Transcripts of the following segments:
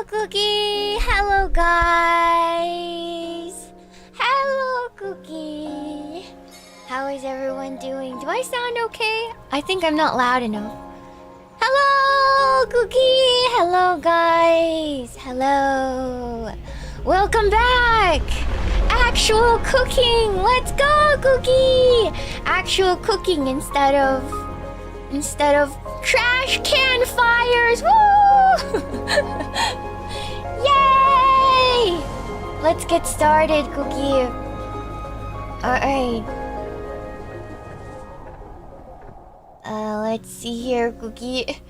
Cookie! Hello, guys! Hello, Cookie! How is everyone doing? Do I sound okay? I think I'm not loud enough. Hello, Cookie! Hello, guys! Hello! Welcome back! Actual cooking! Let's go, Cookie! Actual cooking instead of trash can fires! Woo! Yay! Let's get started, Cookie. Alright. Let's see here, Cookie.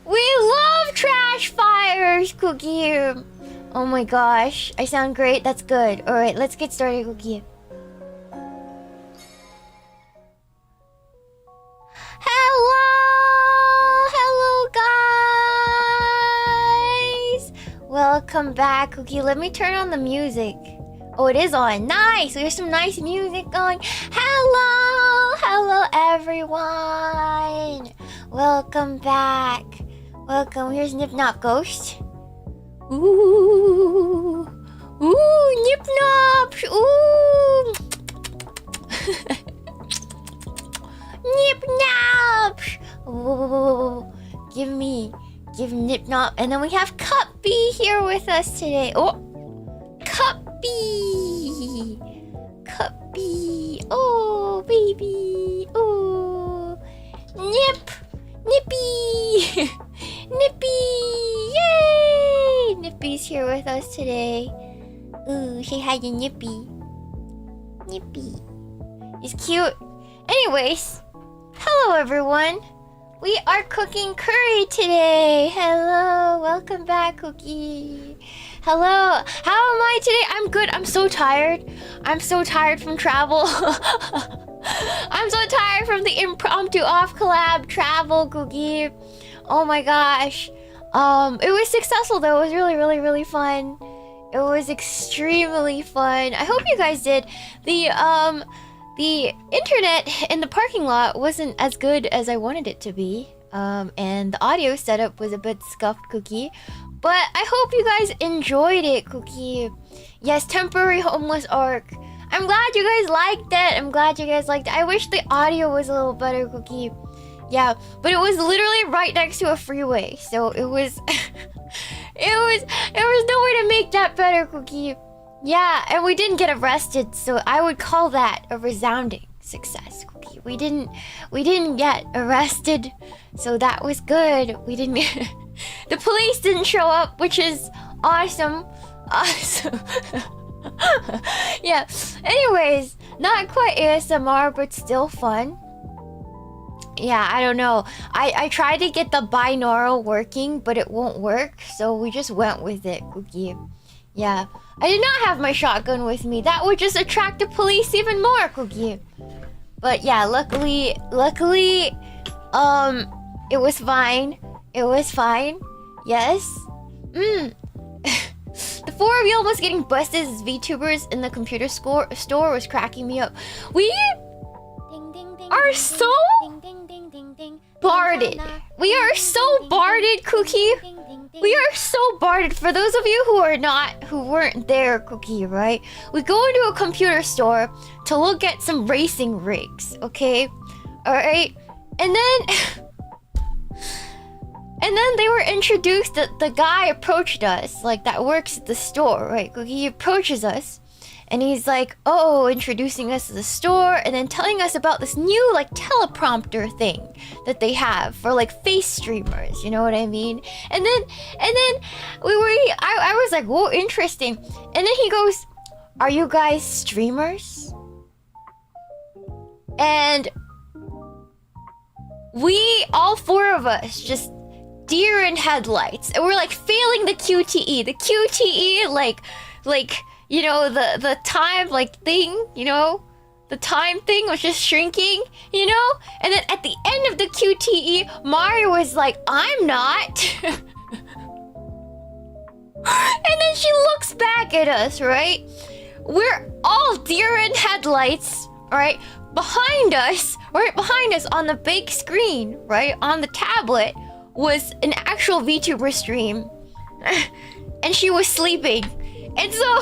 We love trash fires, Cookie! Oh my gosh. I sound great? That's good. Alright, let's get started, Cookie. Hello, guys. Welcome back, Cookie. Let me turn on the music. Oh, it is on. Nice. There's some nice music going. Hello, everyone. Welcome back. Welcome. Here's Nip Nop Ghost. Ooh, Nip Nop. Ooh. Nip Nop! Ooh, give Nip Nop. And then we have Cuppy here with us today. Oh, Cuppy! Oh, baby! Oh, Nippy! Yay! Nippy's here with us today. Ooh, say hi to Nippy. He's cute. Anyways, hello everyone. We are cooking curry today. Hello, welcome back, Cookie. Hello, how am I today? I'm good. I'm so tired. I'm so tired from travel. I'm so tired from the impromptu off collab travel, Cookie. Oh my gosh. It was successful though. It was really fun. It was extremely fun. I hope you guys did. The internet in the parking lot wasn't as good as I wanted it to be. And the audio setup was a bit scuffed, Cookie. But I hope you guys enjoyed it, Cookie. Yes, temporary homeless arc. I'm glad you guys liked it. I wish the audio was a little better, Cookie. Yeah, but it was literally right next to a freeway. So it was... there was no way to make that better, Cookie. Yeah, and we didn't get arrested, so I would call that a resounding success, Cookie. We didn't get arrested, so that was good. We didn't get... The police didn't show up, which is awesome. Yeah, anyways, not quite ASMR, but still fun. Yeah, I don't know. I tried to get the binaural working, but it won't work, so we just went with it, Cookie. Yeah, I did not have my shotgun with me. That would just attract the police even more, Cookie. But yeah, luckily, it was fine. It was fine. Yes. The four of you almost getting busted as VTubers in the computer store was cracking me up. We are so barded. We are so barded, Cookie. We are so barded. For those of you who weren't there, Cookie, right? We go into a computer store to look at some racing rigs, okay? Alright? And then they were introduced, the guy approached us, like that works at the store, right? Cookie, he approaches us and he's like, oh, introducing us to the store and then telling us about this new like teleprompter thing that they have for like face streamers, you know what I mean? And then I was like, whoa, interesting. And then he goes, are you guys streamers? And we, all four of us, just deer in headlights, and we're like failing the QTE. The QTE, like you know, the time like thing, you know, the time thing was just shrinking, you know. And then at the end of the QTE, Mario was like, "I'm not." And then she looks back at us, right? We're all deer in headlights, right? Right behind us on the big screen, right on the tablet, was an actual VTuber stream. and she was sleeping. And so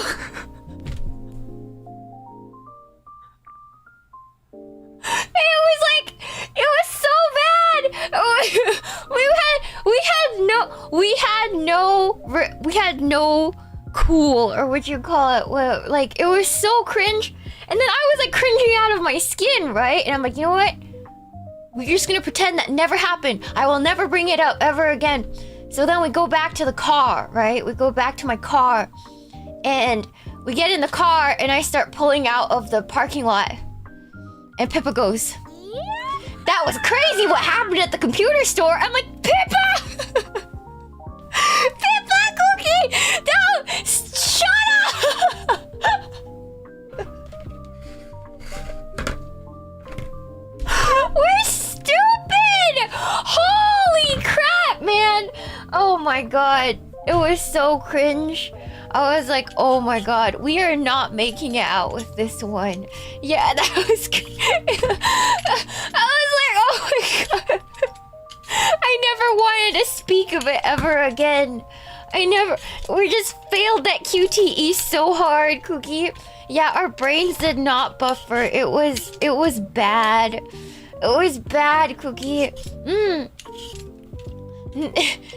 it was so bad. We had no cool, or what you call it. Well, like, it was so cringe. And then I was like cringing out of my skin, right? And I'm like, you know what? We're just gonna pretend that never happened. I will never bring it up ever again. So then we go back to the car, right? We go back to my car. And we get in the car and I start pulling out of the parking lot. And Pippa goes, "That was crazy what happened at the computer store." I'm like, Pippa! Pippa, Cookie! No! Shut up! We're stupid! Holy crap, man! Oh my god. It was so cringe. I was like, oh my god, we are not making it out with this one. Yeah, that was... I was like, oh my god. I never wanted to speak of it ever again. We just failed that QTE so hard, Cookie. Yeah, our brains did not buffer. It was bad. It was bad, Cookie.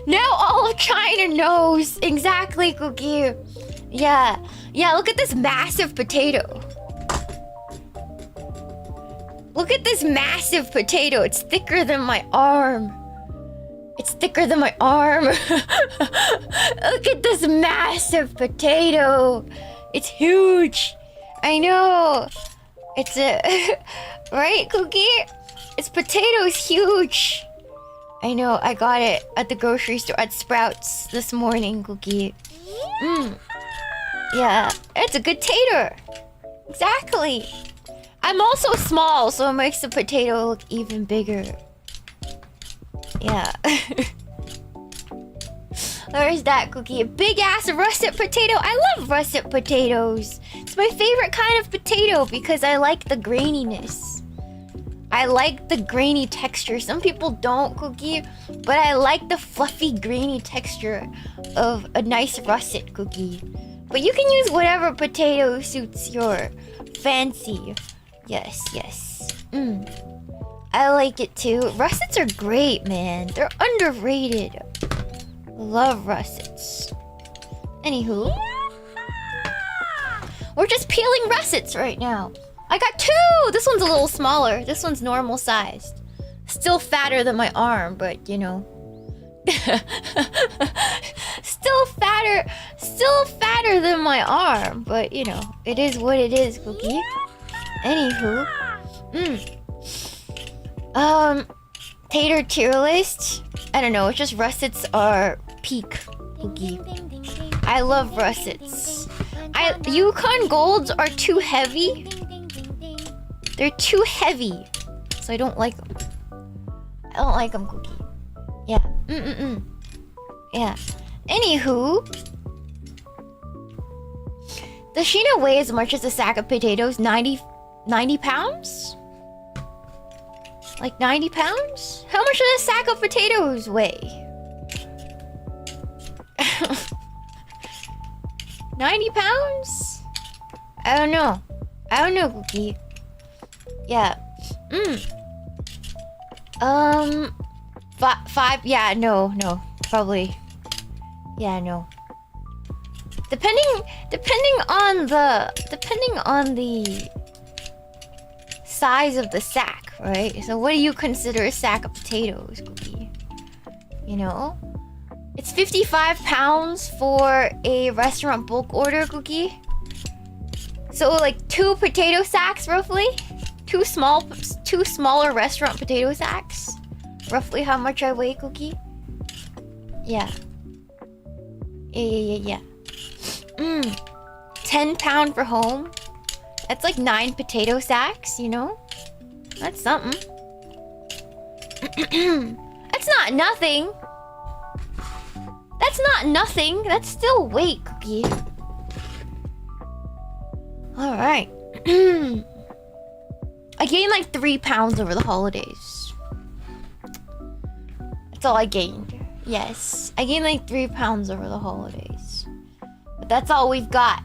Now all of China knows. Exactly, Cookie. Yeah, look at this massive potato. Look at this massive potato. It's thicker than my arm. It's thicker than my arm. Look at this massive potato. It's huge. I know. It's a... right, Cookie? Its potato's huge. I know, I got it at the grocery store at Sprouts this morning, Cookie. Yeah, it's a good tater. Exactly. I'm also small, so it makes the potato look even bigger. Yeah. There's that, Cookie. A big ass russet potato. I love russet potatoes. It's my favorite kind of potato because I like the graininess. I like the grainy texture. Some people don't, Cookie, but I like the fluffy, grainy texture of a nice russet, Cookie. But you can use whatever potato suits your fancy. Yes. I like it too. Russets are great, man. They're underrated. Love russets. Anywho, we're just peeling russets right now. I got 2! This one's a little smaller. This one's normal sized. Still fatter than my arm, but you know. Still fatter than my arm, but you know, it is what it is, Cookie. Anywho. Tater tier list? I don't know, it's just russets are peak, Cookie. I love russets. Yukon Golds are too heavy. They're too heavy, so I don't like them. I don't like them, Cookie. Yeah. Yeah. Anywho, does Shiina weigh as much as a sack of potatoes? 90 pounds? Like 90 pounds? How much does a sack of potatoes weigh? 90 pounds? I don't know. Cookie. Yeah. Five. Yeah. No. Probably. Yeah. No. Depending on the size of the sack, right? So, what do you consider a sack of potatoes, Cookie? You know, it's 55 pounds for a restaurant bulk order, Cookie. So, like 2 potato sacks, roughly. 2 smaller restaurant potato sacks. Roughly how much I weigh, Cookie? Yeah. 10 pound for home. That's like 9 potato sacks, you know? That's something. That's not nothing. That's still weight, Cookie. Alright. I gained like 3 pounds over the holidays. That's all I gained. Yes. I gained like 3 pounds over the holidays. But that's all we've got.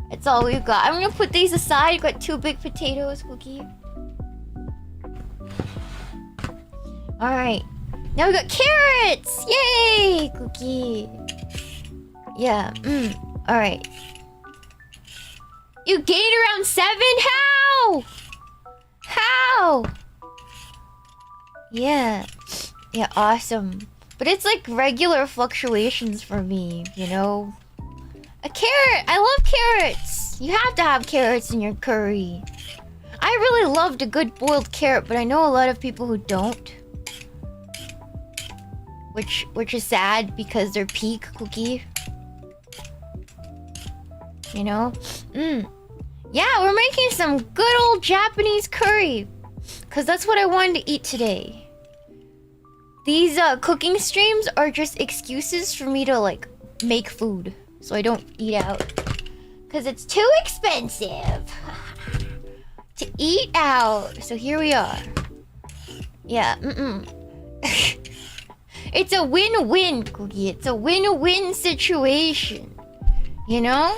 That's all we've got. I'm gonna put these aside. Got 2 big potatoes, Cookie. Alright. Now we got carrots! Yay! Cookie. Yeah, alright. You gained around 7? How? How? Yeah. Yeah, awesome. But it's like regular fluctuations for me, you know? A carrot! I love carrots! You have to have carrots in your curry. I really loved a good boiled carrot, but I know a lot of people who don't. Which is sad because they're peak, Cookie. You know? Yeah, we're making some good old Japanese curry. Because that's what I wanted to eat today. These cooking streams are just excuses for me to like make food. So I don't eat out. Because it's too expensive to eat out. So here we are. Yeah, It's a win-win, Cookie. It's a win-win situation. You know?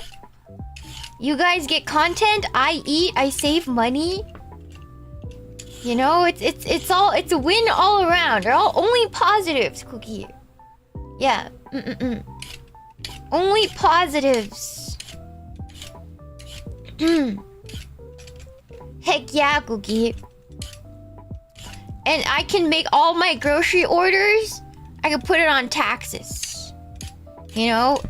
You guys get content, I eat, I save money. You know, it's a win all around. They're all only positives, Cookie. Yeah. Only positives. Heck yeah, Cookie. And I can make all my grocery orders. I can put it on taxes. You know?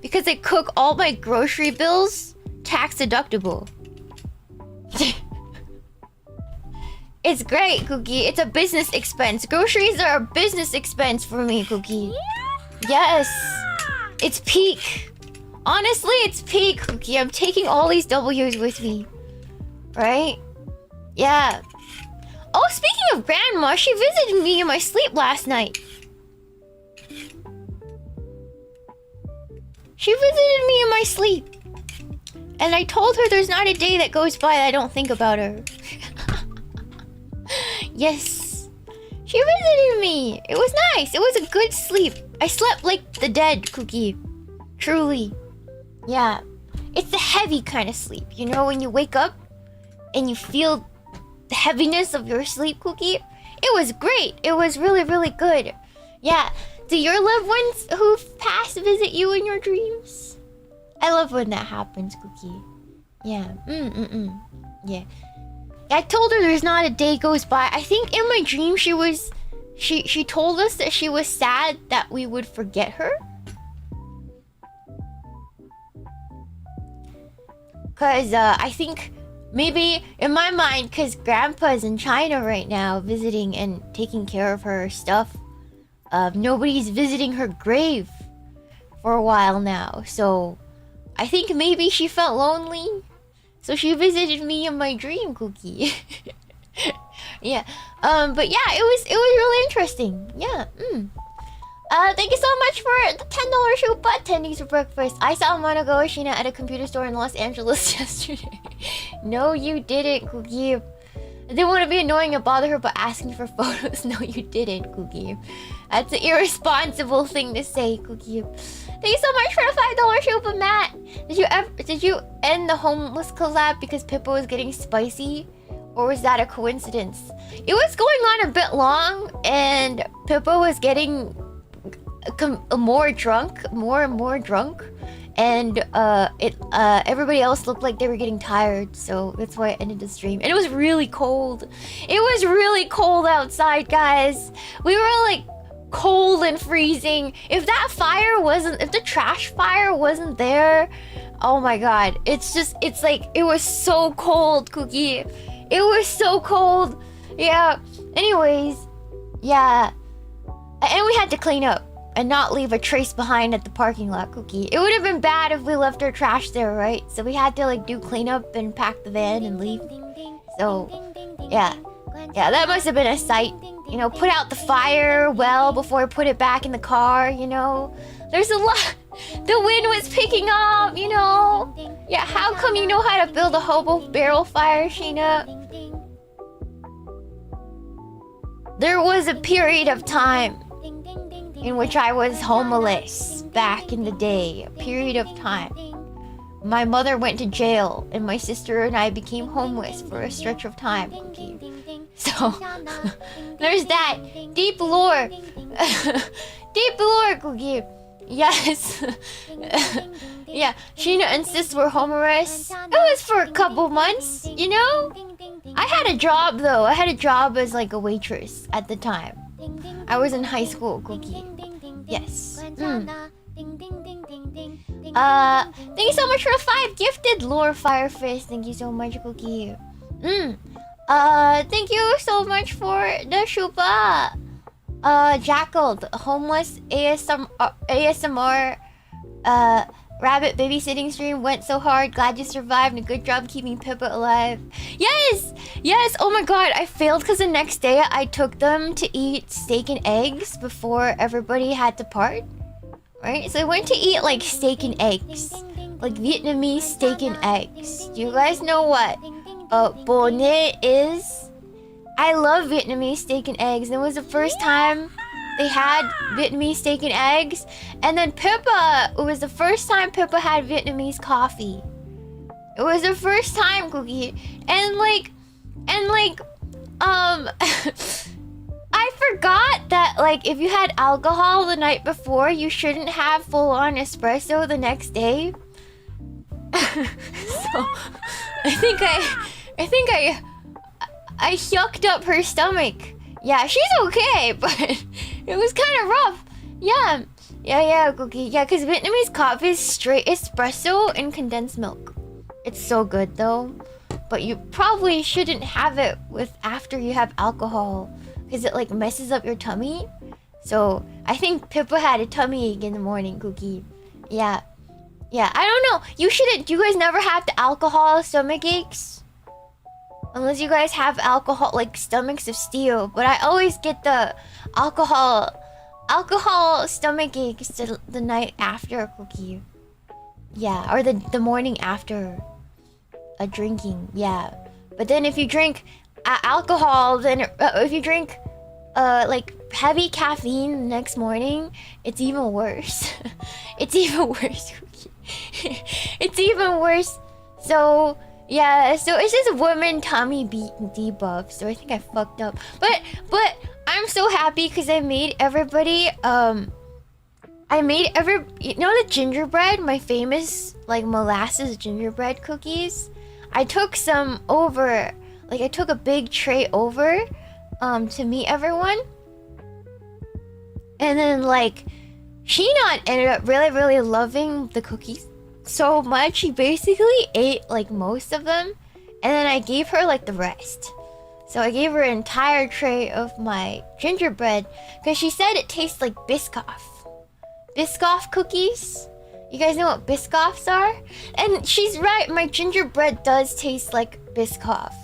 Because I cook all my grocery bills tax deductible. It's great, Cookie. It's a business expense. Groceries are a business expense for me, Cookie. Yes. It's peak. Honestly, it's peak, Cookie. I'm taking all these W's with me. Right? Yeah. Oh, speaking of Grandma, she visited me in my sleep last night. She visited me in my sleep. And I told her there's not a day that goes by that I don't think about her. Yes. She visited me. It was nice. It was a good sleep. I slept like the dead, Cookie. Truly. Yeah. It's the heavy kind of sleep. You know, when you wake up and you feel the heaviness of your sleep, Cookie? It was great. It was really, really good. Yeah. Do your loved ones who've passed visit you in your dreams? I love when that happens, Cookie. Yeah. Yeah. I told her there's not a day goes by. I think in my dream she told us that she was sad that we would forget her. Cause I think maybe in my mind, cause Grandpa's in China right now visiting and taking care of her stuff. Nobody's visiting her grave for a while now, so I think maybe she felt lonely. So she visited me in my dream, Cookie. Yeah. But yeah, it was really interesting. Yeah. Thank you so much for the $10 shoe butt tendies for breakfast. I saw Amanogawa Shiina at a computer store in Los Angeles yesterday. No, you didn't, Cookie. I didn't want to be annoying and bother her by asking for photos. No, you didn't, Cookie. That's an irresponsible thing to say, Cookie. Thank you so much for the $5 show, but Matt, did you end the homeless collab because Pippa was getting spicy? Or was that a coincidence? It was going on a bit long, and Pippa was getting more and more drunk. And everybody else looked like they were getting tired, so that's why I ended the stream. And it was really cold. It was really cold outside, guys. We were like cold and freezing. If the trash fire wasn't there, oh my god. It's like, it was so cold, Cookie. It was so cold. Yeah. Anyways, yeah. And we had to clean up and not leave a trace behind at the parking lot, Cookie. It would have been bad if we left our trash there, right? So we had to like do cleanup and pack the van and leave. So, yeah. Yeah, that must have been a sight. You know, put out the fire well before I put it back in the car, you know? There's a lot. The wind was picking up, you know? Yeah, how come you know how to build a hobo barrel fire, Shiina? There was a period of time. in which I was homeless back in the day, a period of time. My mother went to jail, and my sister and I became homeless for a stretch of time, Cookie. So, there's that. Deep lore. Deep lore, Cookie. Yes. Yeah, Shiina and Sis were homeless. It was for a couple months, you know? I had a job, though. I had a job as, like, a waitress at the time. I was in high school, Cookie. Yes. Thank you so much for the 5 gifted, Lore Firefist. Thank you so much, Cookie. Thank you so much for the Shupa. Jackal, the homeless ASMR rabbit babysitting stream went so hard. Glad you survived and good job keeping Pippa alive. Yes! Yes! Oh my god, I failed because the next day I took them to eat steak and eggs before everybody had to part. Right? So I went to eat like steak and eggs. Like Vietnamese steak and eggs. Do you guys know what bonnet is? I love Vietnamese steak and eggs. It was the first time they had Vietnamese steak and eggs. And then Pippa, it was the first time Pippa had Vietnamese coffee. It was the first time, Cookie. And like, I forgot that, like, if you had alcohol the night before, you shouldn't have full-on espresso the next day. So, I think I yucked up her stomach. Yeah, she's okay, but it was kind of rough. Yeah, Cookie. Yeah, because Vietnamese coffee is straight espresso and condensed milk. It's so good, though. But you probably shouldn't have it with after you have alcohol, because it like messes up your tummy. So I think Pippa had a tummy ache in the morning, Cookie. Yeah, I don't know. You shouldn't. Do you guys never have the alcohol stomach aches? Unless you guys have alcohol, like stomachs of steel. But I always get the alcohol stomach aches the night after, Cookie. Yeah, or the morning after a drinking. Yeah, but then if you drink alcohol, then if you drink like heavy caffeine the next morning, it's even worse. It's even worse. It's even worse. So yeah, so it's just you debuff. So I think I fucked up. But I'm so happy because I made everybody you know the gingerbread, my famous like molasses gingerbread cookies. I took some over. Like, I took a big tray over to meet everyone. And then, like, Shiina ended up really, really loving the cookies so much. She basically ate, like, most of them. And then I gave her, like, the rest. So I gave her an entire tray of my gingerbread. Because she said it tastes like Biscoff. Biscoff cookies. You guys know what Biscoffs are? And she's right. My gingerbread does taste like Biscoff.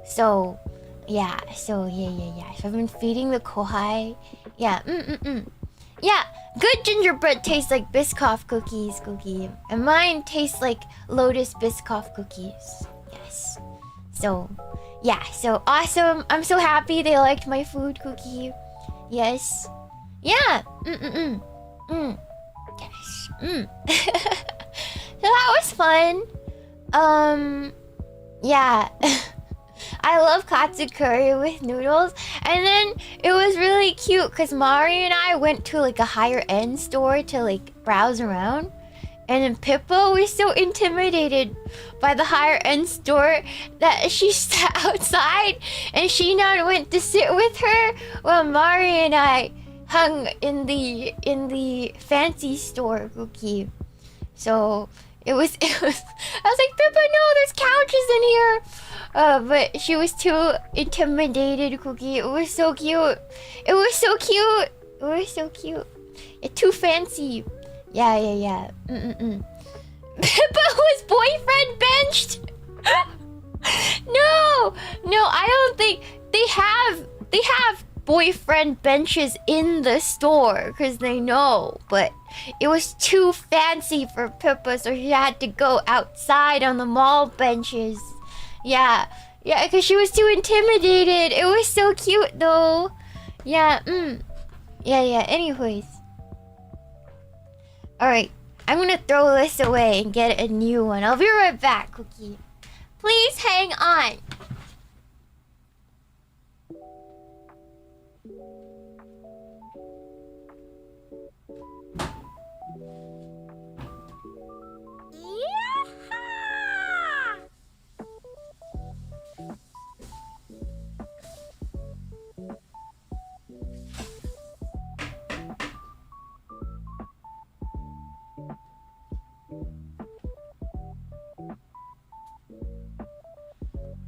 So yeah. So I've been feeding the kohai. Yeah. Yeah. Good gingerbread tastes like Biscoff cookies, Cookie. And mine tastes like Lotus Biscoff cookies. Yes. So yeah. So awesome. I'm so happy they liked my food, Cookie. Yes. Yeah. Yes. So that was fun. Yeah. I love katsu curry with noodles. And then it was really cute because Mari and I went to like a higher end store to like browse around. And then Pippa was so intimidated by the higher end store that she sat outside and Shiina went to sit with her while Mari and I hung in the fancy store, Cookie. So it was I was like, Pippa, no, there's couches in here. But she was too intimidated, Cookie. It was so cute. It was so cute. It was so cute. It's too fancy. Yeah. Pippa was boyfriend benched. No, I don't think they have boyfriend benches in the store because they know, but it was too fancy for Pippa, so she had to go outside on the mall benches. Yeah, because she was too intimidated. It was so cute though. Yeah. Anyways, Alright, I'm gonna throw this away and get a new one. I'll be right back, Cookie. Please hang on.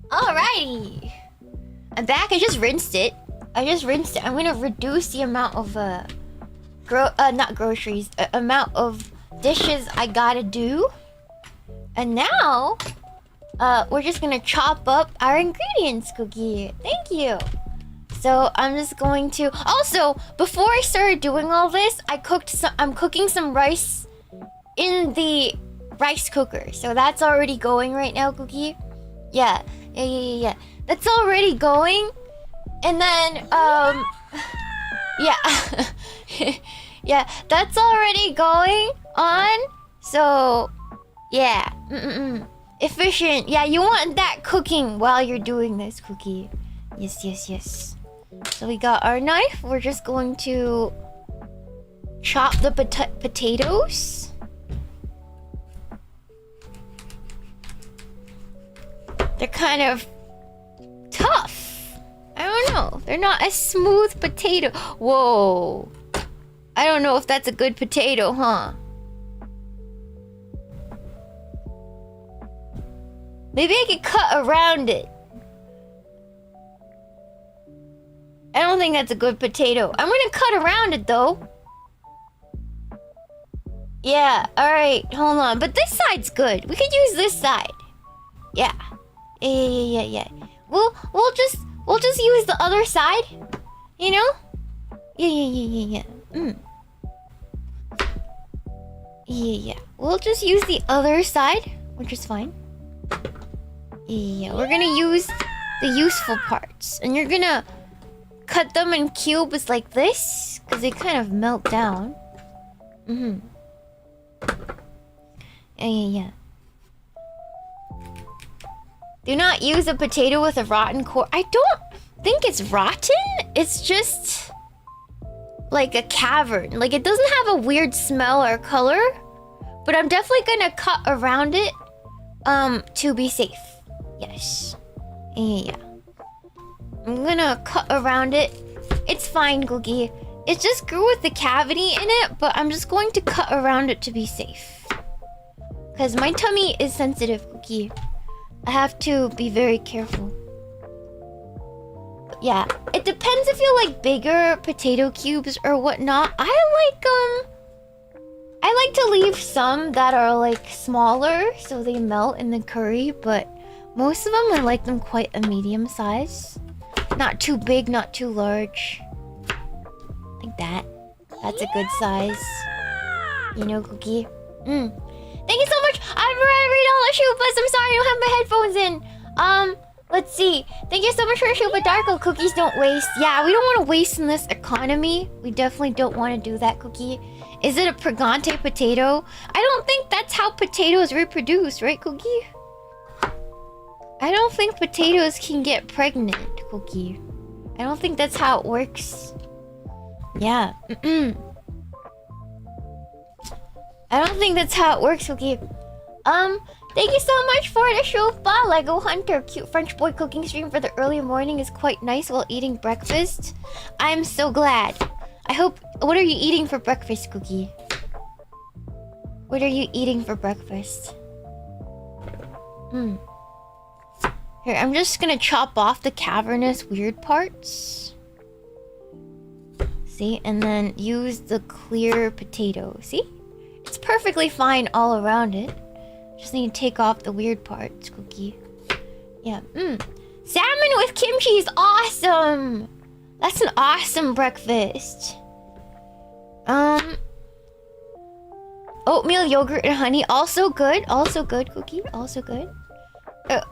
Alrighty. I'm back. I just rinsed it. I'm gonna reduce the amount of not groceries, amount of dishes I gotta do. And now, we're just gonna chop up our ingredients, Cookie. Thank you. So I'm just going to. Also, before I started doing all this, I'm cooking some rice in the rice cooker. So that's already going right now, Cookie. Yeah. That's already going. And then, yeah. Yeah, that's already going on. So, yeah. Efficient. Yeah, you want that cooking while you're doing this, Cookie. Yes. So we got our knife. We're just going to chop the potatoes. They're kind of tough. I don't know. They're not a smooth potato. Whoa. I don't know if that's a good potato, huh? Maybe I could cut around it. I don't think that's a good potato. I'm gonna cut around it though. Yeah, alright, hold on. But this side's good. We could use this side. Yeah. Yeah. We'll just use the other side. You know? Yeah. Yeah. We'll just use the other side, which is fine. Yeah, we're gonna use the useful parts. And you're gonna cut them in cubes like this, because they kind of melt down. Yeah. Do not use a potato with a rotten core. I don't think it's rotten. It's just like a cavern. Like, it doesn't have a weird smell or color. But I'm definitely gonna cut around it to be safe. Yes. Yeah. I'm gonna cut around it. It's fine, Cookie. It just grew with the cavity in it, but I'm just going to cut around it to be safe. Because my tummy is sensitive, Cookie. I have to be very careful. But yeah, it depends if you like bigger potato cubes or whatnot. I like to leave some that are like smaller so they melt in the curry, but most of them I like them quite a medium size. Not too big, not too large. Like that. That's a good size. You know, Cookie? Thank you so much! I've read all the Shupas. I'm sorry I don't have my headphones in. Let's see. Thank you so much for Shupa Darko. Cookies don't waste. Yeah, we don't want to waste in this economy. We definitely don't want to do that, Cookie. Is it a pregante potato? I don't think that's how potatoes reproduce, right, Cookie? I don't think potatoes can get pregnant, Cookie. I don't think that's how it works. Yeah. I don't think that's how it works, Cookie. Thank you so much for the Shupa, Lego Hunter. Cute French boy cooking stream for the early morning is quite nice while eating breakfast. I'm so glad. I hope... What are you eating for breakfast, Cookie? What are you eating for breakfast? Here, I'm just gonna chop off the cavernous weird parts. See? And then use the clear potato. See? It's perfectly fine all around it. Just need to take off the weird parts, Cookie. Yeah. Salmon with kimchi is awesome! That's an awesome breakfast. Oatmeal, yogurt, and honey. Also good. Also good, Cookie. Also good.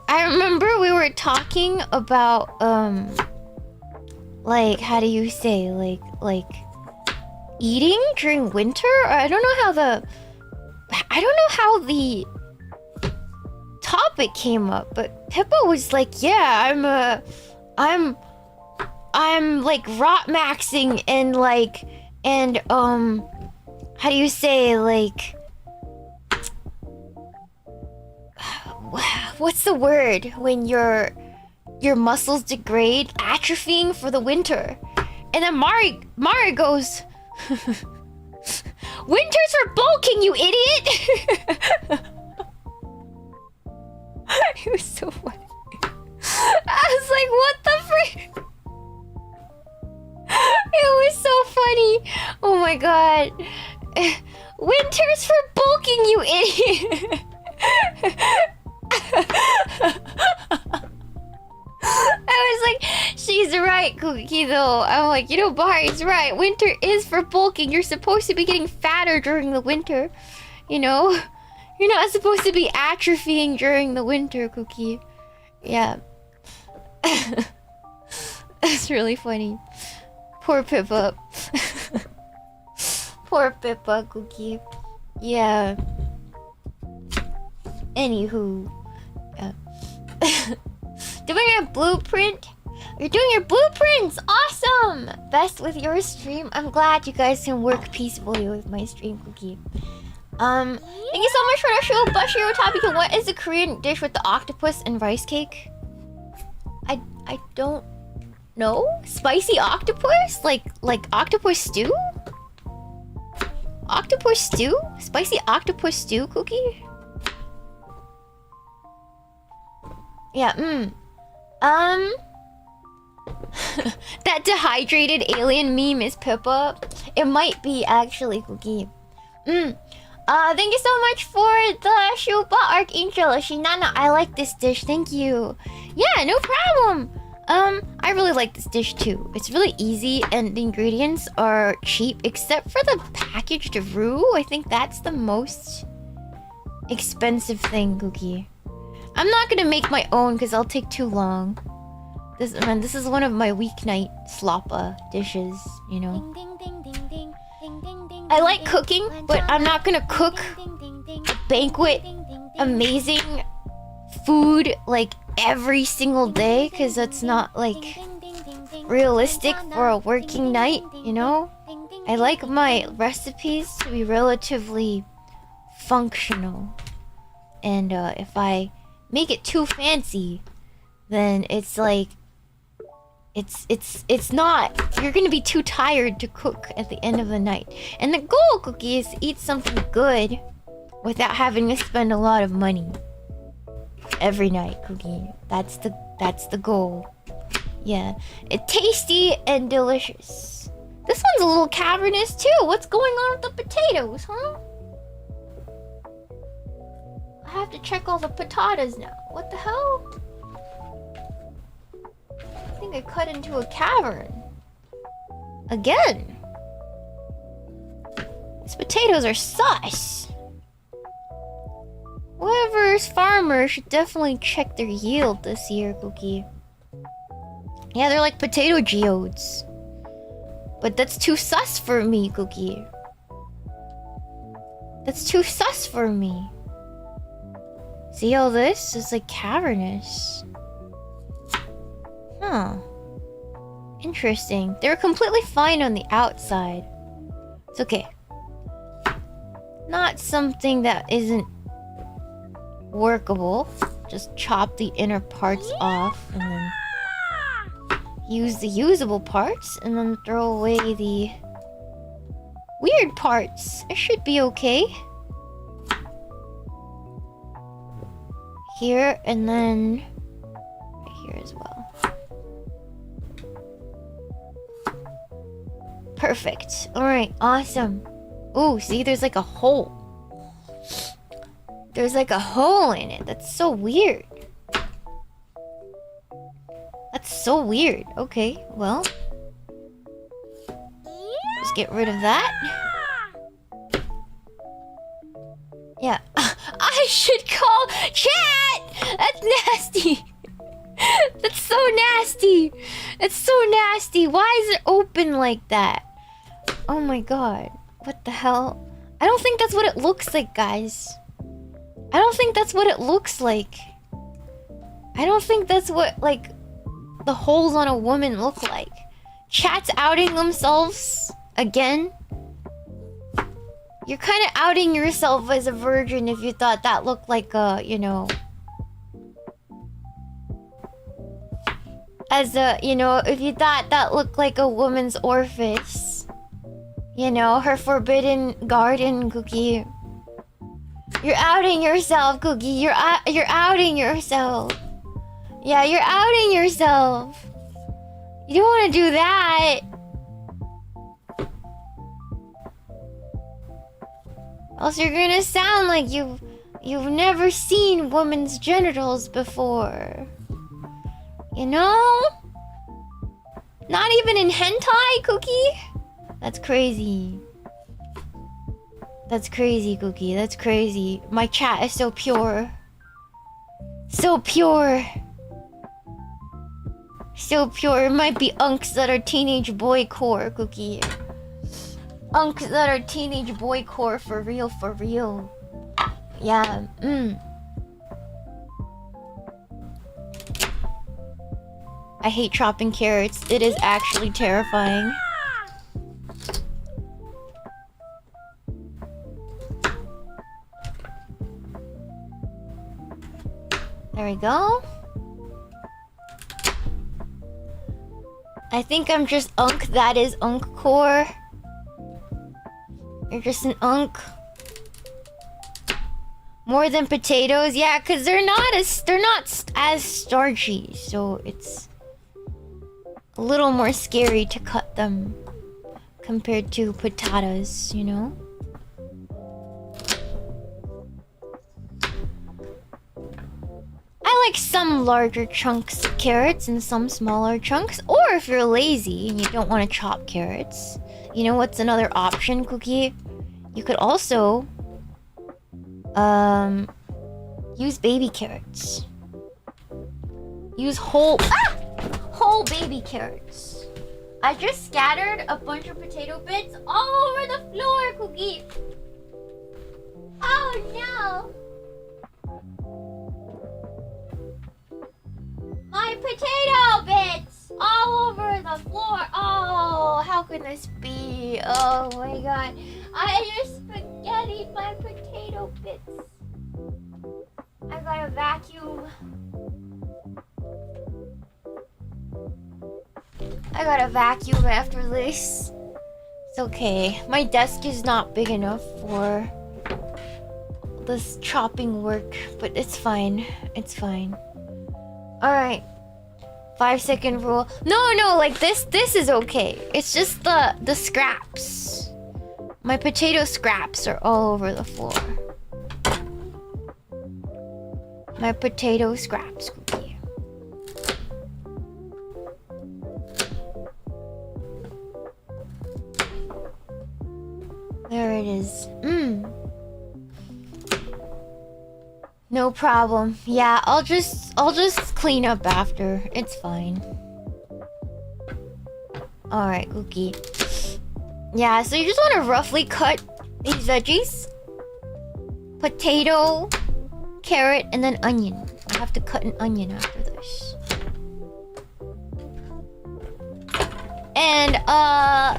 I remember we were talking about, like, how do you say? Like, eating during winter? I don't know how the topic came up, but Pippa was like, yeah, I'm like rot maxing and how do you say, like, what's the word when your muscles degrade, atrophying for the winter. And then Mari goes, winter's for bulking, you idiot. It was so funny. I was like, what the frick? It was so funny. Oh my god. Winter's for bulking, you idiot. I was like, she's right, Cookie, though. I'm like, you know, Bari's right. Winter is for bulking. You're supposed to be getting fatter during the winter. You know? You're not supposed to be atrophying during the winter, Cookie. Yeah. That's really funny. Poor Pippa. Poor Pippa, Cookie. Yeah. Anywho. Yeah. Doing a blueprint? You're doing your blueprints! Awesome! Best with your stream. I'm glad you guys can work peacefully with my stream, Cookie. Thank you so much for the show, Bushiro topic. What is the Korean dish with the octopus and rice cake? I don't know. Spicy octopus? Like octopus stew? Octopus stew? Spicy octopus stew, Cookie? Yeah, that dehydrated alien meme is Pippa. It might be actually, Cookie. Thank you so much for the Shuba Archangel Shinana. I like this dish, thank you. Yeah, no problem. I really like this dish too. It's really easy and the ingredients are cheap, except for the packaged roux. I think that's the most expensive thing, Cookie. I'm not gonna make my own because I'll take too long. This is one of my weeknight sloppa dishes, you know. I like cooking, but I'm not gonna cook a banquet, amazing food like every single day, because that's not like realistic for a working night, you know. I like my recipes to be relatively functional, and if I make it too fancy, then it's like it's not, you're gonna be too tired to cook at the end of the night. And the goal, Cookie, is to eat something good without having to spend a lot of money every night, Cookie. That's the goal. Yeah, it's tasty and delicious. This one's a little cavernous too. What's going on with the potatoes, huh? I have to check all the potatoes now. What the hell? I think I cut into a cavern. Again. These potatoes are sus. Whoever's farmer should definitely check their yield this year, Cookie. Yeah, they're like potato geodes. But that's too sus for me, Cookie. That's too sus for me. See all this? It's like cavernous. Huh. Interesting. They were completely fine on the outside. It's okay. Not something that isn't workable. Just chop the inner parts off and then use the usable parts and then throw away the weird parts. It should be okay. Here and then right here as well. Perfect. Alright, awesome. Ooh, see, there's like a hole. There's like a hole in it. That's so weird. That's so weird. Okay, well. Just get rid of that. Yeah. I should call chat! That's nasty. That's so nasty. That's so nasty. Why is it open like that? Oh my god. What the hell? I don't think that's what it looks like, guys. I don't think that's what it looks like. I don't think that's what, like, the holes on a woman look like. Chat's outing themselves again. You're kind of outing yourself as a virgin if you thought that looked like a, you know... As a, you know, if you thought that looked like a woman's orifice. You know, her forbidden garden, Cookie. You're outing yourself, Cookie. You're outing yourself. Yeah, you're outing yourself. You don't want to do that. Else you're gonna sound like you've never seen women's genitals before. You know? Not even in hentai, Cookie? That's crazy. That's crazy, Cookie. That's crazy. My chat is so pure. So pure. So pure. It might be unks that are teenage boy core, Cookie. Unks that are teenage boy core for real, for real. Yeah, I hate chopping carrots. It is actually terrifying. There we go. I think I'm just unk that is unk core. You're just an unk. More than potatoes? Yeah, cause they're not as starchy, so it's a little more scary to cut them compared to potatoes, you know? I like some larger chunks of carrots and some smaller chunks. Or if you're lazy and you don't want to chop carrots, you know what's another option, Cookie? You could also use baby carrots. Use whole baby carrots. I just scattered a bunch of potato bits all over the floor, Cookie. Oh no! My potato bits all over the floor. Oh, how could this be? Oh my god. I just spaghetti my potato bits. I gotta vacuum. I gotta vacuum after this. It's okay. My desk is not big enough for this chopping work, but it's fine. It's fine. Alright. 5-second rule. No, like this is okay. It's just the scraps. My potato scraps are all over the floor. My potato scraps, Cookie. There it is. No problem. Yeah, I'll just clean up after. It's fine. Alright, Cookie. Yeah, so you just want to roughly cut these veggies. Potato, carrot, and then onion. I have to cut an onion after this. And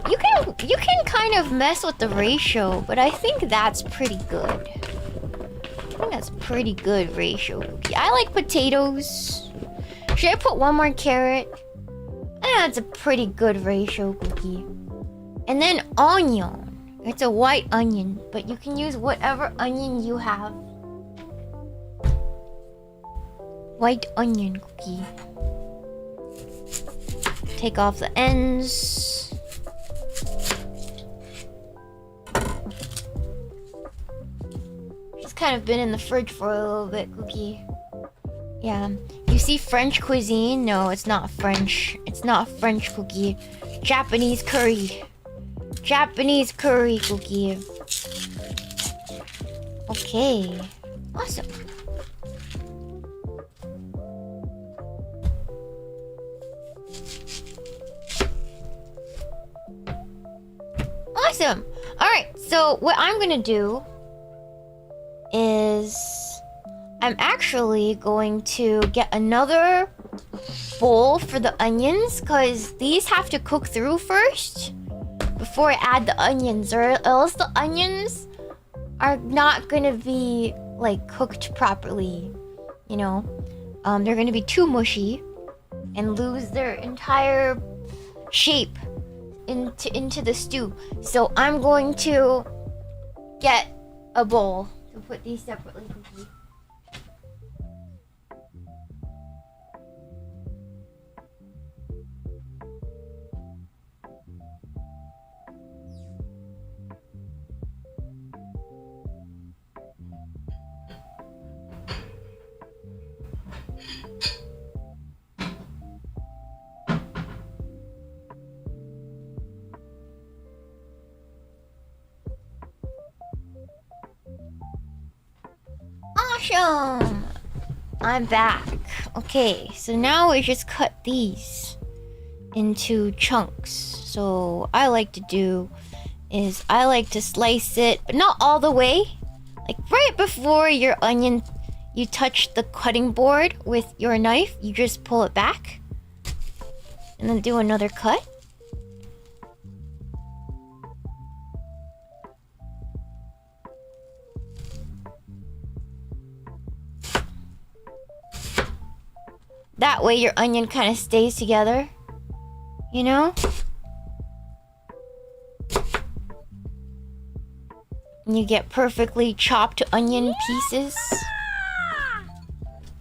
you can kind of mess with the ratio, but I think that's pretty good. I think that's pretty good ratio, Cookie. I like potatoes. Should I put one more carrot? I think that's a pretty good ratio, Cookie. And then onion. It's a white onion, but you can use whatever onion you have. White onion, Cookie. Take off the ends. Kind of been in the fridge for a little bit, Cookie. Yeah. You see French cuisine? No, it's not French. It's not French, Cookie. Japanese curry. Japanese curry, Cookie. Okay. Awesome. Awesome. All right. So what I'm gonna do is I'm actually going to get another bowl for the onions, because these have to cook through first before I add the onions, or else the onions are not gonna be like cooked properly, you know. They're gonna be too mushy and lose their entire shape into the stew. So I'm going to get a bowl to put these separately, Cookie. Awesome! I'm back. Okay, so now we just cut these into chunks. So I like to do is I like to slice it, but not all the way. Like right before your onion, you touch the cutting board with your knife, you just pull it back and then do another cut. That way your onion kind of stays together, you know? And you get perfectly chopped onion pieces.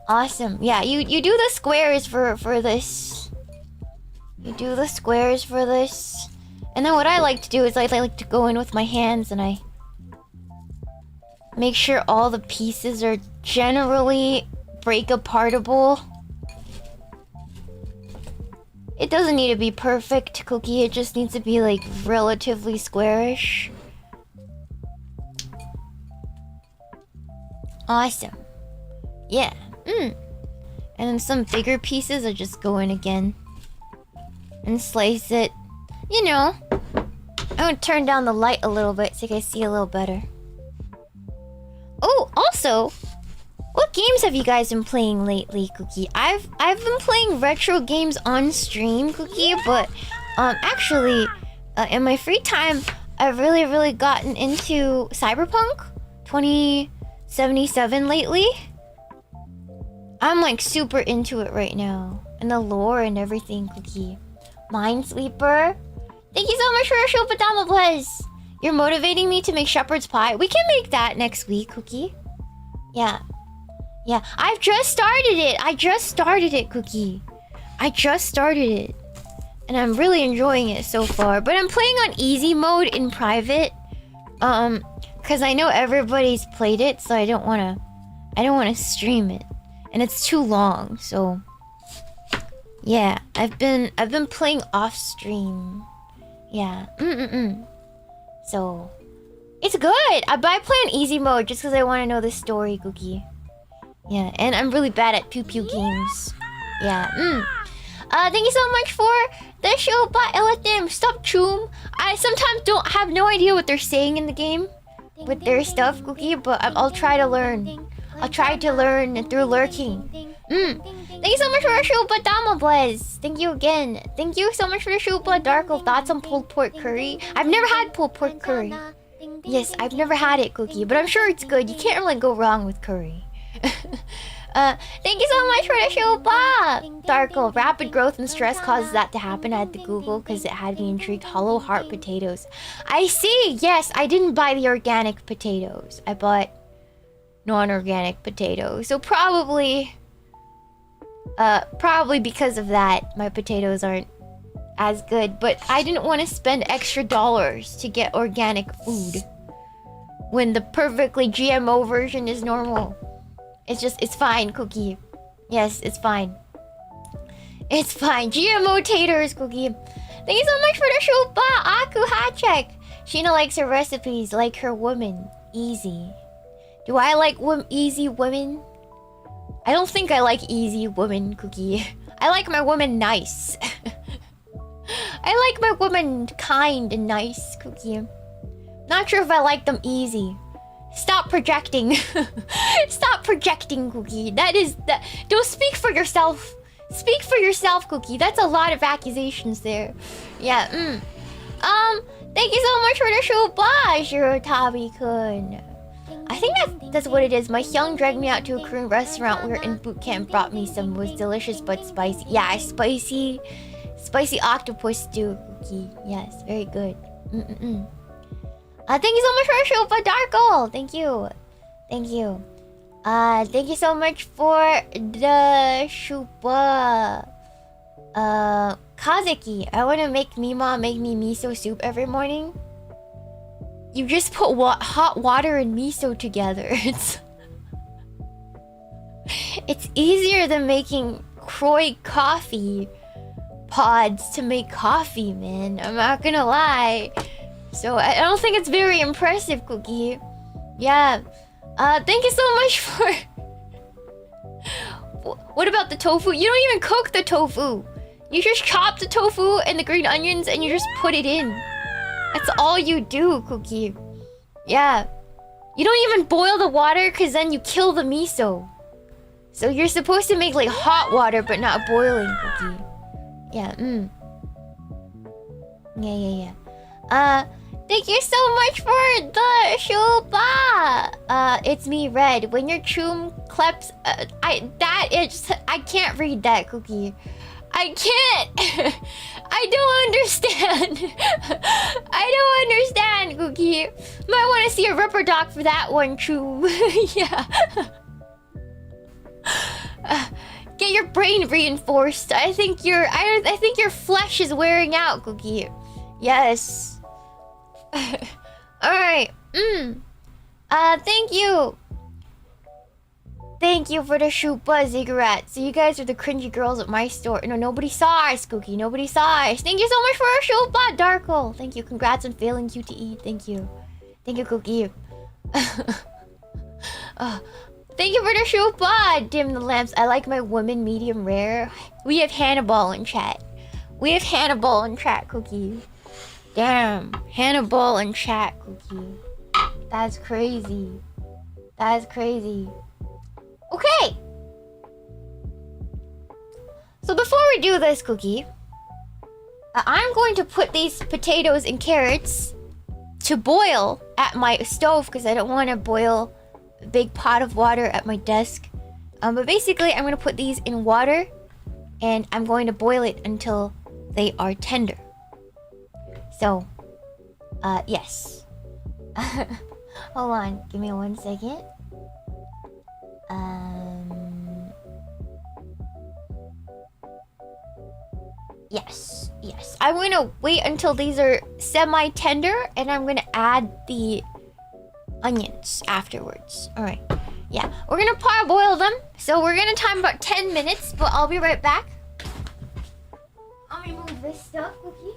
Awesome. Yeah, you do the squares for this. You do the squares for this. And then what I like to do is I like to go in with my hands and I make sure all the pieces are generally break-apartable. It doesn't need to be perfect, Cookie. It just needs to be like relatively squarish. Awesome. Yeah. And then some bigger pieces I just go in again and slice it. You know, I'm gonna turn down the light a little bit so you guys see a little better. Oh, also, what games have you guys been playing lately, Cookie? I've been playing retro games on stream, Cookie, but actually, in my free time, I've really gotten into Cyberpunk 2077 lately. I'm like super into it right now, and the lore and everything, Cookie. Minesweeper, thank you so much for a show, Padama Bless. You're motivating me to make shepherd's pie. We can make that next week, Cookie. Yeah. Yeah, I've just started it. I just started it, Cookie. I just started it. And I'm really enjoying it so far. But I'm playing on easy mode in private. Cause I know everybody's played it, so I don't wanna stream it. And it's too long, so yeah, I've been playing off stream. Yeah. So it's good. But I play on easy mode just because I want to know the story, Cookie. Yeah, and I'm really bad at pew games. Yeah. Thank you so much for the show, but let them stop choom. I sometimes don't have no idea what they're saying in the game with their stuff, Cookie, but I'll try to learn. I'll try to learn through lurking. Thank you so much for the show, but Dama Bless. Thank you again. Thank you so much for the show, but Darkle. Thoughts on pulled pork curry? I've never had pulled pork curry. Yes, I've never had it, Cookie, but I'm sure it's good. You can't really go wrong with curry. Thank you so much for the show, Bob. Darkle, rapid growth and stress causes that to happen. I had to Google because it had me intrigued. Hollow heart potatoes. I see. Yes, I didn't buy the organic potatoes. I bought non-organic potatoes. So probably because of that, my potatoes aren't as good. But I didn't want to spend extra dollars to get organic food when the perfectly GMO version is normal. It's fine, Cookie. Yes, it's fine. It's fine. GMO taters, Cookie. Thank you so much for the show, Aku Hachek. Sheena likes her recipes like her woman. Easy. Do I like easy women? I don't think I like easy women, Cookie. I like my woman nice. I like my woman kind and nice, Cookie. Not sure if I like them easy. Stop projecting. Stop projecting, Cookie. That is that. Don't speak for yourself. Speak for yourself, Cookie. That's a lot of accusations there. Yeah. Thank you so much for the show, Shirotabi-kun. I think that's what it is. My hyung dragged me out to a Korean restaurant we were in boot camp. Brought me some. Was delicious but spicy. Yeah, spicy octopus stew, Cookie. Yes, very good. Thank you so much for the show, Darko. Thank you. Thank you. Thank you so much for the shupa. Kazeki, I want to make Meemaw make me miso soup every morning. You just put hot water and miso together. It's easier than making Croy coffee pods to make coffee, man. I'm not gonna lie. So I don't think it's very impressive, Cookie. Yeah. Thank you so much for... What about the tofu? You don't even cook the tofu. You just chop the tofu and the green onions and you just put it in. That's all you do, Cookie. Yeah. You don't even boil the water because then you kill the miso. So you're supposed to make like hot water but not boiling, Cookie. Yeah, Yeah. Thank you so much for the shuba! It's me, Red. When your chum kleps... I can't read that, Cookie. I can't! I don't understand! I don't understand, Cookie. Might want to see a rubber doc for that one, Chum. Yeah. Get your brain reinforced. I think your flesh is wearing out, Cookie. Yes. Alright. Thank you. Thank you for the shupa, Ziggurat. So you guys are the cringy girls at my store. No, nobody saw us, Cookie. Nobody saw us. Thank you so much for our shupa, Darko. Thank you. Congrats on failing QTE. Thank you. Thank you, Cookie. Thank you for the shupa, Dim the Lamps. I like my women medium rare. We have Hannibal in chat. We have Hannibal in chat, Cookie. Damn, Hannibal in chat, Cookie. That's crazy. That's crazy. Okay. So before we do this, Cookie, I'm going to put these potatoes and carrots to boil at my stove because I don't want to boil a big pot of water at my desk. But basically, I'm going to put these in water and I'm going to boil it until they are tender. So, yes. Hold on, give me 1 second. Yes. I'm gonna wait until these are semi-tender and I'm gonna add the onions afterwards. Alright, yeah. We're gonna parboil them. So we're gonna time about 10 minutes, but I'll be right back. I'll remove this stuff, Cookie.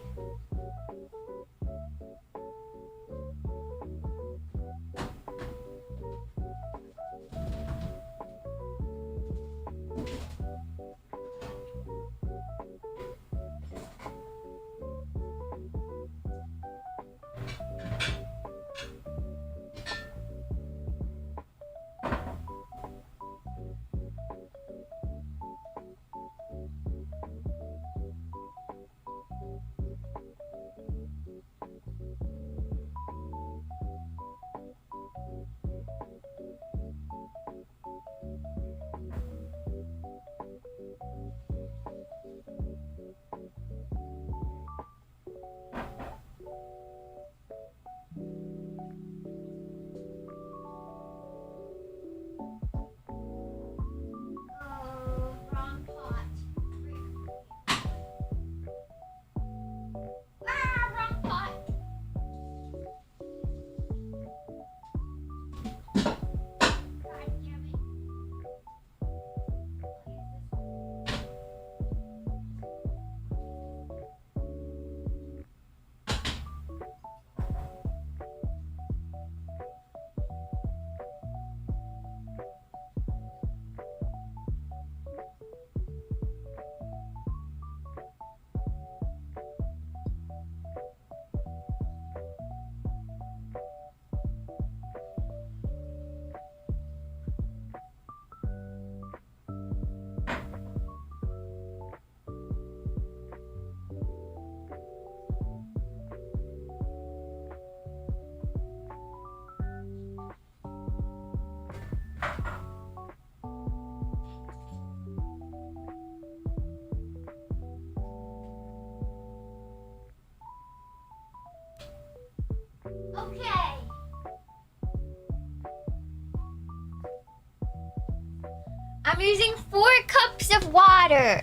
I'm using 4 cups of water.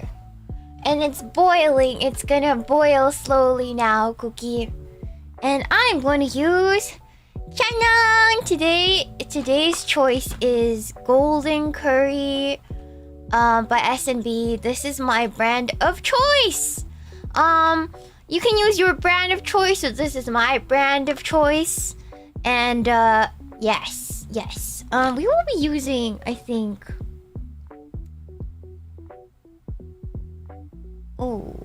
And it's boiling. It's gonna boil slowly now, Cookie. And I'm going to use Chanang! Today's choice is Golden Curry by S&B. This is my brand of choice. You can use your brand of choice, so this is my brand of choice. And yes. We will be using, I think. Oh.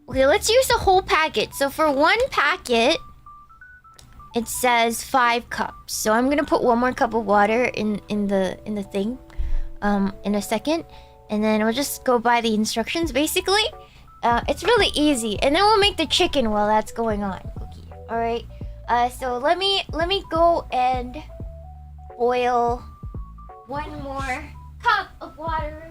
Okay, let's use the whole packet. So for 1 packet, it says 5 cups. So I'm gonna put 1 more cup of water in the thing, in a second, and then we'll just go by the instructions. Basically, it's really easy, and then we'll make the chicken while that's going on. Cookie. All right. So let me go and boil 1 more cup of water.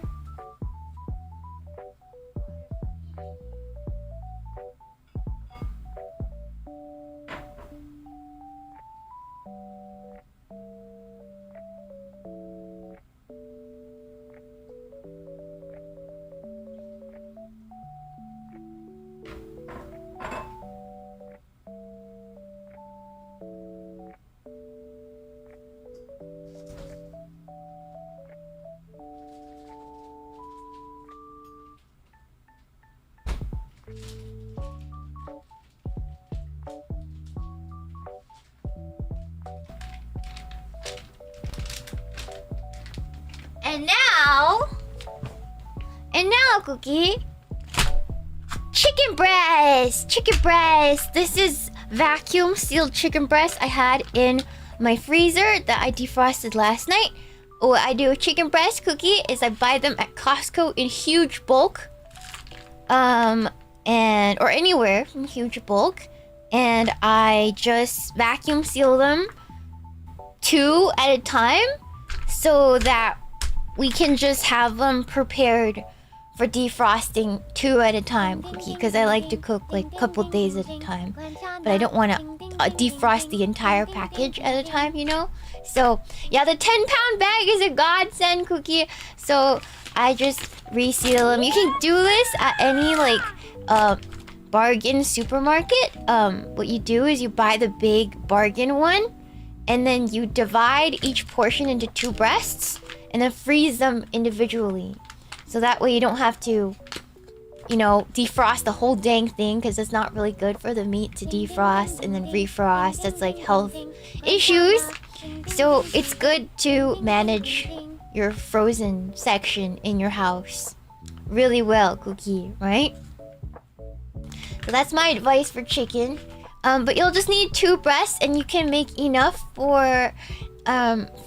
And now, Cookie, chicken breast. This is vacuum sealed chicken breast I had in my freezer that I defrosted last night. What I do with chicken breast, Cookie, is I buy them at Costco in huge bulk, or anywhere in huge bulk, and I just vacuum seal them 2 at a time, so that we can just have them prepared for defrosting 2 at a time, Cookie, because I like to cook like a couple days at a time, but I don't want to defrost the entire package at a time, you know? So yeah, the 10-pound bag is a godsend, Cookie. So I just reseal them. You can do this at any like bargain supermarket. What you do is you buy the big bargain one, and then you divide each portion into 2 breasts, and then freeze them individually. So that way you don't have to, you know, defrost the whole dang thing, because it's not really good for the meat to defrost and then refrost. That's like health issues. So it's good to manage your frozen section in your house really well, Cookie, right? So that's my advice for chicken. But you'll just need 2 breasts, and you can make enough for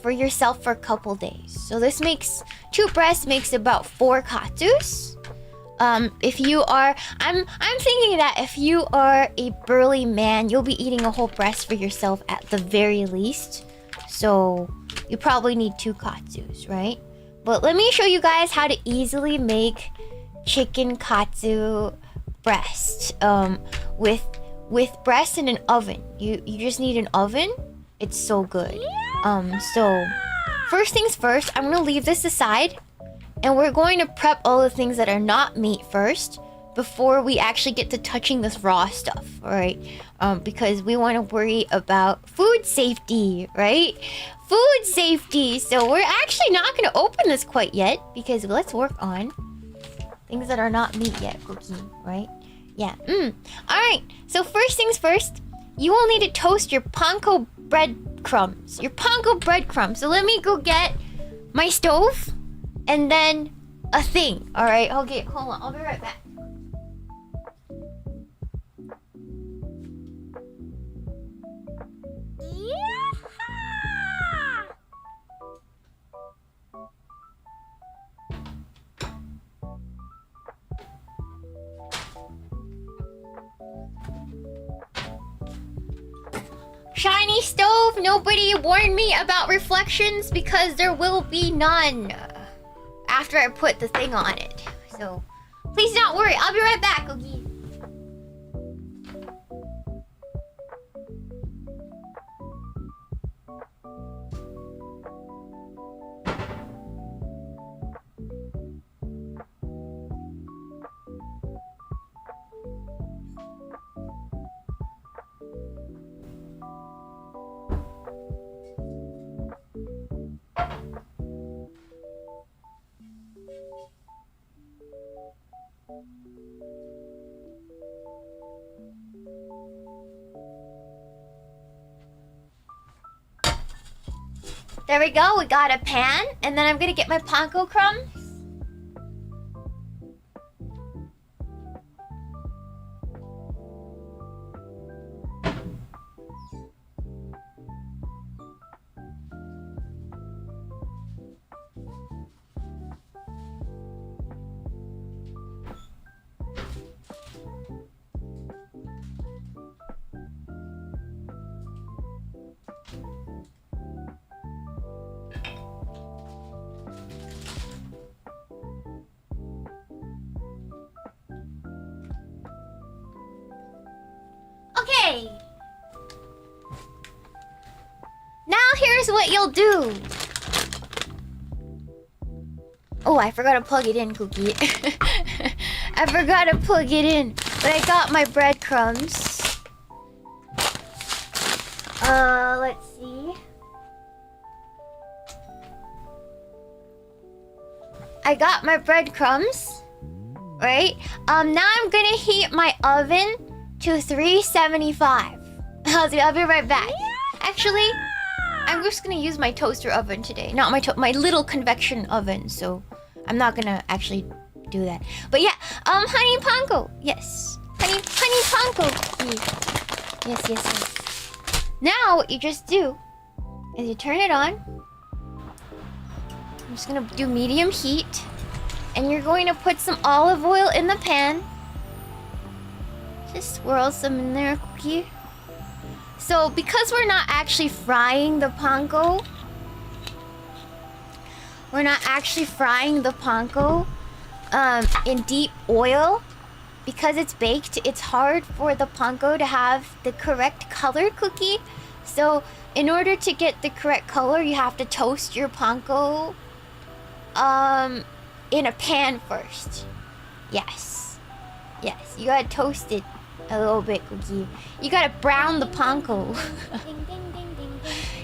yourself for a couple days. So this makes 2 breasts makes about 4 katsus. If you are, I'm thinking that if you are a burly man, you'll be eating a whole breast for yourself at the very least. So you probably need 2 katsus, right? But let me show you guys how to easily make chicken katsu breast with breast in an oven. You just need an oven. It's so good. So first things first, I'm gonna leave this aside, and we're going to prep all the things that are not meat first before we actually get to touching this raw stuff, alright? Because we want to worry about food safety, right? Food safety! So we're actually not going to open this quite yet, because let's work on things that are not meat yet, Cookie, right? Yeah, Alright, so first things first, you will need to toast your panko breadcrumbs. So let me go get my stove and then a thing. Alright, okay, hold on, I'll be right back. Shiny stove, nobody warned me about reflections because there will be none after I put the thing on it. So please don't worry, I'll be right back, Oogie. There we go, we got a pan, and then I'm gonna get my panko crumbs. Okay. Now here's what you'll do. Oh, I forgot to plug it in, Cookie. I forgot to plug it in, but I got my breadcrumbs. Let's see. I got my breadcrumbs, right? Now I'm gonna heat my oven to 375. I'll be right back. Actually, I'm just gonna use my toaster oven today, not my little convection oven. So I'm not gonna actually do that. But yeah, honey panko, yes, honey panko, yes. Now what you just do is you turn it on. I'm just gonna do medium heat, and you're going to put some olive oil in the pan. Just swirl some in there, Cookie. So because we're not actually frying the panko, in deep oil, because it's baked, it's hard for the panko to have the correct color, Cookie. So in order to get the correct color, you have to toast your panko in a pan first. Yes, you gotta toast it a little bit, Cookie. You gotta brown the panko.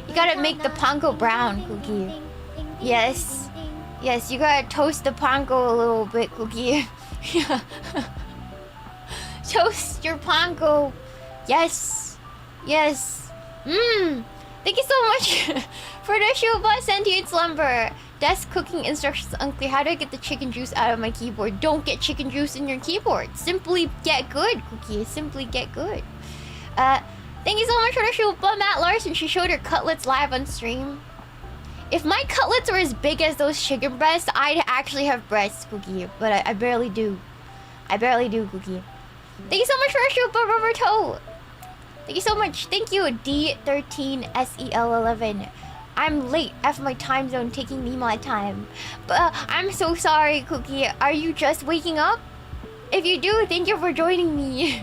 You gotta make the panko brown, Cookie. Yes, you gotta toast the panko a little bit, Cookie. Yeah. Toast your panko. Yes. Thank you so much for the Shuba Sentient Slumber. Desk cooking instructions unclear. How do I get the chicken juice out of my keyboard? Don't get chicken juice in your keyboard. Simply get good, Cookie. Simply get good. Thank you so much for the Shuba Matt Larson. She showed her cutlets live on stream. If my cutlets were as big as those chicken breasts, I'd actually have breasts, Cookie. But I barely do. Cookie. Thank you so much for the Shuba Rubber Toe. Thank you so much. Thank you, D13SEL11. I'm late after my time zone taking me my time. But I'm so sorry, Cookie. Are you just waking up? If you do, thank you for joining me.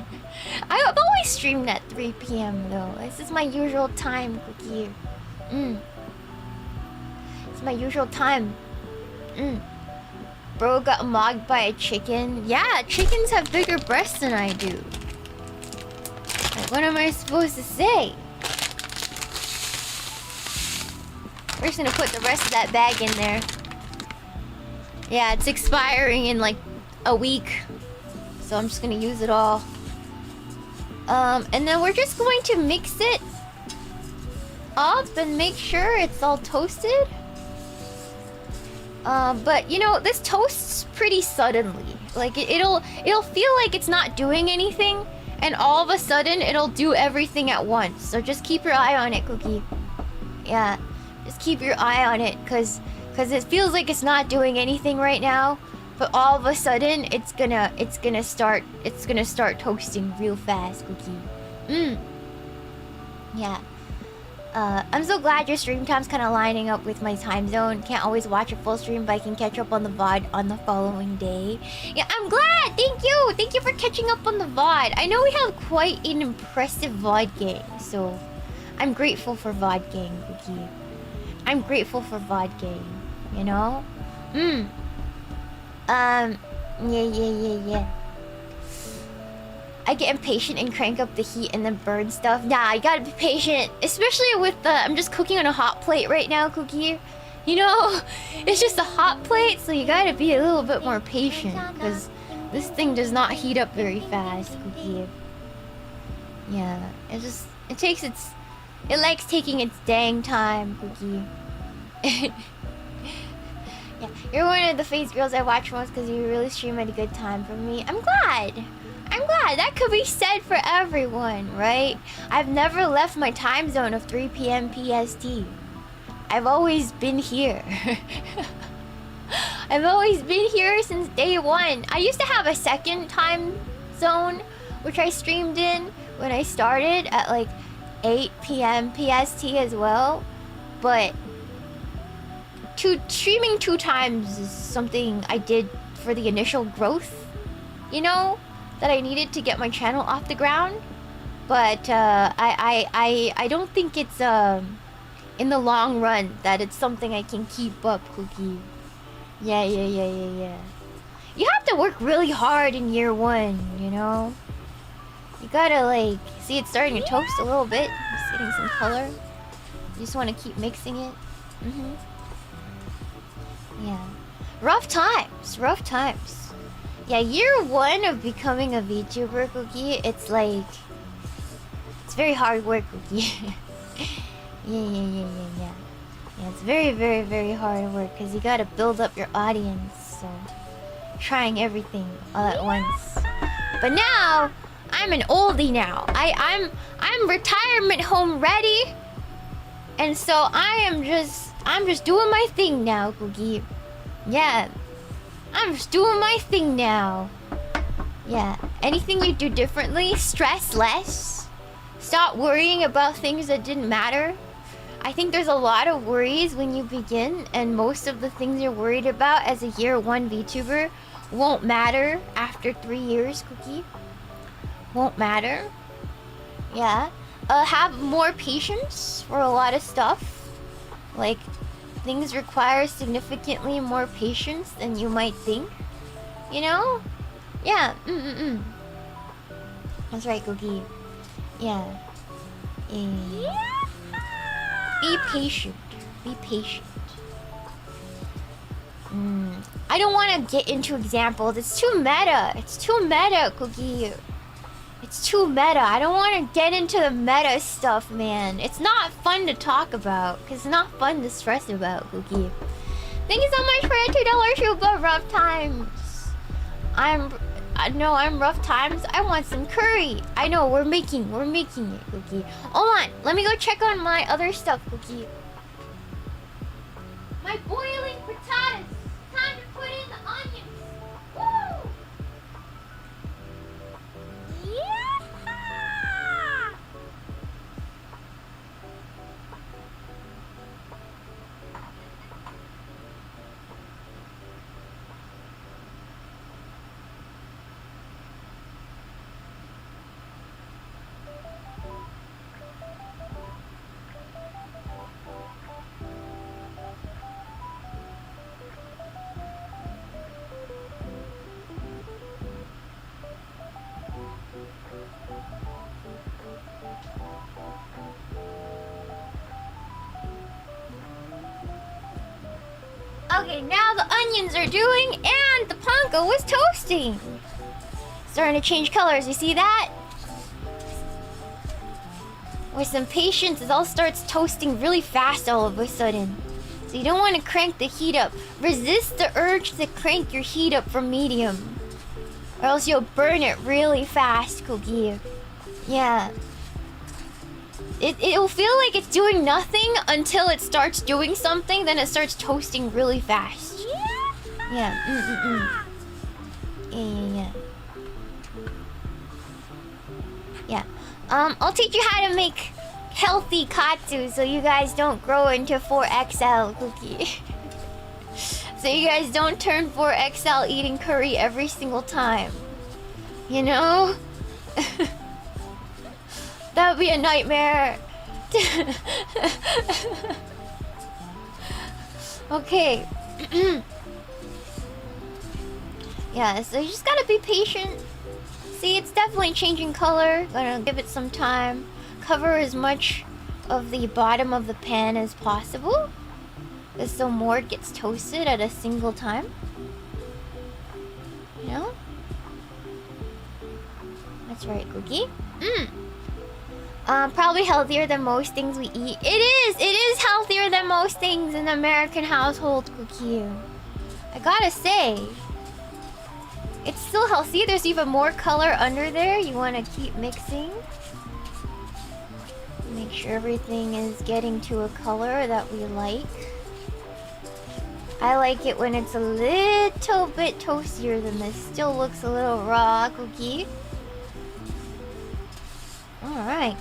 I've always streamed at 3 p.m. though. This is my usual time, Cookie. It's my usual time. Bro got mogged by a chicken. Yeah, chickens have bigger breasts than I do. Like, what am I supposed to say? We're just gonna put the rest of that bag in there. Yeah, it's expiring in like a week. So I'm just gonna use it all. And then we're just going to mix it up and make sure it's all toasted. But you know, this toasts pretty suddenly. Like it'll feel like it's not doing anything, and all of a sudden it'll do everything at once. So just keep your eye on it, Cookie. Yeah, just keep your eye on it, cause it feels like it's not doing anything right now, but all of a sudden it's gonna start toasting real fast, Cookie. Yeah. I'm so glad your stream time's kind of lining up with my time zone. Can't always watch a full stream, but I can catch up on the VOD on the following day. Yeah, I'm glad! Thank you! Thank you for catching up on the VOD. I know we have quite an impressive VOD gang, so I'm grateful for VOD gang, Cookie. I'm grateful for VOD gang, you know? Yeah. I get impatient and crank up the heat and then burn stuff. Nah, you gotta be patient. Especially with the... I'm just cooking on a hot plate right now, Cookie. You know? It's just a hot plate, so you gotta be a little bit more patient. Because this thing does not heat up very fast, Cookie. Yeah, it likes taking its dang time, Cookie. Yeah, you're one of the face girls I watch most because you really stream at a good time for me. I'm glad. I'm glad. That could be said for everyone, right? I've never left my time zone of 3 p.m. PST. I've always been here. I've always been here since day one. I used to have a second time zone, which I streamed in when I started at like 8 p.m. PST as well. But streaming 2 times is something I did for the initial growth, you know, that I needed to get my channel off the ground. But I don't think it's in the long run that it's something I can keep up, Cookie. Yeah. You have to work really hard in year 1, you know? You gotta like, see it's starting to toast a little bit. It's getting some color. You just want to keep mixing it. Yeah. Rough times. Yeah, year 1 of becoming a VTuber, Cookie, it's like... It's very hard work, Cookie. Yeah. Yeah, it's very hard work because you gotta build up your audience, so... Trying everything all at once. But now, I'm an oldie now. I'm retirement home ready. And so I'm just doing my thing now, Cookie. Yeah. I'm just doing my thing now. Yeah. Anything you do differently? Stress less. Stop worrying about things that didn't matter. I think there's a lot of worries when you begin, and most of the things you're worried about as a year 1 VTuber won't matter after 3 years, Cookie. Won't matter. Yeah. Have more patience for a lot of stuff. Like, things require significantly more patience than you might think. You know? Yeah. That's right, Cookie. Yeah. Be patient. Be patient. I don't want to get into examples. It's too meta. It's too meta, Cookie. It's too meta. I don't want to get into the meta stuff, man. It's not fun to talk about. Because it's not fun to stress about, Cookie. Thank you so much for the $2 super rough times. I'm rough times. I want some curry. I know, we're making it, Cookie. Hold on. Let me go check on my other stuff, Cookie. My boiling potatoes. Time to put in the onions. Woo! Yeah! Okay, now the onions are doing and the panko was toasting. Starting to change colors, you see that? With some patience, it all starts toasting really fast all of a sudden. So you don't want to crank the heat up. Resist the urge to crank your heat up from medium. Or else you'll burn it really fast, Cookie. Yeah. It'll feel like it's doing nothing until it starts doing something, then it starts toasting really fast. Yeah. Yeah. I'll teach you how to make healthy katsu so you guys don't grow into 4XL, Cookie. So you guys don't turn 4XL eating curry every single time. You know? That would be a nightmare. Okay. Yeah, so you just gotta be patient. See, it's definitely changing color. Gonna give it some time. Cover as much of the bottom of the pan as possible, just so more gets toasted at a single time. You know? That's right, Cookie. Probably healthier than most things we eat. It is healthier than most most things in the American household, Cookie. I gotta say. It's still healthy. There's even more color under there. You want to keep mixing. Make sure everything is getting to a color that we like. I like it when it's a little bit toastier than this. Still looks a little raw, Cookie. Alright.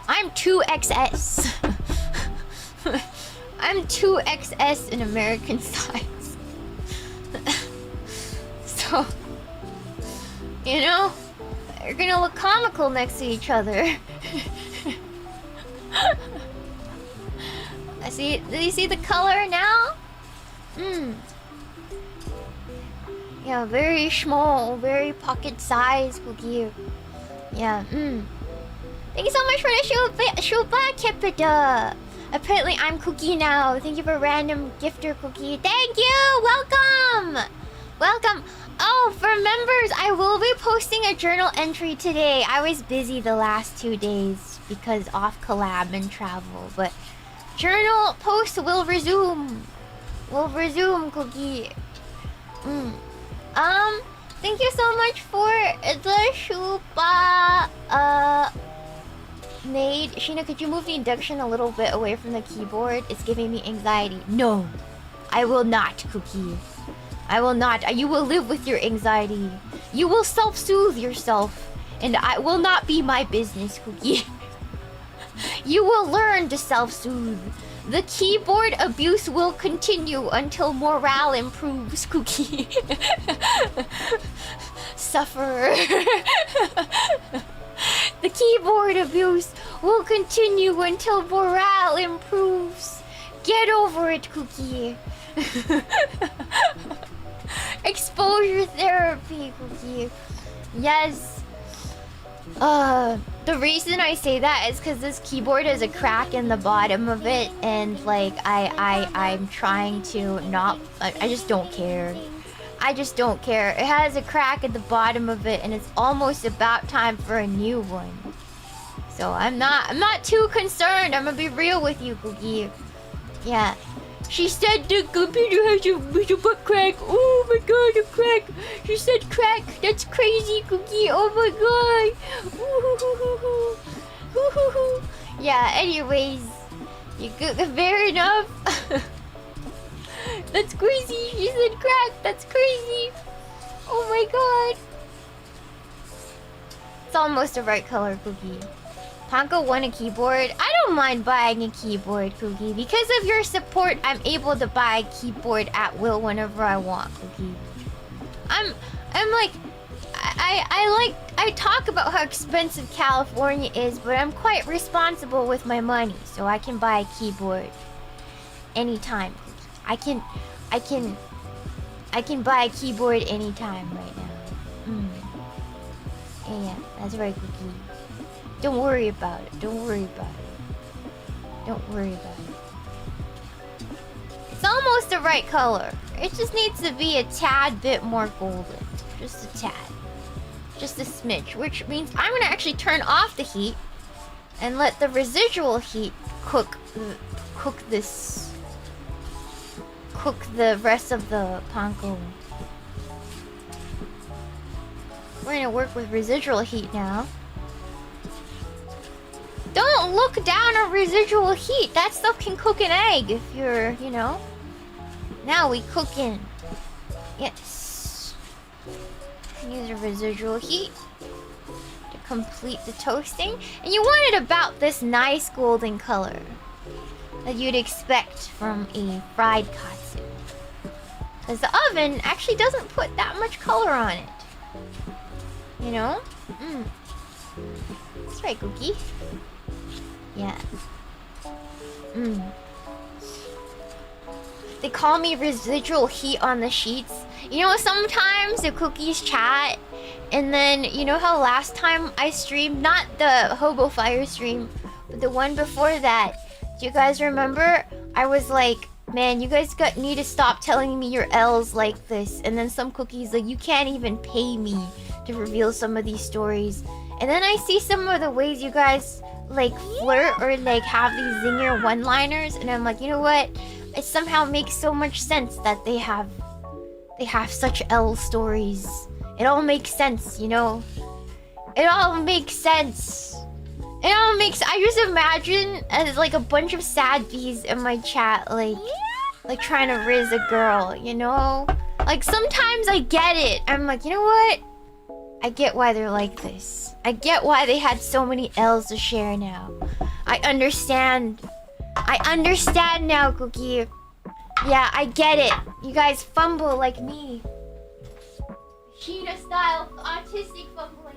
I'm 2XS. I'm 2XS in American size. So, you know, they're gonna look comical next to each other. Do you see the color now? Yeah, very small, very pocket size Cookie. Yeah, Thank you so much for the Shuba Kipida. Apparently I'm Cookie now. Thank you for random gifter Cookie. Thank you! Welcome! Welcome! Oh, for members, I will be posting a journal entry today. I was busy the last 2 days because off collab and travel, but journal post will resume. Will resume, Cookie. Thank you so much for the Shuba made. Shiina, could you move the induction a little bit away from the keyboard? It's giving me anxiety. No, I will not, Cookie. I will not. You will live with your anxiety. You will self-soothe yourself. And I will not be my business, Cookie. You will learn to self-soothe. The keyboard abuse will continue until morale improves, Cookie. Suffer. The keyboard abuse will continue until morale improves. Get over it, Cookie. Exposure therapy, Cookie. Yes. The reason I say that is because this keyboard has a crack in the bottom of it, and like I'm trying to not. I just don't care. I just don't care. It has a crack at the bottom of it, and it's almost about time for a new one. So I'm not too concerned. I'm gonna be real with you, Cookie. Yeah. She said the computer has a butt crack. Oh my god, a crack. She said crack. That's crazy, Cookie. Oh my god. Yeah, anyways. You good? Fair enough. That's crazy. She said crack. That's crazy. Oh my god. It's almost the right color, Cookie. Panko won a keyboard. I don't mind buying a keyboard, Cookie. Because of your support, I'm able to buy a keyboard at will whenever I want, Cookie. I'm like, I talk about how expensive California is, but I'm quite responsible with my money, so I can buy a keyboard anytime, Cookie. I can buy a keyboard anytime right now. Yeah, that's right, Cookie. Don't worry about it. Don't worry about it. Don't worry about it. It's almost the right color. It just needs to be a tad bit more golden. Just a tad. Just a smidge. Which means I'm gonna actually turn off the heat and let the residual heat cook the rest of the panko. We're gonna work with residual heat now. Don't look down on residual heat. That stuff can cook an egg if you're, you know. Now we cooking. Yes. Use a residual heat to complete the toasting. And you want it about this nice golden color that you'd expect from a fried katsu. Because the oven actually doesn't put that much color on it. You know? That's right, Cookie. Yeah. They call me residual heat on the sheets. You know, sometimes the cookies chat, and then you know how last time I streamed, not the Hobo Fire stream, but the one before that. Do you guys remember? I was like, man, you guys need to stop telling me your L's like this. And then some cookies like, you can't even pay me to reveal some of these stories. And then I see some of the ways you guys like flirt or like have these zinger one-liners, and I'm like, you know what? It somehow makes so much sense that they have such L stories. It all makes sense, you know? It all makes sense. It all makes... I just imagine as like a bunch of sad bees in my chat, like trying to riz a girl, you know? Like sometimes I get it. I'm like, you know what? I get why they're like this. I get why they had so many L's to share now. I understand. I understand now, Cookie. Yeah, I get it. You guys fumble like me. Shiina style autistic fumbling.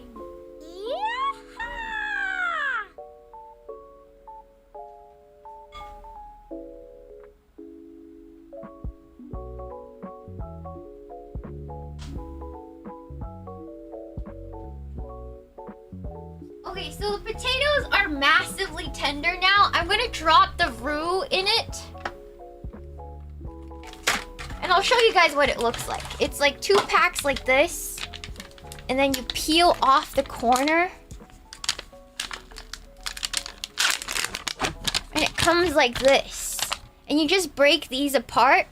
Okay, so the potatoes are massively tender now. I'm gonna drop the roux in it. And I'll show you guys what it looks like. It's like 2 packs like this. And then you peel off the corner. And it comes like this. And you just break these apart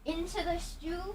into the stew.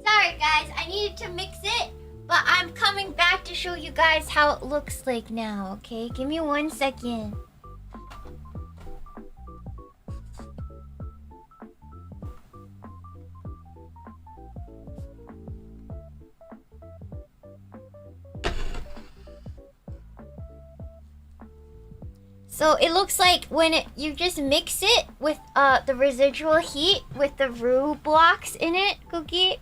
Sorry guys, I needed to mix it, but I'm coming back to show you guys how it looks like now, okay? Give me 1 second. So it looks like when you just mix it with the residual heat with the roux blocks in it, Cookie.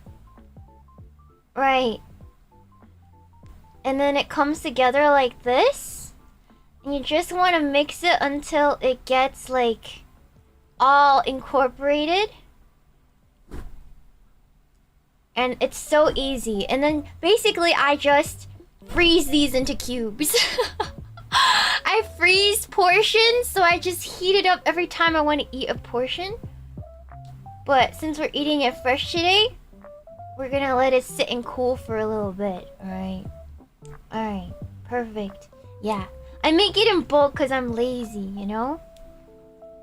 Right. And then it comes together like this. And you just want to mix it until it gets like all incorporated. And it's so easy. And then basically I just freeze these into cubes. I freeze portions, so I just heat it up every time I want to eat a portion. But since we're eating it fresh today, we're gonna let it sit and cool for a little bit. Alright. Alright. Perfect. Yeah. I make it in bulk because I'm lazy, you know?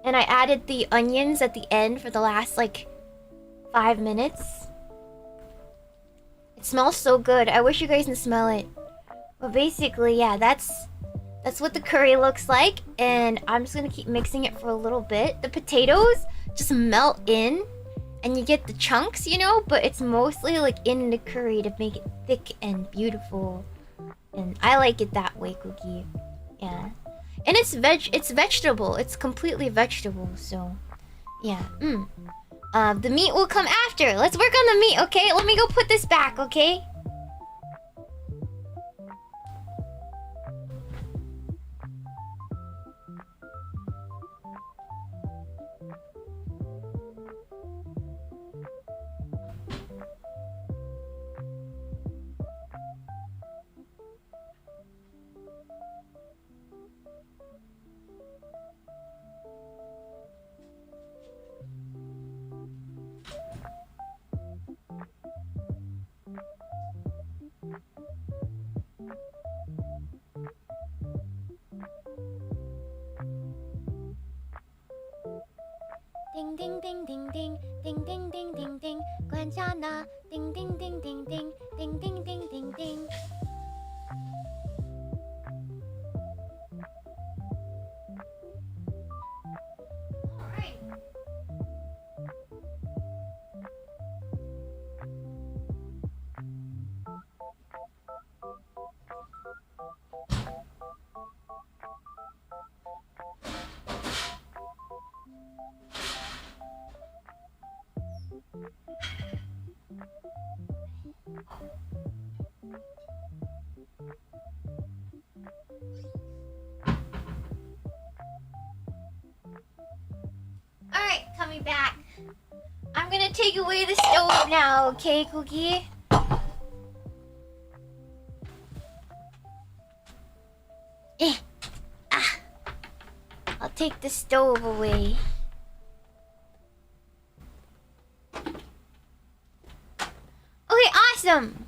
And I added the onions at the end for the last, like, 5 minutes. It smells so good. I wish you guys can smell it. But basically, yeah, that's what the curry looks like. And I'm just gonna keep mixing it for a little bit. The potatoes just melt in and you get the chunks, you know, but it's mostly like in the curry to make it thick and beautiful. And I like it that way, Cookie. Yeah. And it's vegetable. It's completely vegetable, so yeah. The meat will come after. Let's work on the meat, okay? Let me go put this back, okay? Ding ding ding ding ding ding ding ding ding ding. Guanjana. Ding ding ding ding ding ding ding ding ding ding. Alright, coming back. I'm gonna take away the stove now, okay, Cookie? I'll take the stove away. Okay, awesome!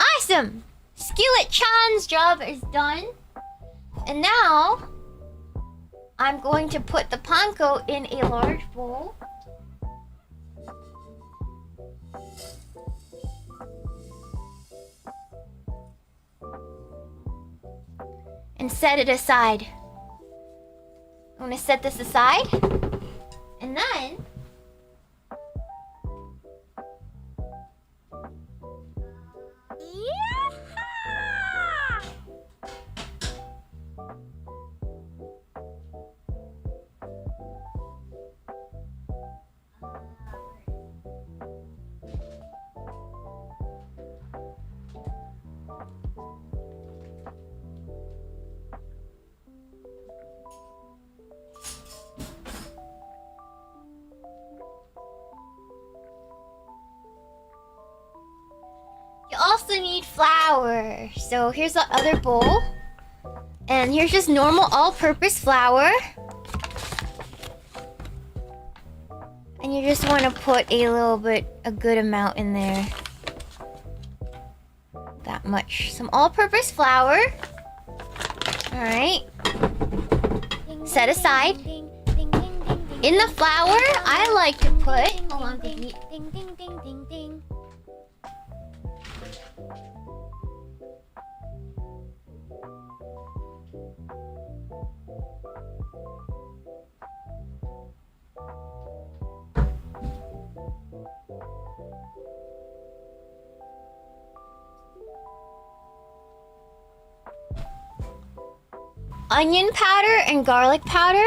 Awesome! Skillet Chan's job is done. And now I'm going to put the panko in a large bowl. And set it aside. I'm gonna set this aside. And then you also need flour. So here's the other bowl. And here's just normal all-purpose flour. And you just want to put a good amount in there. That much. Some all-purpose flour. Alright. Set aside. In the flour, I like to put... Hold on, baby. Onion powder and garlic powder.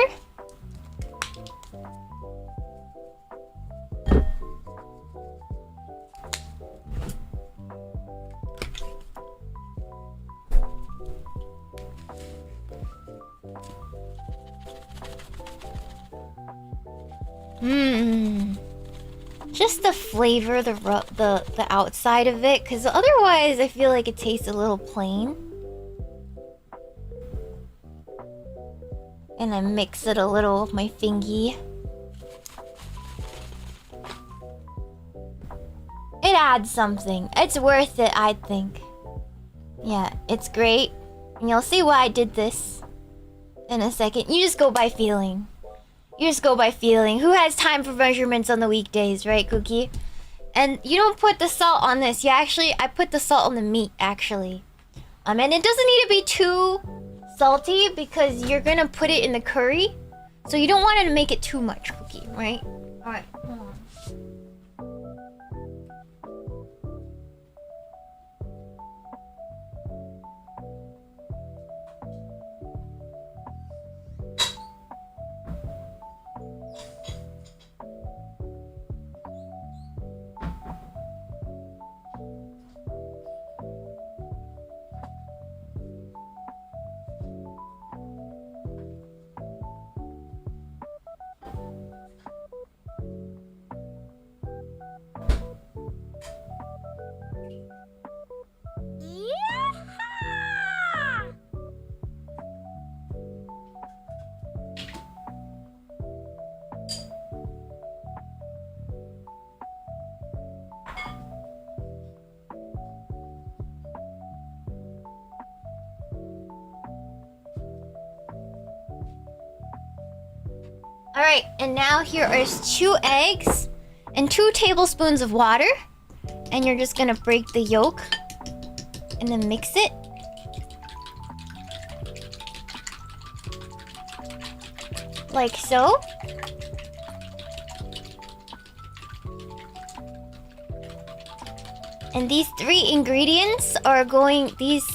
Just the flavor, the outside of it, because otherwise I feel like it tastes a little plain. And I mix it a little with my fingy. It adds something. It's worth it, I think. Yeah, it's great. And you'll see why I did this in a second. You just go by feeling. You just go by feeling. Who has time for measurements on the weekdays, right, Cookie? And you don't put the salt on this. Yeah, actually, I put the salt on the meat, actually. And it doesn't need to be too salty because you're gonna put it in the curry. So you don't want to make it too much, Cookie, right? Alright, hold on. Alright, and now here is 2 eggs and 2 tablespoons of water. And you're just gonna break the yolk and then mix it. Like so. And these 3 ingredients are these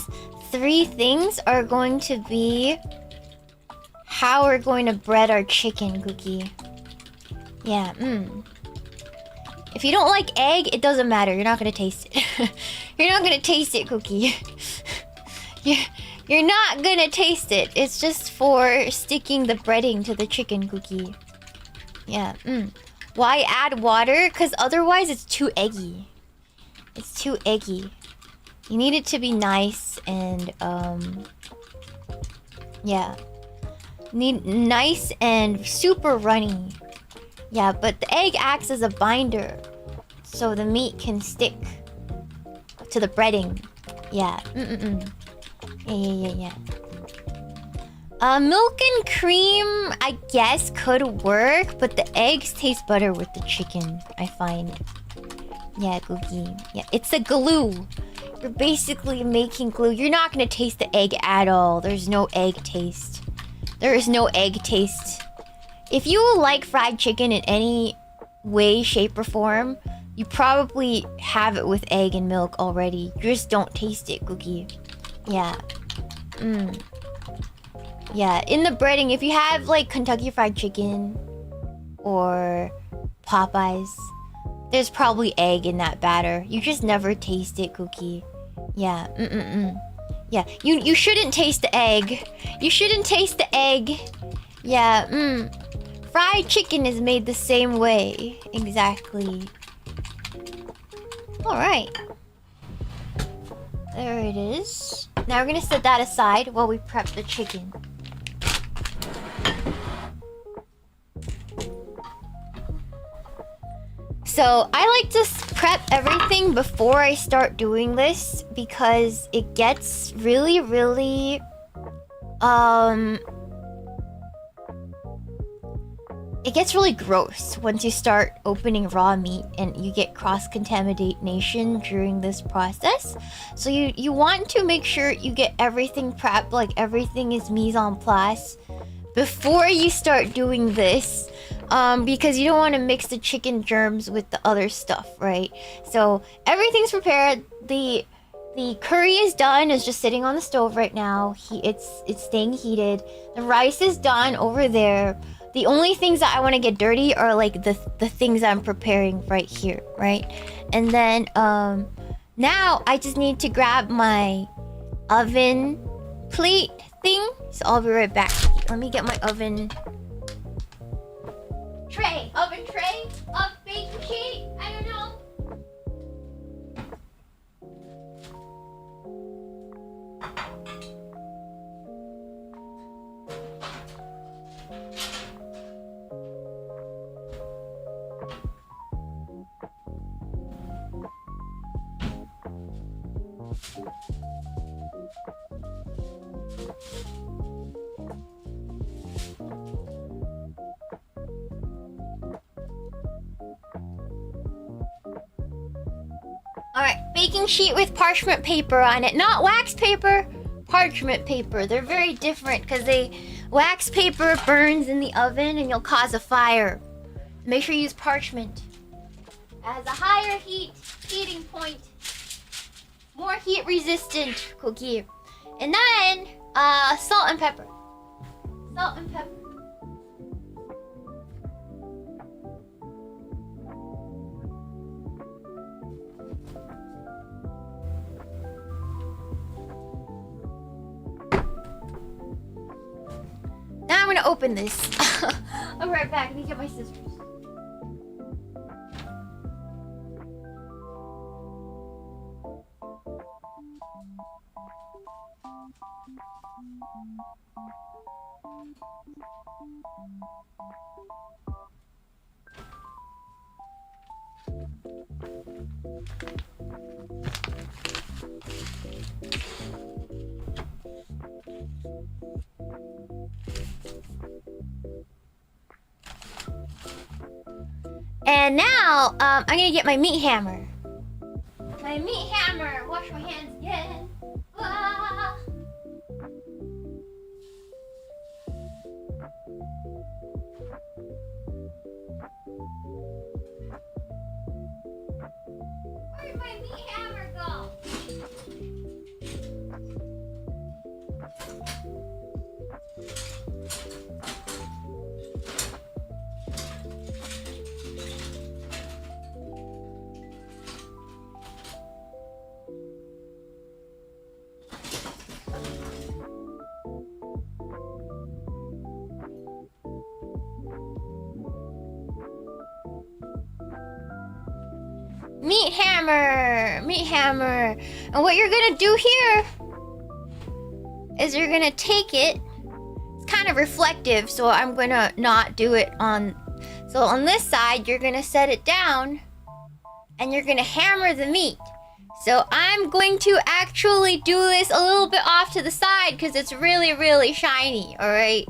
3 things are going to be how we're going to bread our chicken, Cookie. Yeah, If you don't like egg, it doesn't matter. You're not gonna taste it. You're not gonna taste it, Cookie. You're not gonna taste it. It's just for sticking the breading to the chicken, Cookie. Yeah, Why add water? Because otherwise it's too eggy. It's too eggy. You need it to be nice and, yeah. Need nice and super runny. Yeah, but the egg acts as a binder, so the meat can stick to the breading. Yeah, Yeah. Milk and cream, I guess, could work, but the eggs taste better with the chicken, I find. Yeah, Cookie. Yeah, it's a glue. You're basically making glue. You're not gonna taste the egg at all. There's no egg taste. There is no egg taste. If you like fried chicken in any way, shape, or form, you probably have it with egg and milk already. You just don't taste it, Cookie. Yeah. Yeah, in the breading, if you have like Kentucky Fried Chicken or Popeyes, there's probably egg in that batter. You just never taste it, Cookie. Yeah, Yeah, you shouldn't taste the egg. You shouldn't taste the egg. Yeah, Fried chicken is made the same way. Exactly. Alright. There it is. Now we're gonna set that aside while we prep the chicken. So I like to prep everything before I start doing this because it gets really it gets really gross once you start opening raw meat and you get cross-contamination during this process. So you want to make sure you get everything prepped, like everything is mise en place before you start doing this. Because you don't want to mix the chicken germs with the other stuff, right? So everything's prepared. The curry is done. It's just sitting on the stove right now. It's staying heated. The rice is done over there. The only things that I want to get dirty are like the things I'm preparing right here, right? And then now I just need to grab my oven plate thing. So I'll be right back. Let me get my oven tray, oven tray, of baking sheet. I don't know. Alright, baking sheet with parchment paper on it. Not wax paper, parchment paper. They're very different because wax paper burns in the oven and you'll cause a fire. Make sure you use parchment. It has a higher heating point. More heat resistant cookie. And then, salt and pepper. Salt and pepper. Now I'm gonna open this. I'll be right back. Let me get my scissors. And now, I'm gonna get my meat hammer. My meat hammer. Wash my hands again. Ah. Where'd my meat hammer go? Meat hammer. And what you're gonna do here is you're gonna take it. It's kind of reflective, so I'm gonna not do it on. So on this side, you're gonna set it down and you're gonna hammer the meat. So I'm going to actually do this a little bit off to the side because it's really, really shiny, all right?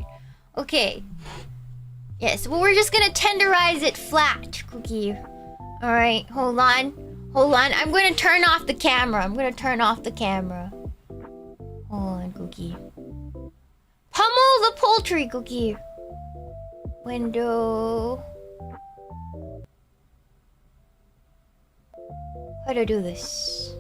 Okay. Yes, well, we're just gonna tenderize it flat, Cookie. All right, hold on. I'm gonna turn off the camera. Hold on, Cookie. Pummel the poultry, Cookie. Window. How do I do this?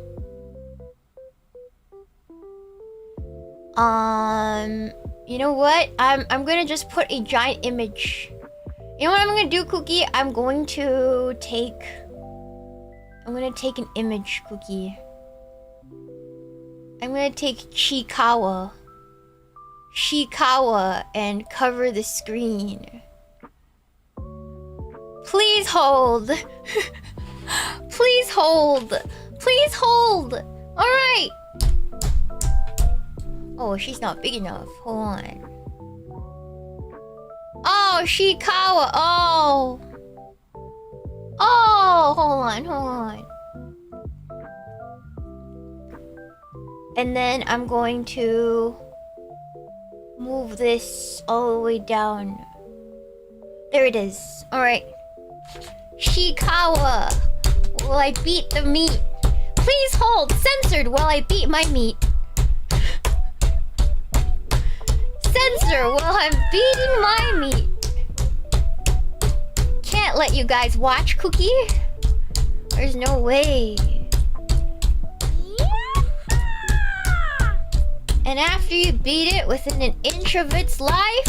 You know what? I'm gonna just put a giant image. You know what I'm gonna do, Cookie? I'm gonna take an image, Cookie. I'm gonna take Shikawa, and cover the screen. Please hold. Please hold. All right. Oh, she's not big enough. Hold on. Oh, Shikawa. Oh, hold on. And then I'm going to move this all the way down. There it is. All right. Shikawa, will I beat the meat? Please hold. Censored while I beat my meat. Censor while I'm beating my meat. Can't let you guys watch, Cookie. There's no way. And after you beat it within an inch of its life,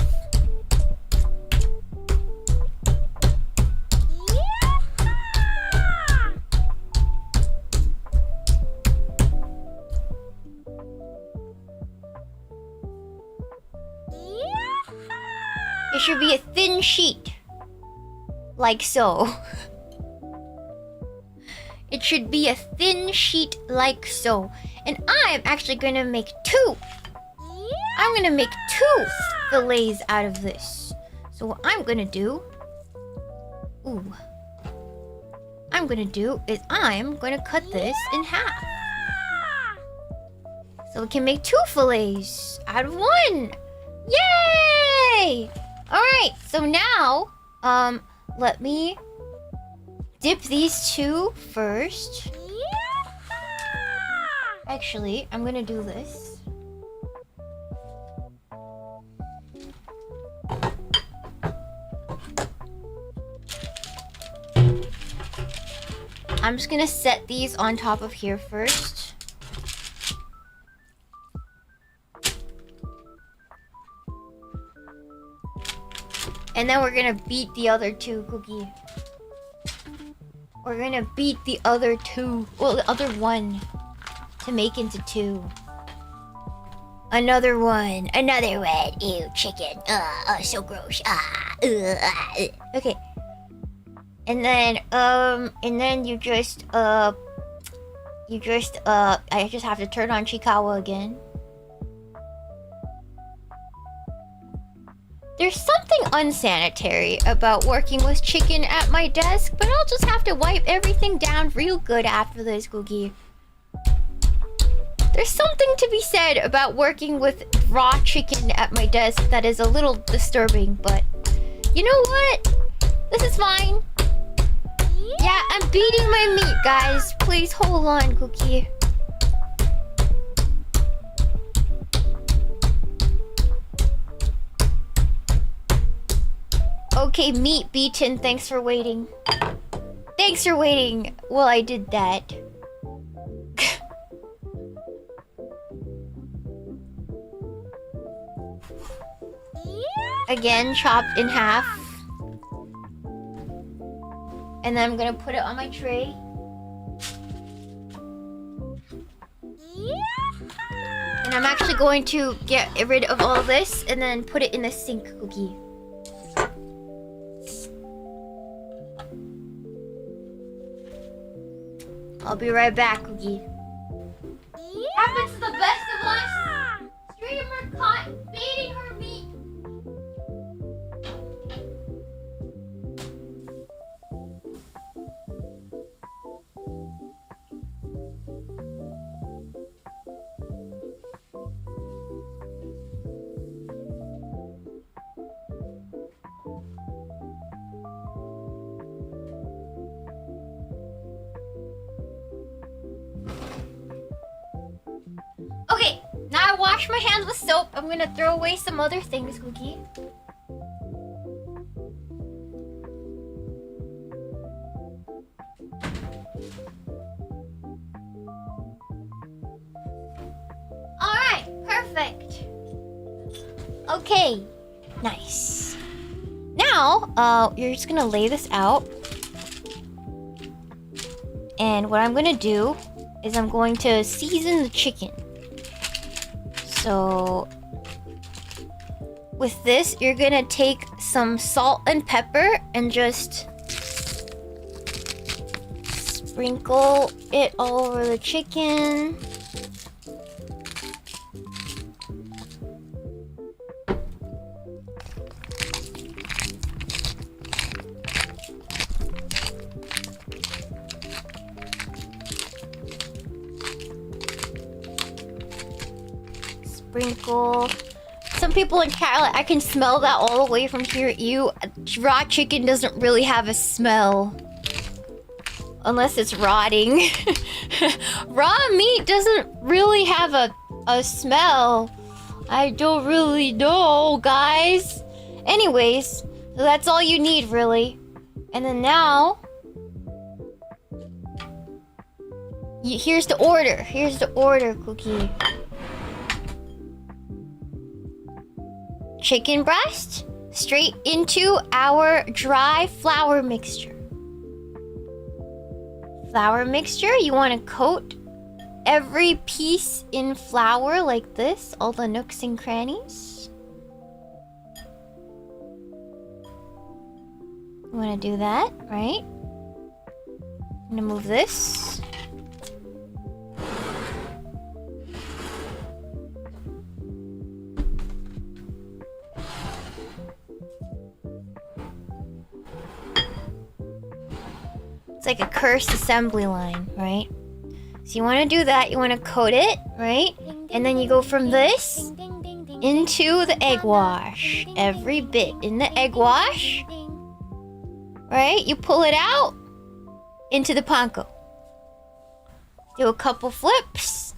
it should be a thin sheet. Like so. It should be a thin sheet like so. And I'm actually gonna make two. I'm gonna make two fillets out of this. So what I'm gonna do... I'm gonna cut this in half. So we can make two fillets out of one. Yay! Alright, so now, let me dip these two first. Actually, I'm gonna do this. I'm just gonna set these on top of here first. And then we're gonna beat the other two, Cookie. We're gonna beat the other two, well, the other one, to make into two. Another one. Ew, chicken. So gross. Okay. And then you just, I just have to turn on Chikawa again. There's something unsanitary about working with chicken at my desk, but I'll just have to wipe everything down real good after this, Cookie. There's something to be said about working with raw chicken at my desk that is a little disturbing, but you know what? This is fine. Yeah, I'm beating my meat, guys. Please hold on, Cookie. Okay, meat beaten. Thanks for waiting. Thanks for waiting while I did that. Again, chopped in half. And then I'm gonna put it on my tray. And I'm actually going to get rid of all this and then put it in the sink, Cookie. I'll be right back, Cookie. Happens to the best of us! Streamer caught beating her meat. Okay, now I wash my hands with soap. I'm gonna throw away some other things, Cookie. Alright, perfect. Okay, nice. Now, you're just gonna lay this out. And what I'm gonna do is I'm going to season the chicken. So with this, you're gonna take some salt and pepper and just sprinkle it all over the chicken. Sprinkle. Some people in chat are like, I can smell that all the way from here. Ew, raw chicken doesn't really have a smell. Unless it's rotting. Raw meat doesn't really have a smell. I don't really know, guys. Anyways, so that's all you need, really. And then now... here's the order. Here's the order, Cookie. Chicken breast straight into our dry flour mixture. Flour mixture, you want to coat every piece in flour like this, all the nooks and crannies. You want to do that, right? I'm gonna move this. It's like a cursed assembly line, right? So you want to do that, you want to coat it, right? And then you go from this into the egg wash. Every bit in the egg wash, right? You pull it out into the panko. Do a couple flips.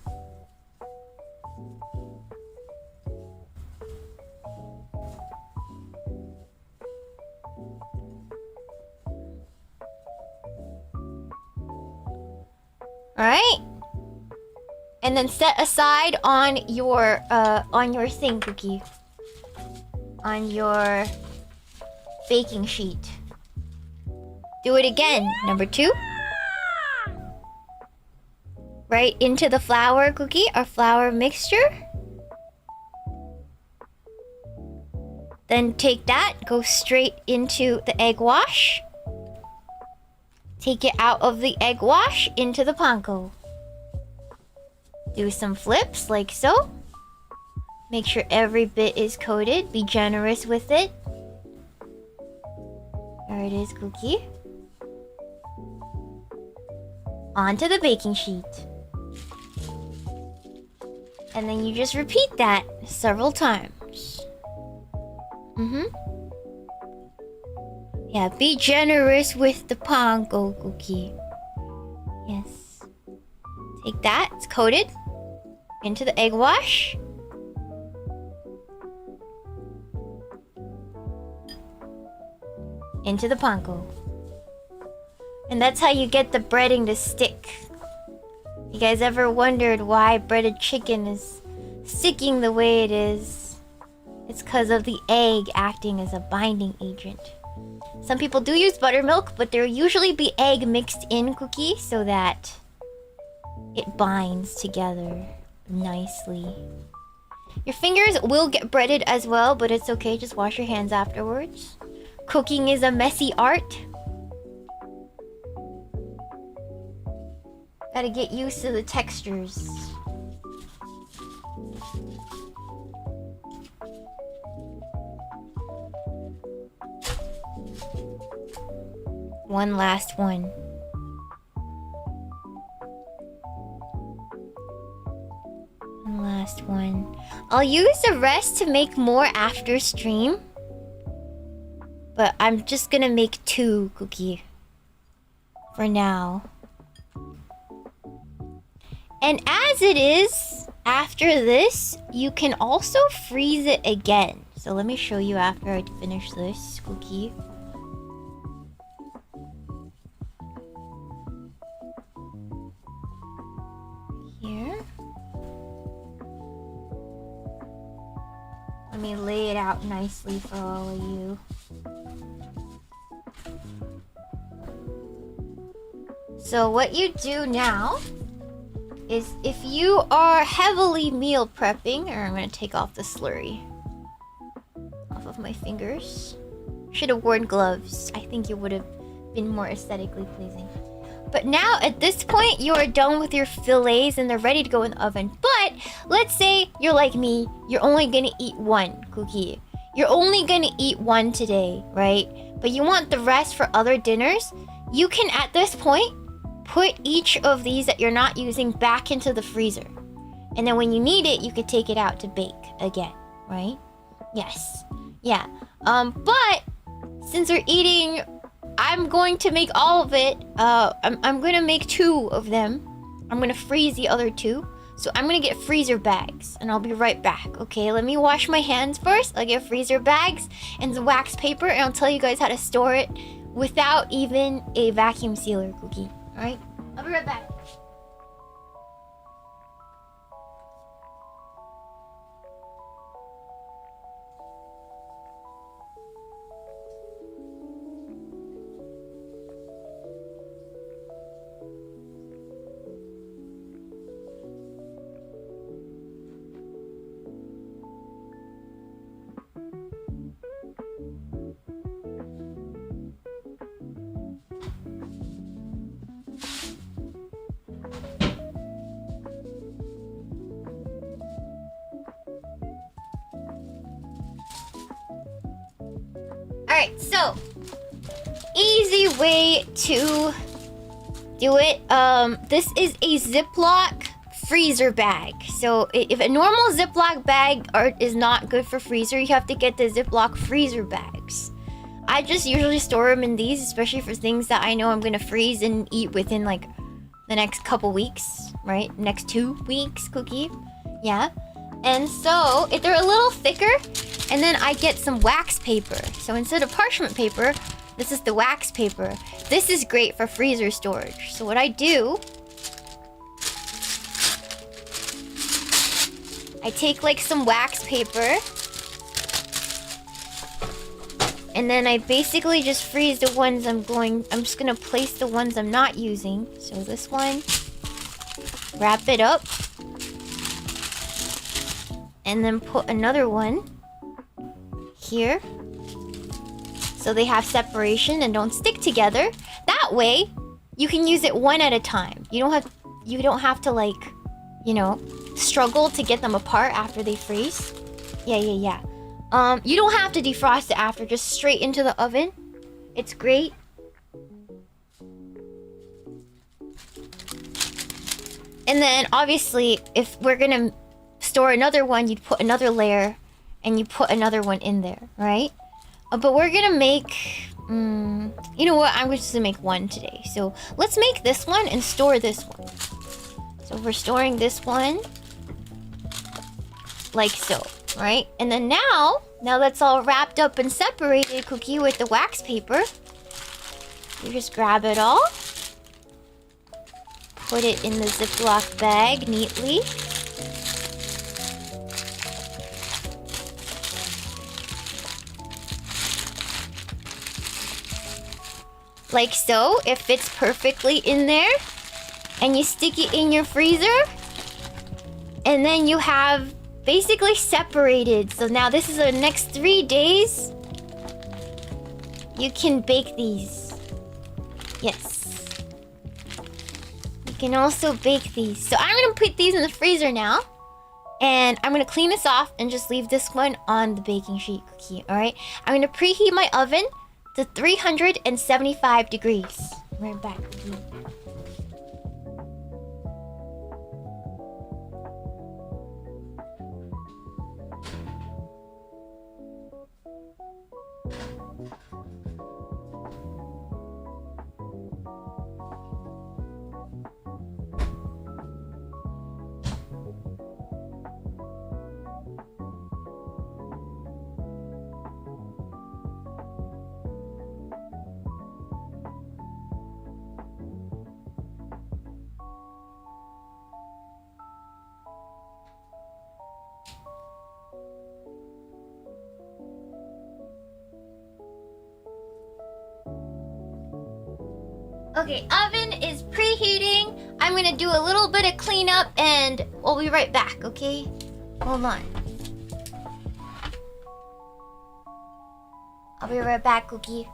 Alright? And then set aside on your thing, Cookie. On your baking sheet. Do it again. Number 2. Right into the flour, Cookie, our flour mixture. Then take that, go straight into the egg wash. Take it out of the egg wash into the panko. Do some flips like so. Make sure every bit is coated. Be generous with it. There it is, Cookie. Onto the baking sheet. And then you just repeat that several times. Yeah, be generous with the panko, Cookie. Yes. Take that, it's coated. Into the egg wash. Into the panko. And that's how you get the breading to stick. You guys ever wondered why breaded chicken is sticking the way it is? It's because of the egg acting as a binding agent. Some people do use buttermilk, but there usually be egg mixed in, Cookie, so that it binds together nicely. Your fingers will get breaded as well, but it's okay. Just wash your hands afterwards. Cooking is a messy art. Gotta get used to the textures. One last one. One last one. I'll use the rest to make more after stream. But I'm just gonna make 2, Cookie. For now. And as it is, after this, you can also freeze it again. So let me show you after I finish this, Cookie. Here. Let me lay it out nicely for all of you. So what you do now is if you are heavily meal prepping, or I'm gonna take off the slurry off of my fingers. Should have worn gloves. I think it would have been more aesthetically pleasing. But now at this point, you are done with your fillets and they're ready to go in the oven. But let's say you're like me, you're only gonna eat 1 cookie. You're only gonna eat 1 today, right? But you want the rest for other dinners. You can, at this point, put each of these that you're not using back into the freezer. And then when you need it, you could take it out to bake again, right? Yes. Yeah. But since you're eating, I'm going to make all of it. I'm gonna make 2 of them. I'm gonna freeze the other 2. So I'm gonna get freezer bags and I'll be right back. Okay, let me wash my hands first. I'll get freezer bags and some wax paper and I'll tell you guys how to store it without even a vacuum sealer, Cookie. Alright? I'll be right back. Alright, so easy way to do it. This is a Ziploc freezer bag. So if a normal Ziploc bag is not good for freezer, you have to get the Ziploc freezer bags. I just usually store them in these, especially for things that I know I'm gonna freeze and eat within like the next couple weeks, right? Next 2 weeks, Cookie. Yeah. And so if they're a little thicker, and then I get some wax paper. So instead of parchment paper, this is the wax paper. This is great for freezer storage. So what I do I take like some wax paper. And then I basically just freeze the ones I'm just gonna place the ones I'm not using. So this one, wrap it up. And then put another one here. So they have separation and don't stick together. That way, you can use it one at a time. You don't have to like, you know, struggle to get them apart after they freeze. Yeah. You don't have to defrost it after, just straight into the oven. It's great. And then obviously, if we're gonna store another one, you'd put another layer and you put another one in there, right? But we're gonna make, you know what? I'm just gonna make one today. So let's make this one and store this one. So we're storing this one like so, right? And then now that's all wrapped up and separated, Cookie, with the wax paper, you just grab it all, put it in the Ziploc bag neatly. Like so, it fits perfectly in there. And you stick it in your freezer. And then you have basically separated. So now this is the next 3 days. You can bake these. Yes. You can also bake these. So I'm gonna put these in the freezer now. And I'm gonna clean this off and just leave this one on the baking sheet, Cookie. Alright? I'm gonna preheat my oven to 375 degrees. Right back, Cookie. Okay, oven is preheating. I'm gonna do a little bit of cleanup and we'll be right back, okay? Hold on. I'll be right back, Cookie.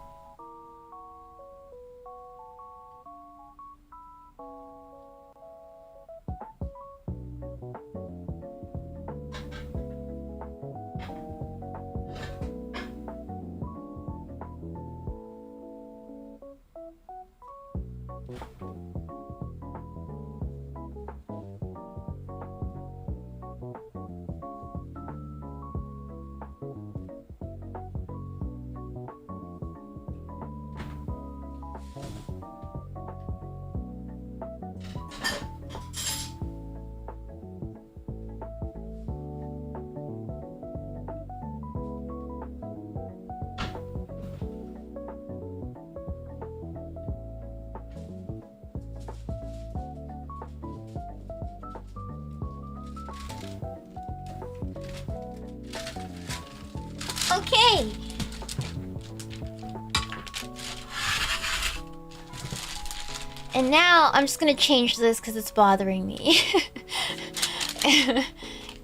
Okay. And now I'm just gonna change this because it's bothering me.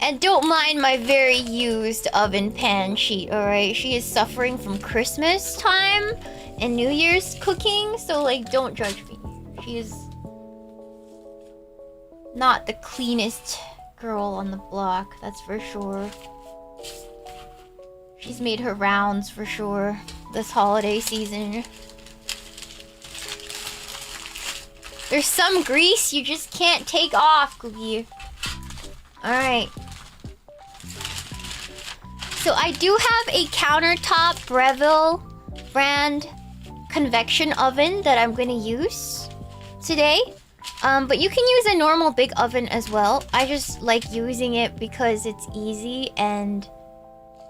And don't mind my very used oven pan sheet, alright? She is suffering from Christmas time and New Year's cooking, so like don't judge me. She is not the cleanest girl on the block, that's for sure. She's made her rounds for sure this holiday season. There's some grease you just can't take off, Cookie. Alright. So I do have a countertop Breville brand convection oven that I'm gonna use today. But you can use a normal big oven as well. I just like using it because it's easy and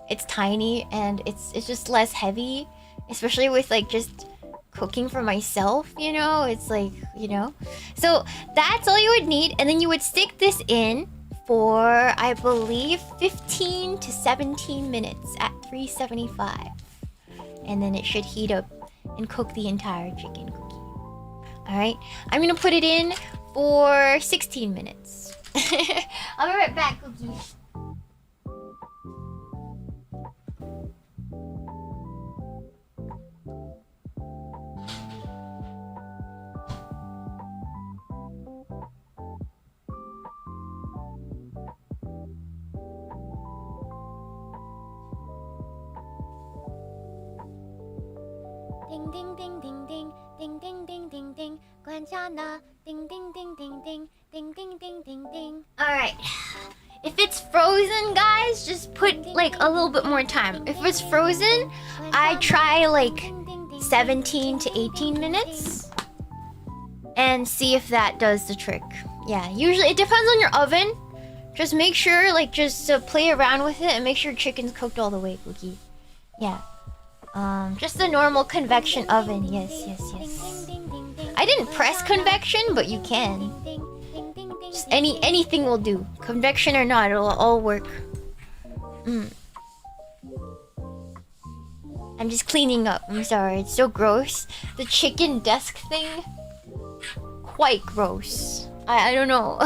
it's tiny and it's just less heavy, especially with like just cooking for myself, you know? It's like, you know. So that's all you would need, and then you would stick this in for, I believe, 15 to 17 minutes at 375. And then it should heat up and cook the entire chicken cookie. Alright, I'm gonna put it in for 16 minutes. I'll be right back, Cookie. Ding ding ding ding ding ding ding ding ding ding. Guanchana. Ding ding ding ding ding ding ding ding ding ding. Alright. If it's frozen, guys, just put like a little bit more time. If it's frozen, I try like 17 to 18 minutes and see if that does the trick. Yeah, usually it depends on your oven. Just make sure, like, just play around with it and make sure chicken's cooked all the way, Cookie. Yeah. Just the normal convection oven. Yes, yes, yes. I didn't press convection, but you can. Just anything will do. Convection or not, it'll all work. I'm just cleaning up. I'm sorry, it's so gross. The chicken desk thing, quite gross. I don't know.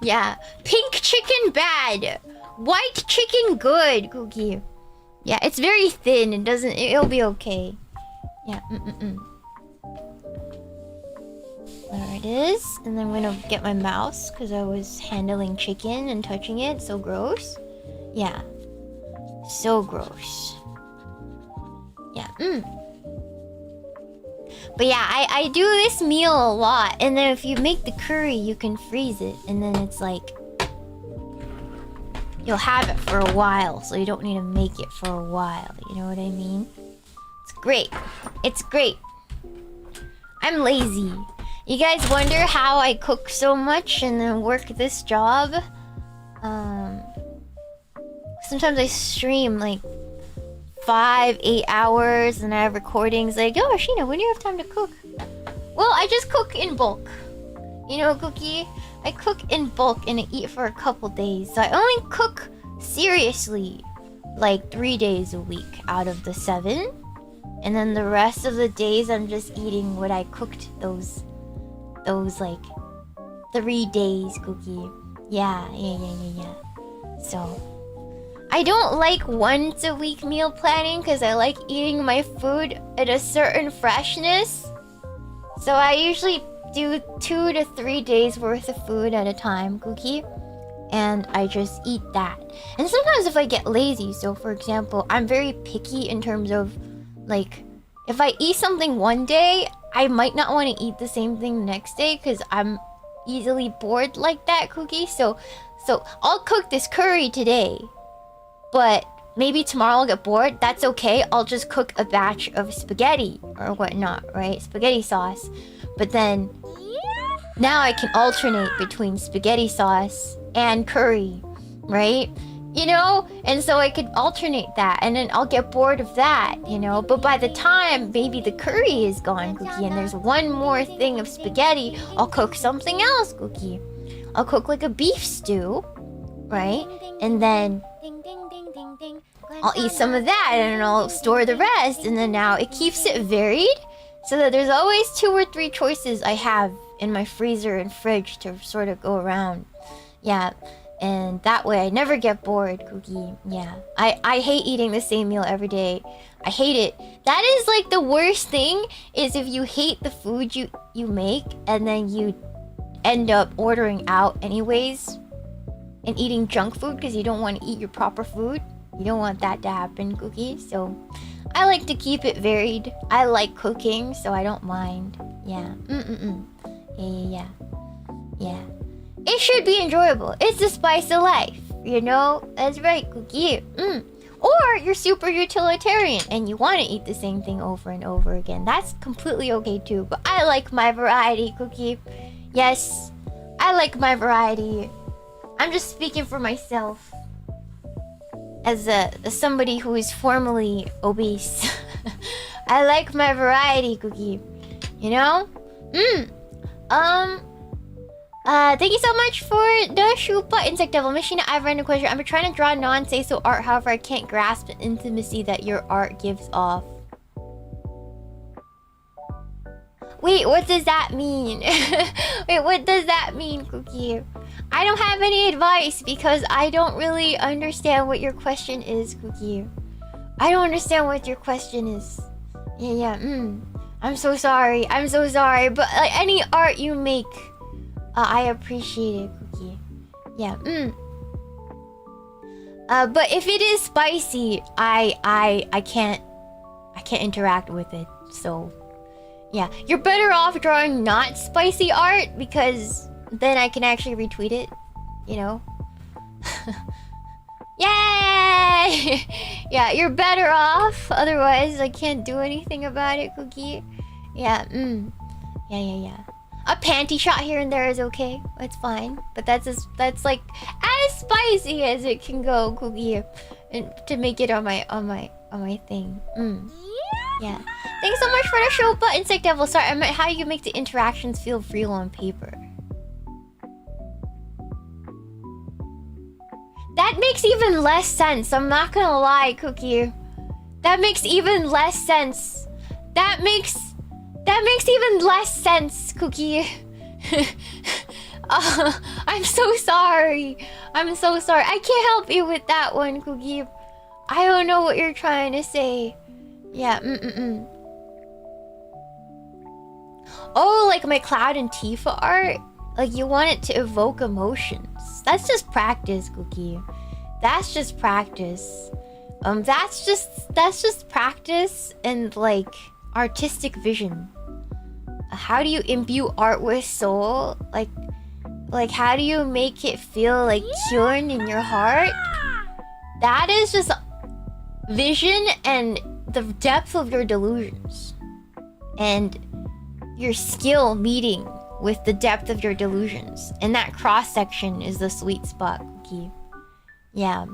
Yeah, pink chicken bad, white chicken good, Cookie. Yeah, it's very thin. It'll be okay. Yeah. There it is. And then I'm gonna get my mouse because I was handling chicken and touching it. So gross. Yeah. So gross. Yeah. But yeah, I do this meal a lot. And then if you make the curry, you can freeze it. And then it's like, you'll have it for a while. So you don't need to make it for a while. You know what I mean? It's great. It's great. I'm lazy. You guys wonder how I cook so much and then work this job? Sometimes I stream like 5-8 hours and I have recordings like, oh, Shiina, when do you have time to cook? Well, I just cook in bulk. You know, Cookie? I cook in bulk and I eat for a couple days. So I only cook seriously like 3 days a week out of the 7. And then the rest of the days I'm just eating what I cooked those like 3 days, Cookie. Yeah. So I don't like once a week meal planning because I like eating my food at a certain freshness. So I usually do 2 to 3 days worth of food at a time, Cookie. And I just eat that. And sometimes if I get lazy, so for example, I'm very picky in terms of like, if I eat something one day, I might not want to eat the same thing the next day because I'm easily bored like that, Cookie. So I'll cook this curry today, but maybe tomorrow I'll get bored. That's okay. I'll just cook a batch of spaghetti or whatnot, right? Spaghetti sauce. But then now I can alternate between spaghetti sauce and curry, right? You know? And so I could alternate that and then I'll get bored of that, you know? But by the time maybe the curry is gone, Cookie, and there's one more thing of spaghetti, I'll cook something else, Cookie. I'll cook like a beef stew, right? And then I'll eat some of that and I'll store the rest. And then now it keeps it varied so that there's always 2 or 3 choices I have in my freezer and fridge to sort of go around. Yeah. And that way I never get bored, Cookie. Yeah. I hate eating the same meal every day. I hate it. That is like the worst thing, is if you hate the food you make and then you end up ordering out anyways and eating junk food because you don't want to eat your proper food. You don't want that to happen, Cookie. So I like to keep it varied. I like cooking, so I don't mind. Yeah. Yeah. It should be enjoyable. It's the spice of life, you know? That's right, Cookie. Or you're super utilitarian and you want to eat the same thing over and over again. That's completely okay too. But I like my variety, Cookie. Yes, I like my variety. I'm just speaking for myself. As somebody who is formerly obese. I like my variety, Cookie. You know? Thank you so much for the Shupa Insect Devil. Miss Shiina, I have a random question. I'm trying to draw non-say-so art, however, I can't grasp the intimacy that your art gives off. Wait, what does that mean? Wait, what does that mean, Cookie? I don't have any advice because I don't really understand what your question is, Cookie. I don't understand what your question is. Yeah, I'm so sorry. I'm so sorry. But like any art you make, I appreciate it, Cookie. Yeah, but if it is spicy, I can't interact with it. So, yeah, you're better off drawing not spicy art because then I can actually retweet it, you know? Yay! Yeah, you're better off. Otherwise, I can't do anything about it, Cookie. Yeah, yeah. A panty shot here and there is okay. It's fine. But that's like as spicy as it can go, Cookie. And to make it on my thing. Yeah. Thanks so much for the show, but Insect Devil. Sorry, I meant how you make the interactions feel real on paper. That makes even less sense. I'm not gonna lie, Cookie. That makes even less sense. That makes even less sense, Cookie. I'm so sorry. I'm so sorry. I can't help you with that one, Cookie. I don't know what you're trying to say. Yeah, Oh, like my Cloud and Tifa art? Like you want it to evoke emotions. That's just practice, Cookie. That's just practice. That's just practice and like artistic vision. How do you imbue art with soul? Like how do you make it feel like cured in your heart? That is just vision and the depth of your delusions. And your skill meeting with the depth of your delusions. And that cross-section is the sweet spot, Cookie. Yeah.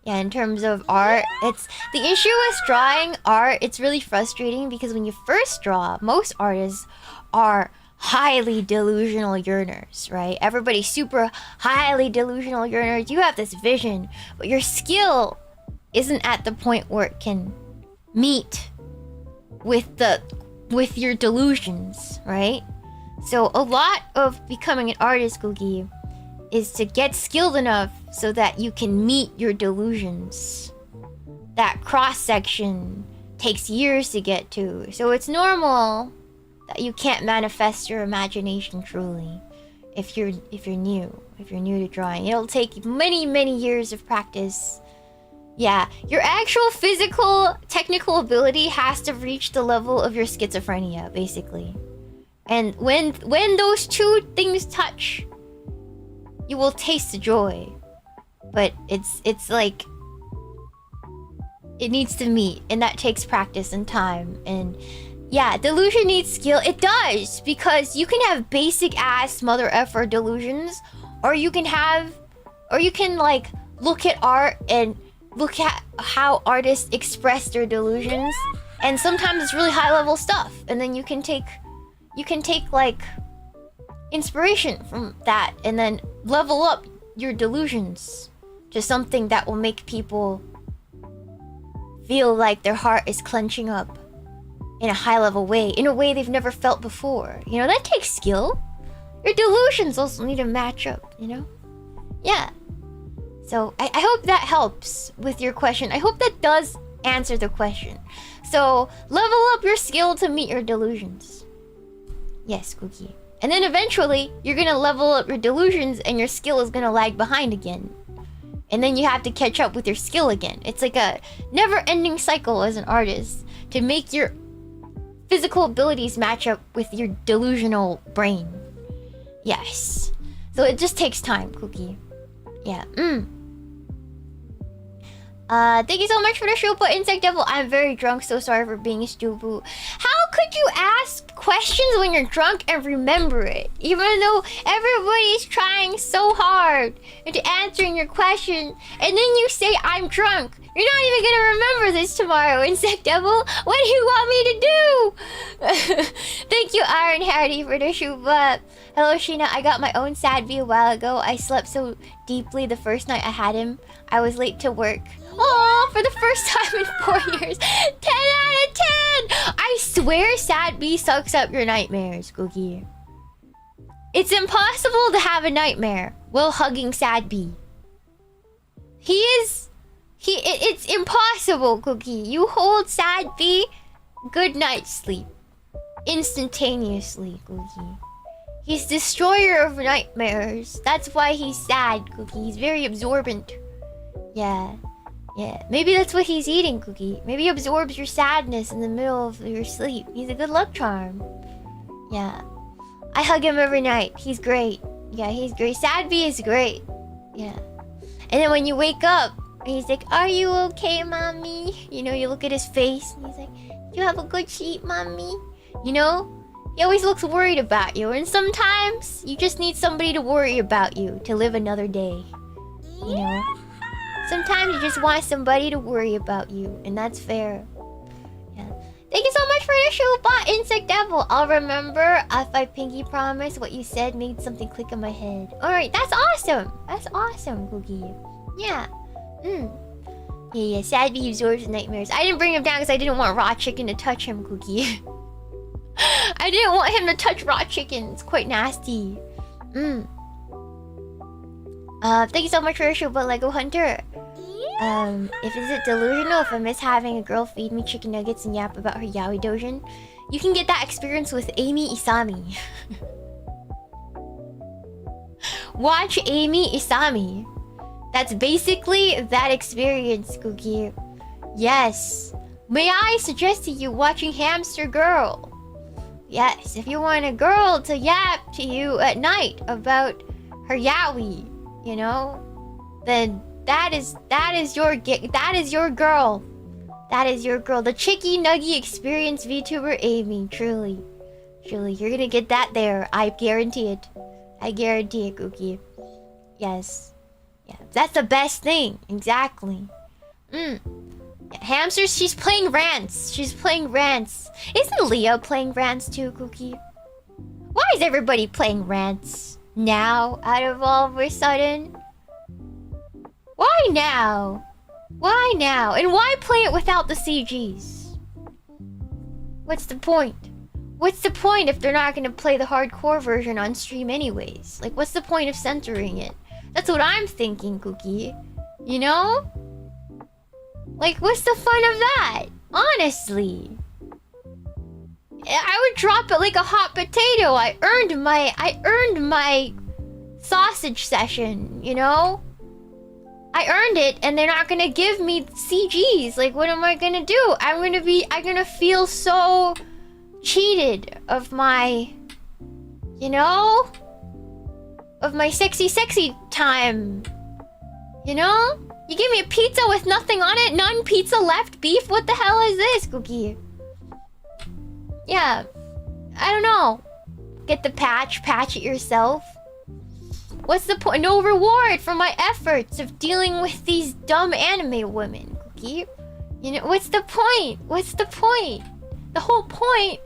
Yeah, in terms of art, it's... The issue with drawing art, it's really frustrating because when you first draw, most artists are highly delusional yearners, right? Everybody's super highly delusional yearners. You have this vision, but your skill isn't at the point where it can meet with your delusions, right? So a lot of becoming an artist, Cookie, is to get skilled enough so that you can meet your delusions. That cross-section takes years to get to. So it's normal that you can't manifest your imagination truly if you're new to drawing. It'll take many years of practice. Yeah, your actual physical, technical ability has to reach the level of your schizophrenia, basically. And when those two things touch, you will taste the joy. But it's like it needs to meet, and that takes practice and time. And yeah, delusion needs skill. It does, because you can have basic ass mother effer delusions, or you can like look at art and look at how artists express their delusions, and sometimes it's really high level stuff, and then you can take like inspiration from that and then level up your delusions to something that will make people feel like their heart is clenching up in a high level way, in a way they've never felt before. You know, that takes skill. Your delusions also need to match up, you know? Yeah. So I hope that helps with your question. I hope that does answer the question. So level up your skill to meet your delusions. Yes, Cookie. And then eventually, you're gonna level up your delusions and your skill is gonna lag behind again. And then you have to catch up with your skill again. It's like a never-ending cycle as an artist to make your physical abilities match up with your delusional brain. Yes. So it just takes time, Cookie. Yeah. Thank you so much for the show, but Insect Devil. I'm very drunk, so sorry for being stupid. How could you ask questions when you're drunk and remember it? Even though everybody's trying so hard into answering your question, and then you say, I'm drunk. You're not even gonna remember this tomorrow, Insect Devil. What do you want me to do? Thank you, Iron Hardy, for the shoe up. Hello, Shiina. I got my own sad bee a while ago. I slept so deeply the first night I had him. I was late to work. Oh, for the first time in 4 years. 10 out of 10! I swear sad bee sucks up your nightmares, Cookie. It's impossible to have a nightmare while hugging sad bee. It's impossible, Cookie. You hold sad bee, good night's sleep. Instantaneously, Cookie. He's destroyer of nightmares. That's why he's sad, Cookie. He's very absorbent. Yeah. Yeah. Maybe that's what he's eating, Cookie. Maybe he absorbs your sadness in the middle of your sleep. He's a good luck charm. Yeah. I hug him every night. He's great. Yeah, he's great. Sad bee is great. Yeah. And then when you wake up, he's like, are you okay, mommy? You know, you look at his face and he's like, you have a good sleep, mommy? You know? He always looks worried about you. And sometimes you just need somebody to worry about you to live another day. You know? Sometimes you just want somebody to worry about you. And that's fair. Yeah. Thank you so much for the shoe bot, Insect Devil. I'll remember if I pinky promise what you said made something click in my head. Alright, that's awesome. That's awesome, Cookie. Yeah. Yeah, sad bee absorbs nightmares. I didn't bring him down because I didn't want raw chicken to touch him, Cookie. I didn't want him to touch raw chicken. It's quite nasty. Thank you so much for your show, but Lego Hunter. Is it delusional if I miss having a girl feed me chicken nuggets and yap about her yaoi dojin? You can get that experience with Amy Isami. Watch Amy Isami. That's basically that experience, Cookie. Yes. May I suggest to you watching Hamster Girl? Yes, if you want a girl to yap to you at night about her yaoi, you know, then that is your girl. That is your girl. The Chicky Nuggy Experience VTuber Amy. Truly. Truly. You're gonna get that there. I guarantee it. I guarantee it, Cookie. Yes. Yeah. That's the best thing. Exactly. Yeah, Hamsters, she's playing rants. She's playing rants. Isn't Leah playing rants too, Cookie? Why is everybody playing rants now, out of all of a sudden? Why now? Why now? And why play it without the CGs? What's the point? What's the point if they're not gonna play the hardcore version on stream anyways? Like, what's the point of censoring it? That's what I'm thinking, Cookie. You know? Like, what's the fun of that? Honestly. I would drop it like a hot potato. I earned my sausage session, you know? I earned it and they're not gonna give me CGs. Like, what am I gonna do? I'm gonna feel so cheated of my, you know? Of my sexy time. You know? You give me a pizza with nothing on it? None pizza left beef? What the hell is this, Cookie? Yeah. I don't know. Get the patch it yourself. What's the point? No reward for my efforts of dealing with these dumb anime women, Cookie. You know, what's the point? What's the point? The whole point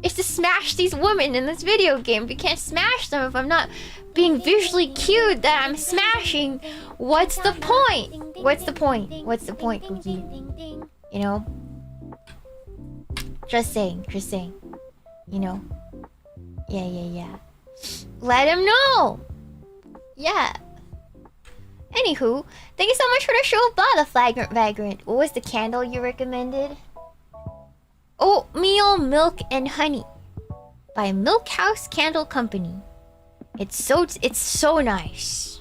is to smash these women in this video game. If you can't smash them if I'm not being visually cued that I'm smashing, what's the point? What's the point? What's the point, Cookie? You know? Just saying. You know? Yeah. Let him know! Yeah. Anywho, thank you so much for the show, the Flagrant Vagrant. What was the candle you recommended? Oatmeal, Milk, and Honey by Milk House Candle Company. It's so nice.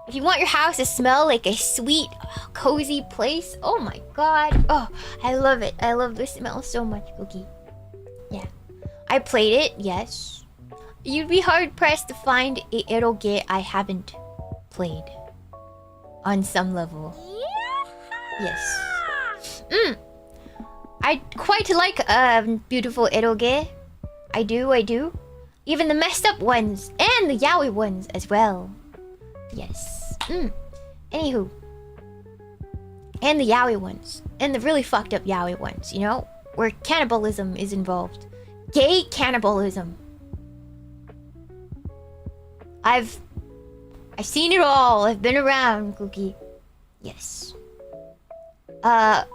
If you want your house to smell like a sweet, cozy place, oh my god. Oh, I love it. I love the smell so much, Cookie. Yeah. I played it, yes. You'd be hard-pressed to find a eroge I haven't played. On some level. Yes. I quite like beautiful eroge. I do. Even the messed up ones and the yaoi ones as well. Yes. Anywho. And the yaoi ones. And the really fucked up yaoi ones, you know? Where cannibalism is involved. Gay cannibalism. I've seen it all. I've been around, Cookie. Yes. The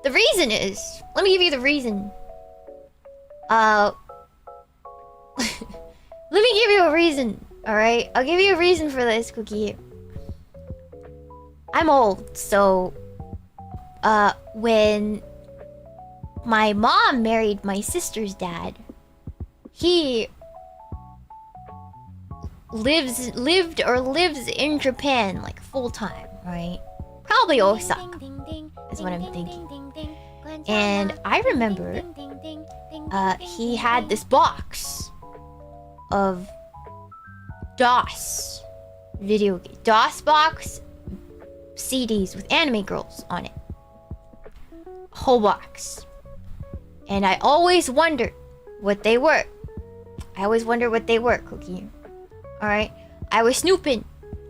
reason is... Let me give you the reason. Let me give you a reason, alright? I'll give you a reason for this, Cookie. I'm old, so... when... my mom married my sister's dad, he... lives in Japan, like, full-time, right? Probably Osaka, is what I'm thinking. And I remember... he had this box of DOS video game. DOS box CDs with anime girls on it. Whole box. And I always wondered what they were. Cookie. Alright? I was snooping.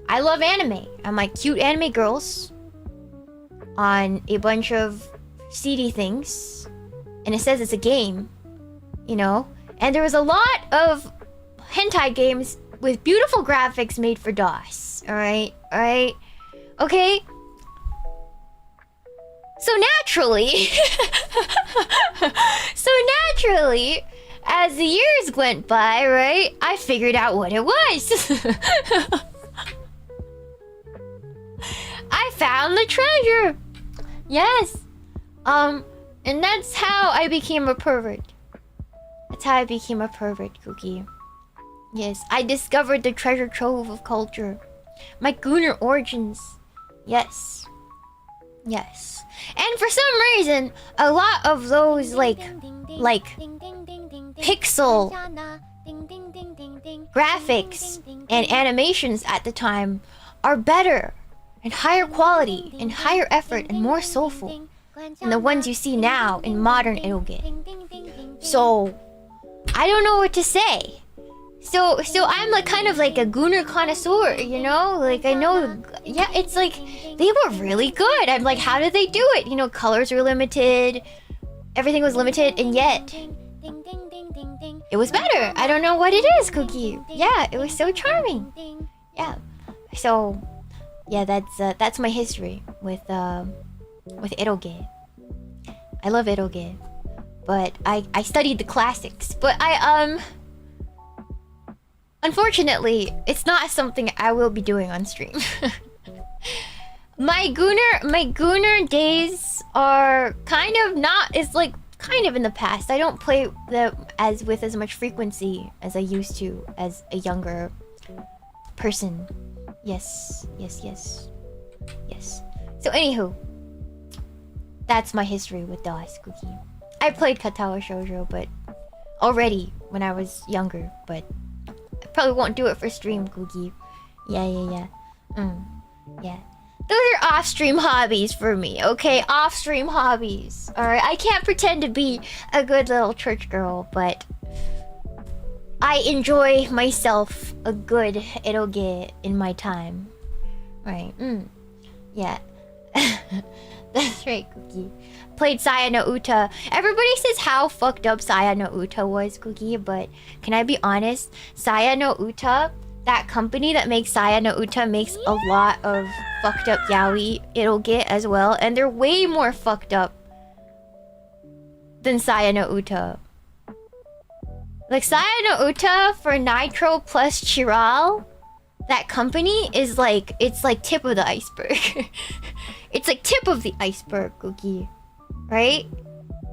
I love anime. I'm like cute anime girls on a bunch of CD things. And it says it's a game. You know? And there was a lot of hentai games with beautiful graphics made for DOS. Alright? Alright? Okay? So naturally... as the years went by, right? I figured out what it was. I found the treasure. Yes. And that's how I became a pervert. Cookie. Yes, I discovered the treasure trove of culture. My Gooner origins. Yes. And for some reason, a lot of those like pixel graphics and animations at the time are better and higher quality and higher effort and more soulful than the ones you see now in modern eroge. So I don't know what to say. So I'm like kind of like a Gooner connoisseur, you know? Like I know, yeah, it's like they were really good. I'm like, how did they do it? You know, colors were limited, everything was limited, and yet it was better. I don't know what it is, Cookie. Yeah, it was so charming. Yeah. So yeah, that's my history with eroge. I love eroge, but I studied the classics. But unfortunately, it's not something I will be doing on stream. My Gooner days are kind of in the past. I don't play them with as much frequency as I used to as a younger person. Yes. So anywho, that's my history with DOS, Cookie. I played Katawa Shoujo, but already when I was younger, but I probably won't do it for stream, Cookie. Yeah. Yeah. Those are off-stream hobbies for me, okay? Off-stream hobbies. Alright, I can't pretend to be a good little church girl, but I enjoy myself a good eroge in my time. Right, yeah. That's right, Cookie. Played Saya no Uta. Everybody says how fucked up Saya no Uta was, Cookie, but can I be honest? Saya no Uta, that company that makes Saya no Uta, makes a lot of fucked up yaoi eroge as well, and they're way more fucked up than Saya no Uta. Like Saya no Uta for Nitro plus Chiral, that company is like, it's like tip of the iceberg. It's like tip of the iceberg, Cookie. Right?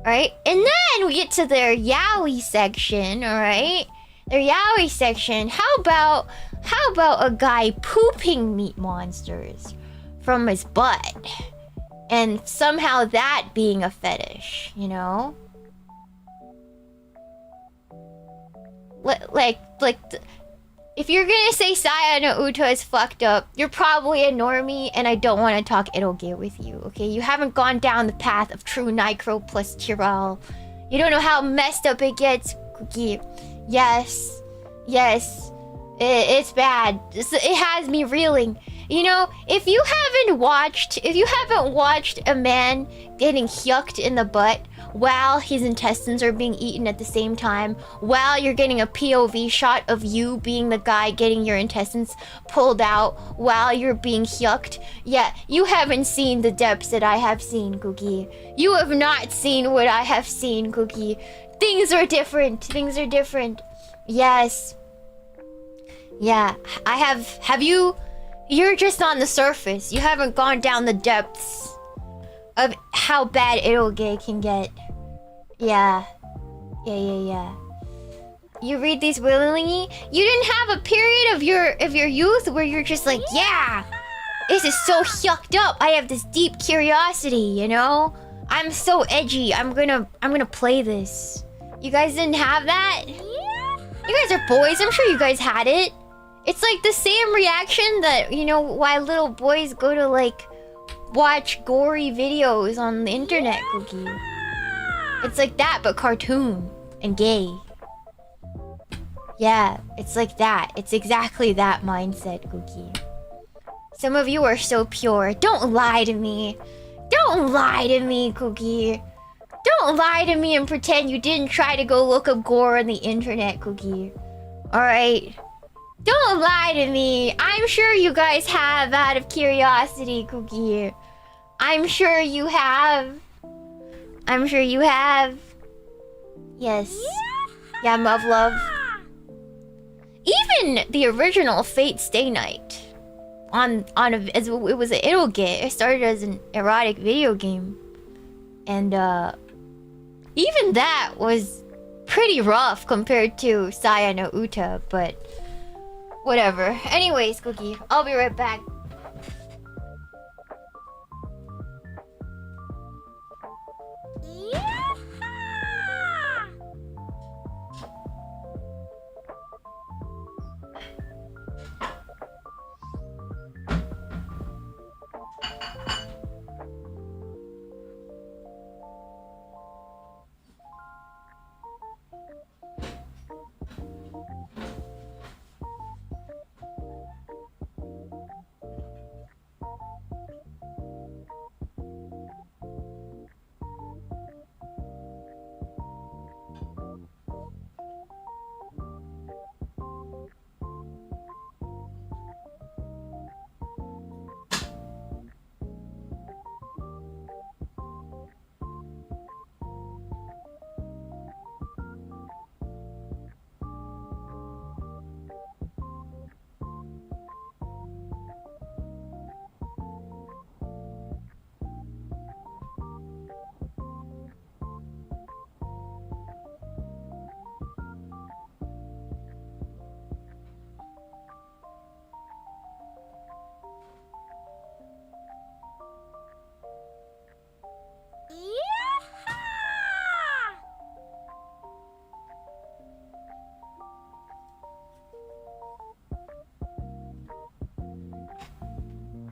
And then we get to their yaoi section, alright? Their yaoi section. How about a guy pooping meat monsters from his butt? And somehow that being a fetish, you know? If you're gonna say Saya no Uta is fucked up, you're probably a normie, and I don't want to talk eroge with you, okay? You haven't gone down the path of true Nicro plus Chiral. You don't know how messed up it gets, Cookie. Yes. Yes. It's bad. It has me reeling. You know, if you haven't watched a man getting yucked in the butt while his intestines are being eaten at the same time, while you're getting a POV shot of you being the guy getting your intestines pulled out while you're being yucked, yeah, you haven't seen the depths that I have seen, Cookie. You have not seen what I have seen, Cookie. Things are different. Things are different. Yes. Yeah, have you... You're just on the surface. You haven't gone down the depths of how bad eroge can get. Yeah. Yeah. You read these willingly? You didn't have a period of your youth where you're just like, yeah, this is so yucked up. I have this deep curiosity, you know? I'm so edgy. I'm gonna play this. You guys didn't have that? You guys are boys. I'm sure you guys had it. It's like the same reaction that, you know, why little boys go to, like, watch gory videos on the internet, Cookie. It's like that, but cartoon and gay. Yeah, it's like that. It's exactly that mindset, Cookie. Some of you are so pure. Don't lie to me. Don't lie to me, Cookie. Don't lie to me and pretend you didn't try to go look up gore on the internet, Cookie. Alright? Don't lie to me. I'm sure you guys have out of curiosity, Cookie. I'm sure you have. I'm sure you have. Yes. Yeah, love. Even the original Fate Stay Night it was an eroge. It started as an erotic video game. And even that was pretty rough compared to Saya no Uta, but whatever. Anyways, Cookie, I'll be right back.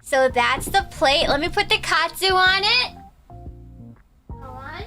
So that's the plate. Let me put the katsu on it. Hold on.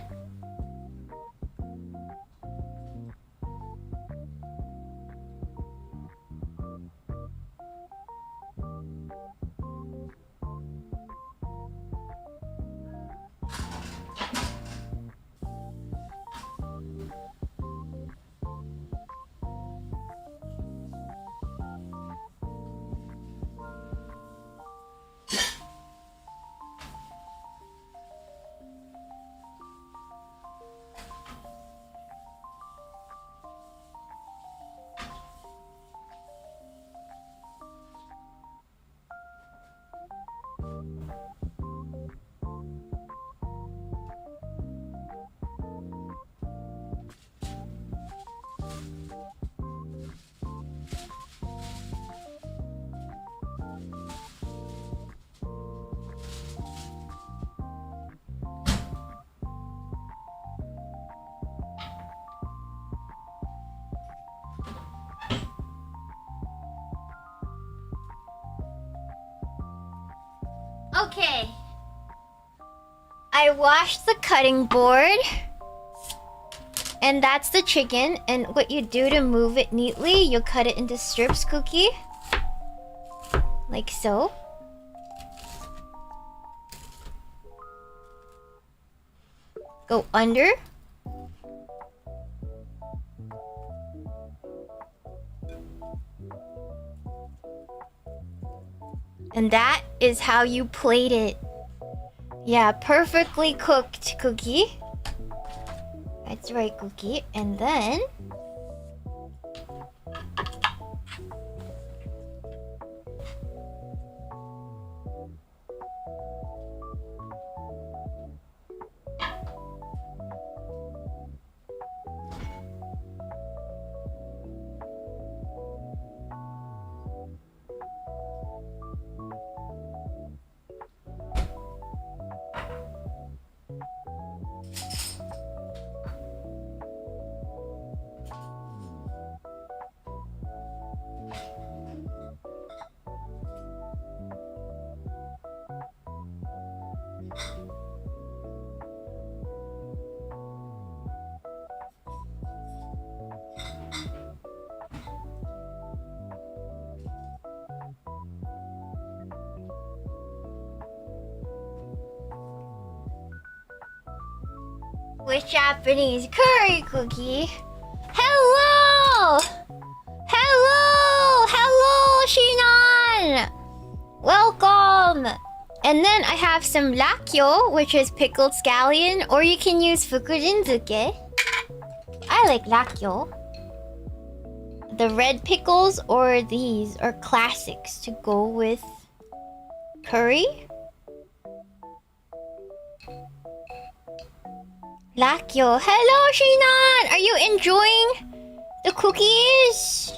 Okay. I washed the cutting board. And that's the chicken. And what you do to move it neatly, you cut it into strips, Cookie. Like so. Go under. And that is how you plate it. Yeah, perfectly cooked, Cookie. That's right, Cookie. And then... with Japanese curry, Cookie. Hello! Hello! Hello, Shinan! Welcome! And then I have some lakyo, which is pickled scallion, or you can use fukujinzuke. I like lakyo. The red pickles or these are classics to go with curry. Lakyo. Hello, Shinan! Are you enjoying the cookies?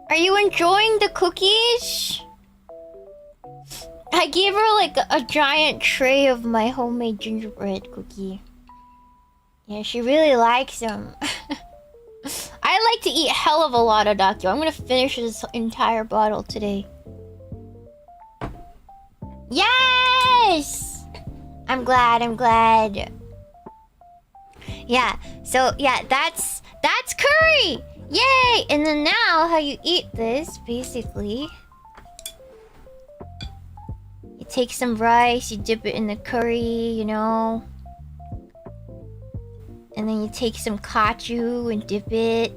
Are you enjoying the cookies? I gave her like a giant tray of my homemade gingerbread cookie. Yeah, she really likes them. I like to eat a hell of a lot of dakyo. I'm gonna finish this entire bottle today. Yes! I'm glad. Yeah, so yeah, that's curry! Yay! And then now how you eat this, basically. You take some rice, you dip it in the curry, you know. And then you take some katsu and dip it.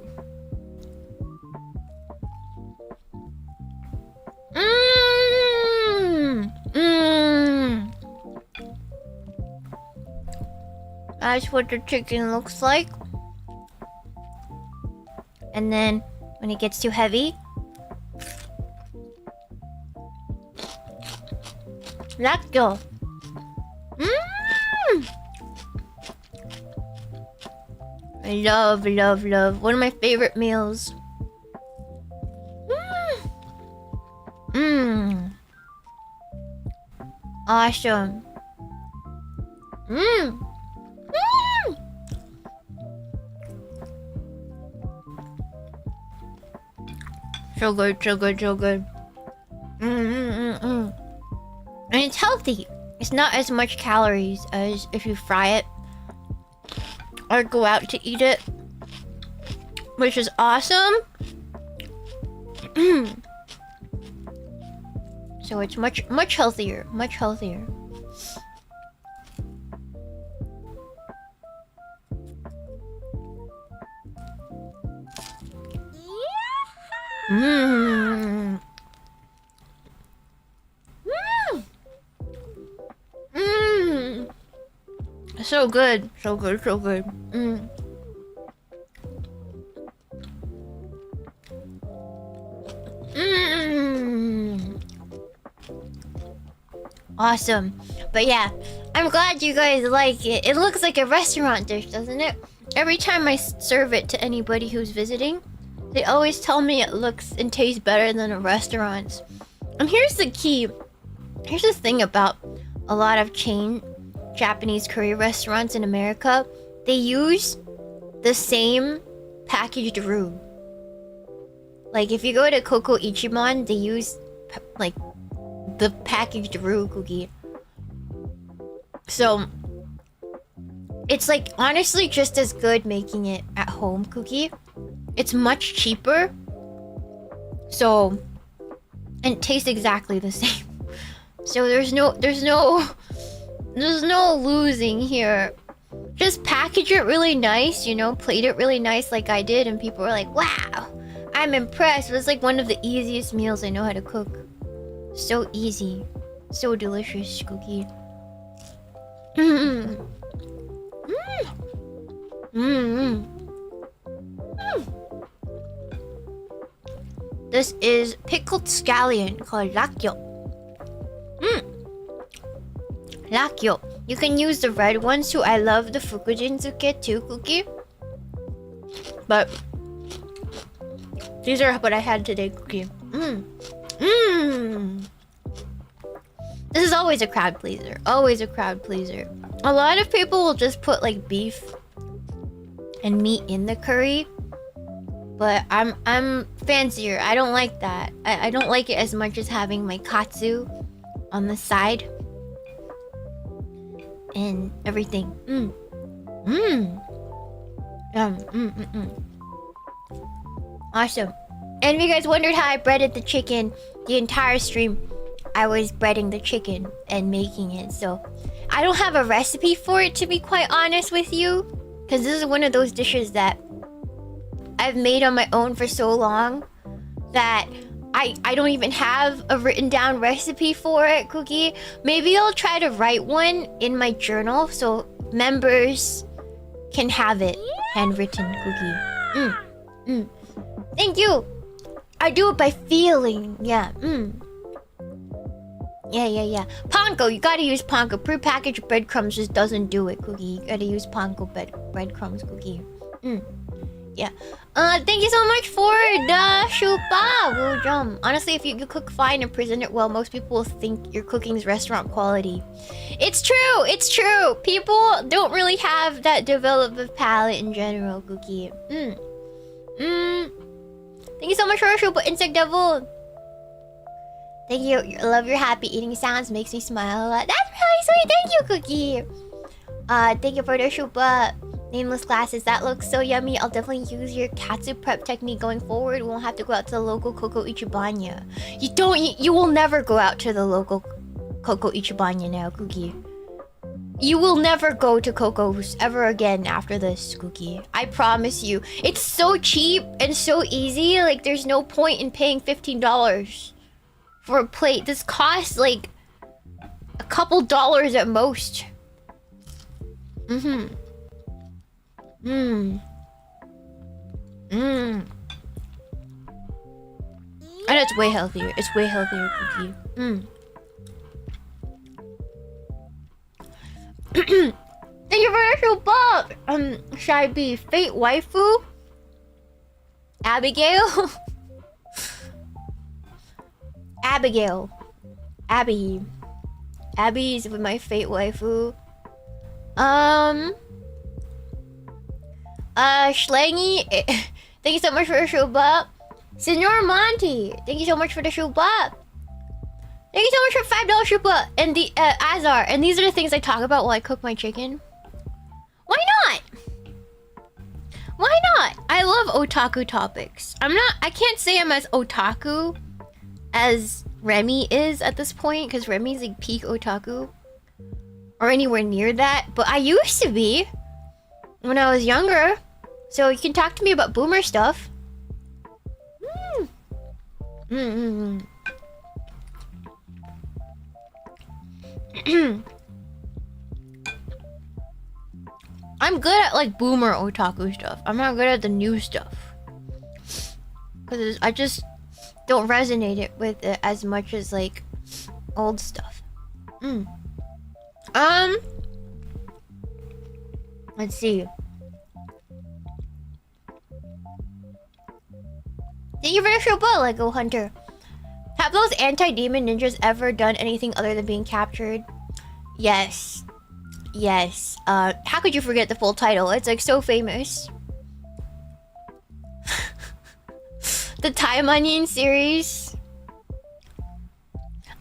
That's what the chicken looks like. And then when it gets too heavy, let go. I love. One of my favorite meals. Awesome. So good. And it's healthy. It's not as much calories as if you fry it or go out to eat it, which is awesome. So it's much healthier. So good. Awesome. But yeah, I'm glad you guys like it. It looks like a restaurant dish, doesn't it? Every time I serve it to anybody who's visiting, they always tell me it looks and tastes better than a restaurant's. And here's the key. Here's the thing about a lot of chain Japanese curry restaurants in America. They use the same packaged roux. Like if you go to Koko Ichiban, they use like the packaged roux cookie. So it's like honestly just as good making it at home cookie. It's much cheaper. So and it tastes exactly the same. So there's no losing here. Just package it really nice, you know, plate it really nice like I did, and people were like, wow, I'm impressed. It was like one of the easiest meals I know how to cook. So easy. So delicious, cookie. Mm. Mm. Mm. Mm. This is pickled scallion called rakyo. Rakyo. You can use the red ones too. I love the fukujinzuke too cookie. But these are what I had today cookie. This is always a crowd pleaser. Always a crowd pleaser. A lot of people will just put like beef and meat in the curry. But I'm fancier. I don't like that. I don't like it as much as having my katsu on the side. And everything. Awesome. And if you guys wondered how I breaded the chicken, the entire stream, I was breading the chicken and making it. So I don't have a recipe for it, to be quite honest with you, because this is one of those dishes that I've made on my own for so long that I don't even have a written down recipe for it, cookie. Maybe I'll try to write one in my journal so members can have it handwritten, cookie. Thank you. I do it by feeling. Yeah. Yeah. Panko, you gotta use panko. Prepackaged breadcrumbs just doesn't do it, cookie. You gotta use panko breadcrumbs, cookie. Yeah. Thank you so much for the shupa, Woojum. Honestly, if you cook fine and present it well, most people will think your cooking's restaurant quality. It's true. People don't really have that developed palate in general, cookie. Thank you so much for the shupa, Insect Devil. Thank you. I love your happy eating sounds. Makes me smile a lot. That's really sweet. Thank you, cookie. Thank you for the shupa. Nameless glasses, that looks so yummy. I'll definitely use your katsu prep technique going forward. We won't have to go out to the local Coco Ichibanya. You will never go out to the local Coco Ichibanya now, Cookie. You will never go to Coco's ever again after this, Cookie. I promise you. It's so cheap and so easy. Like, there's no point in paying $15 for a plate. This costs like a couple dollars at most. And it's way healthier. It's way healthier, Cookie. Thank you for the super. Should I be Fate Waifu? Abigail? Abigail. Abby. Abby's with my Fate Waifu. Schlangy, thank you so much for the shuba. Senor Monty, thank you so much for the shuba. Thank you so much for $5 shuba. And the Azar. And these are the things I talk about while I cook my chicken. Why not? Why not? I love otaku topics. I can't say I'm as otaku as Remy is at this point, because Remy's like peak otaku. Or anywhere near that. But I used to be when I was younger. So you can talk to me about boomer stuff. I'm good at like boomer otaku stuff. I'm not good at the new stuff. Because I just don't resonate with it as much as like old stuff. Let's see. Thank you for the shuba, Lego Hunter. Have those anti-demon ninjas ever done anything other than being captured? Yes. Yes. How could you forget the full title? It's like so famous. The Time Onion series.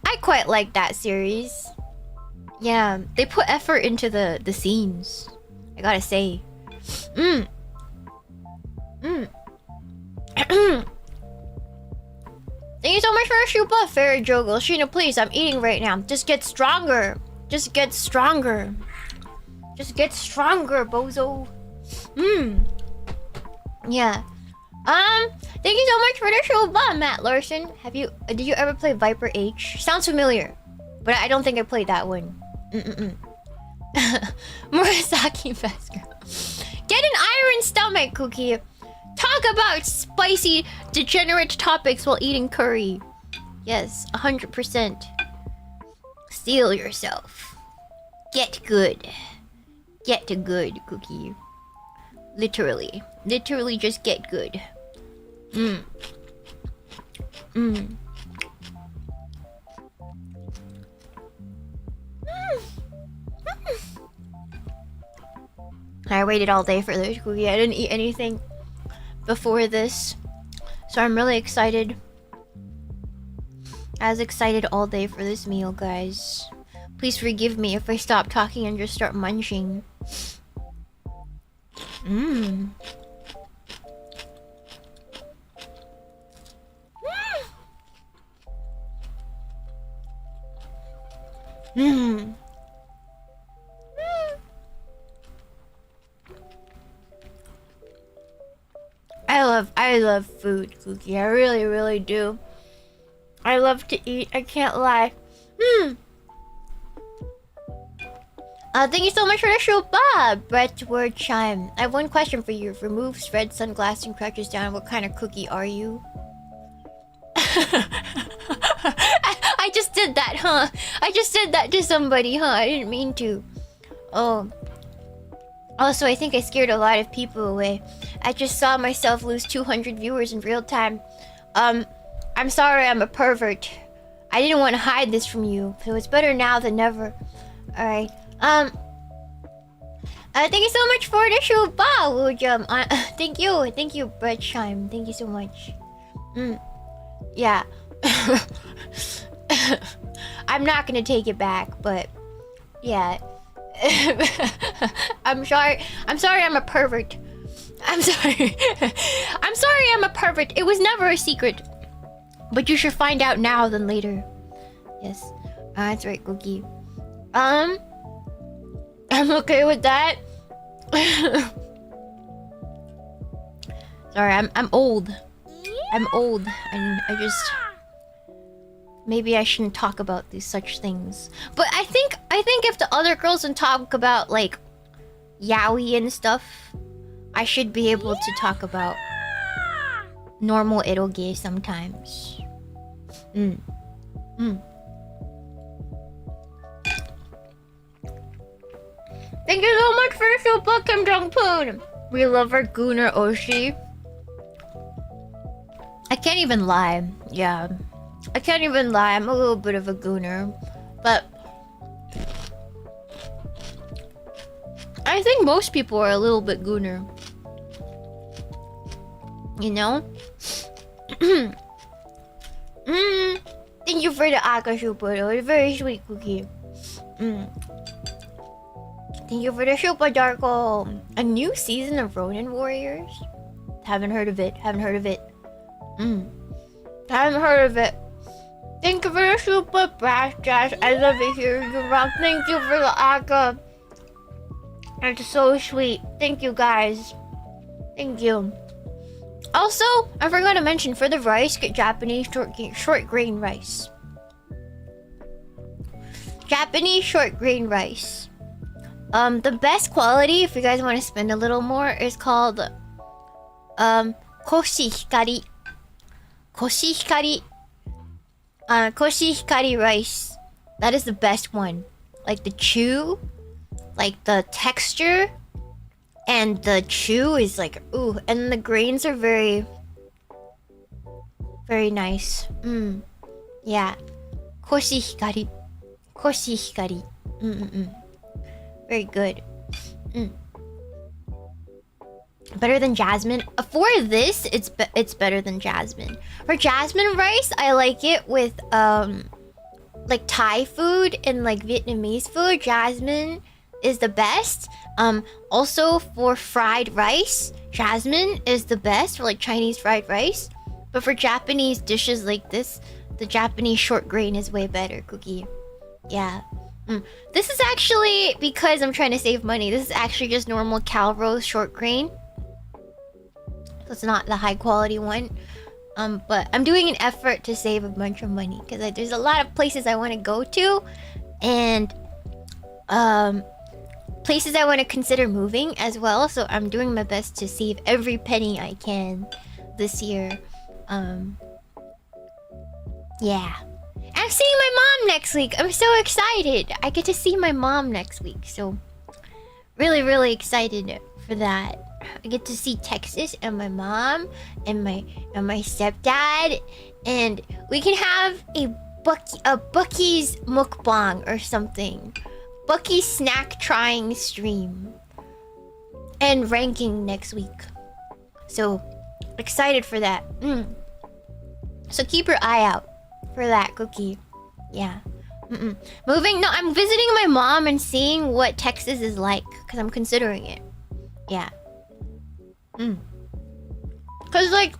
I quite like that series. Yeah, they put effort into the scenes. I gotta say. Thank you so much for a Shupa, Fairy Joggle. Shiina, please, I'm eating right now. Just get stronger. Just get stronger. Just get stronger, bozo. Yeah. Thank you so much for the Shupa, Matt Larson. Did you ever play Viper H? Sounds familiar, but I don't think I played that one. Murasaki Fast Girl. Get an iron stomach, Cookie. Talk about spicy, degenerate topics while eating curry. Yes, 100%. Steel yourself. Get good. Get good, Cookie. Literally. Literally just get good. I waited all day for this cookie. I didn't eat anything before this, so I'm really excited. I was excited all day for this meal, guys. Please forgive me if I stop talking and just start munching. I love food, Cookie. I really, really do. I love to eat. I can't lie. Thank you so much for the show, Bob. Brett's word chime. I have one question for you. Remove spread sunglasses and crouches down. What kind of cookie are you? I just did that, huh? I just did that to somebody, huh? I didn't mean to. Oh. Also, I think I scared a lot of people away. I just saw myself lose 200 viewers in real time. I'm sorry I'm a pervert. I didn't want to hide this from you, so it's better now than never. Alright. Thank you so much for the show, Bow. Thank you, Brett Chime. Thank you so much. Yeah. I'm not gonna take it back, but yeah. I'm sorry I'm a pervert. I'm sorry. I'm sorry I'm a pervert. It was never a secret. But you should find out now than later. Yes. That's right, Cookie. I'm okay with that. Sorry, I'm old. I'm old and I just maybe I shouldn't talk about these such things. But I think if the other girls can talk about like yaoi and stuff, I should be able to talk about normal eroge sometimes. Thank you so much for the super Kim Jong-poon. We love our Gooner Oshi. I can't even lie. Yeah. I can't even lie. I'm a little bit of a Gooner. But I think most people are a little bit Gooner. You know? Thank you for the Akashupa. It was very sweet, Cookie. Thank you for the Shupa Darko. A new season of Ronin Warriors? Haven't heard of it. Haven't heard of it. Haven't heard of it. Thank you for the Shupa Brass Jazz. I love it here. You rock. Thank you for the Aka. It's so sweet. Thank you, guys. Thank you. Also, I forgot to mention, for the rice, get Japanese short grain rice. Japanese short grain rice. The best quality, if you guys want to spend a little more, is called Koshihikari. Koshihikari. Koshihikari rice. That is the best one. Like the chew, like the texture, and the chew is like ooh, and the grains are very, very nice. Yeah. Koshihikari. Koshihikari. Very good. Better than jasmine. For this, it's better than jasmine. For jasmine rice, I like it with like Thai food and like Vietnamese food, jasmine is the best. Also for fried rice, jasmine is the best for like Chinese fried rice. But for Japanese dishes like this, the Japanese short grain is way better, Cookie. Yeah. This is actually, because I'm trying to save money, this is actually just normal Calrose short grain. So it's not the high quality one. But I'm doing an effort to save a bunch of money because there's a lot of places I want to go to, and places I want to consider moving as well. So I'm doing my best to save every penny I can this year. Yeah. I'm seeing my mom next week. I'm so excited. I get to see my mom next week. So really, really excited for that. I get to see Texas and my mom and my stepdad, and we can have a Bucky's mukbang or something. Bucky's snack trying stream and ranking next week. So excited for that. So keep your eye out for that, Cookie. Yeah. Moving. No, I'm visiting my mom and seeing what Texas is like because I'm considering it. Yeah. Cause like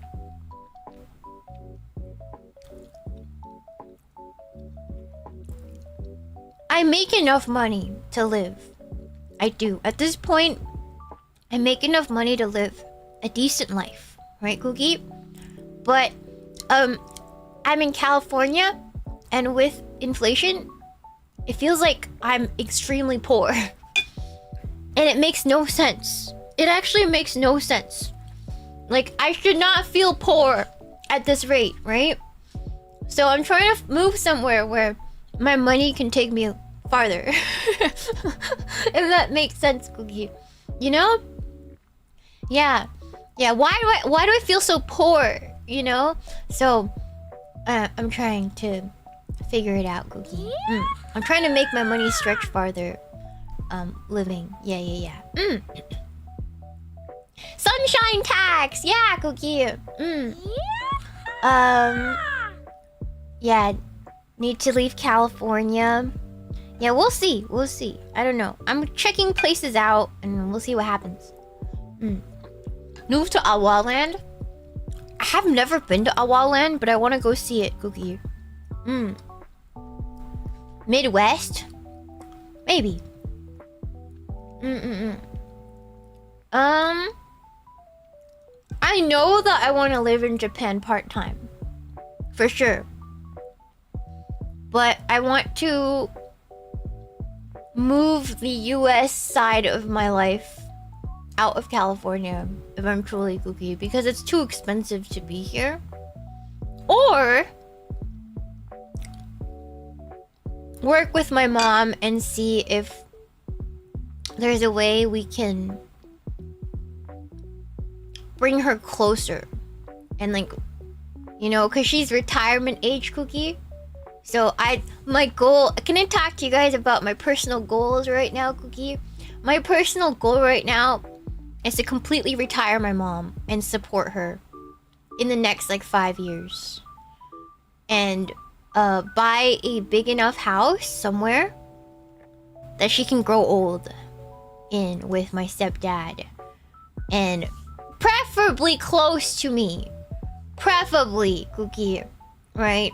I make enough money to live. I do. At this point, I make enough money to live a decent life, right, Cookie? But I'm in California, and with inflation, it feels like I'm extremely poor. And it makes no sense. It actually makes no sense. Like, I should not feel poor at this rate, right? So I'm trying to move somewhere where my money can take me farther. If that makes sense, Cookie. You know? Yeah. Yeah, why do I feel so poor? You know? So I'm trying to figure it out, Cookie. I'm trying to make my money stretch farther. Living. Yeah. Sunshine tax! Yeah, Cookie. Yeah. Need to leave California. Yeah, we'll see. We'll see. I don't know. I'm checking places out and we'll see what happens. Move to Awaland? I have never been to Awaland, but I want to go see it, Cookie. Midwest? Maybe. I know that I want to live in Japan part-time. For sure. But I want to move the US side of my life out of California eventually, Cookie, because it's too expensive to be here. Or work with my mom and see if there's a way we can bring her closer. And like, you know, because she's retirement age, Cookie. So my goal, can I talk to you guys about my personal goals right now, Cookie? My personal goal right now is to completely retire my mom and support her in the next like 5 years. And buy a big enough house somewhere that she can grow old in with my stepdad. And preferably close to me. Preferably, Cookie. Right?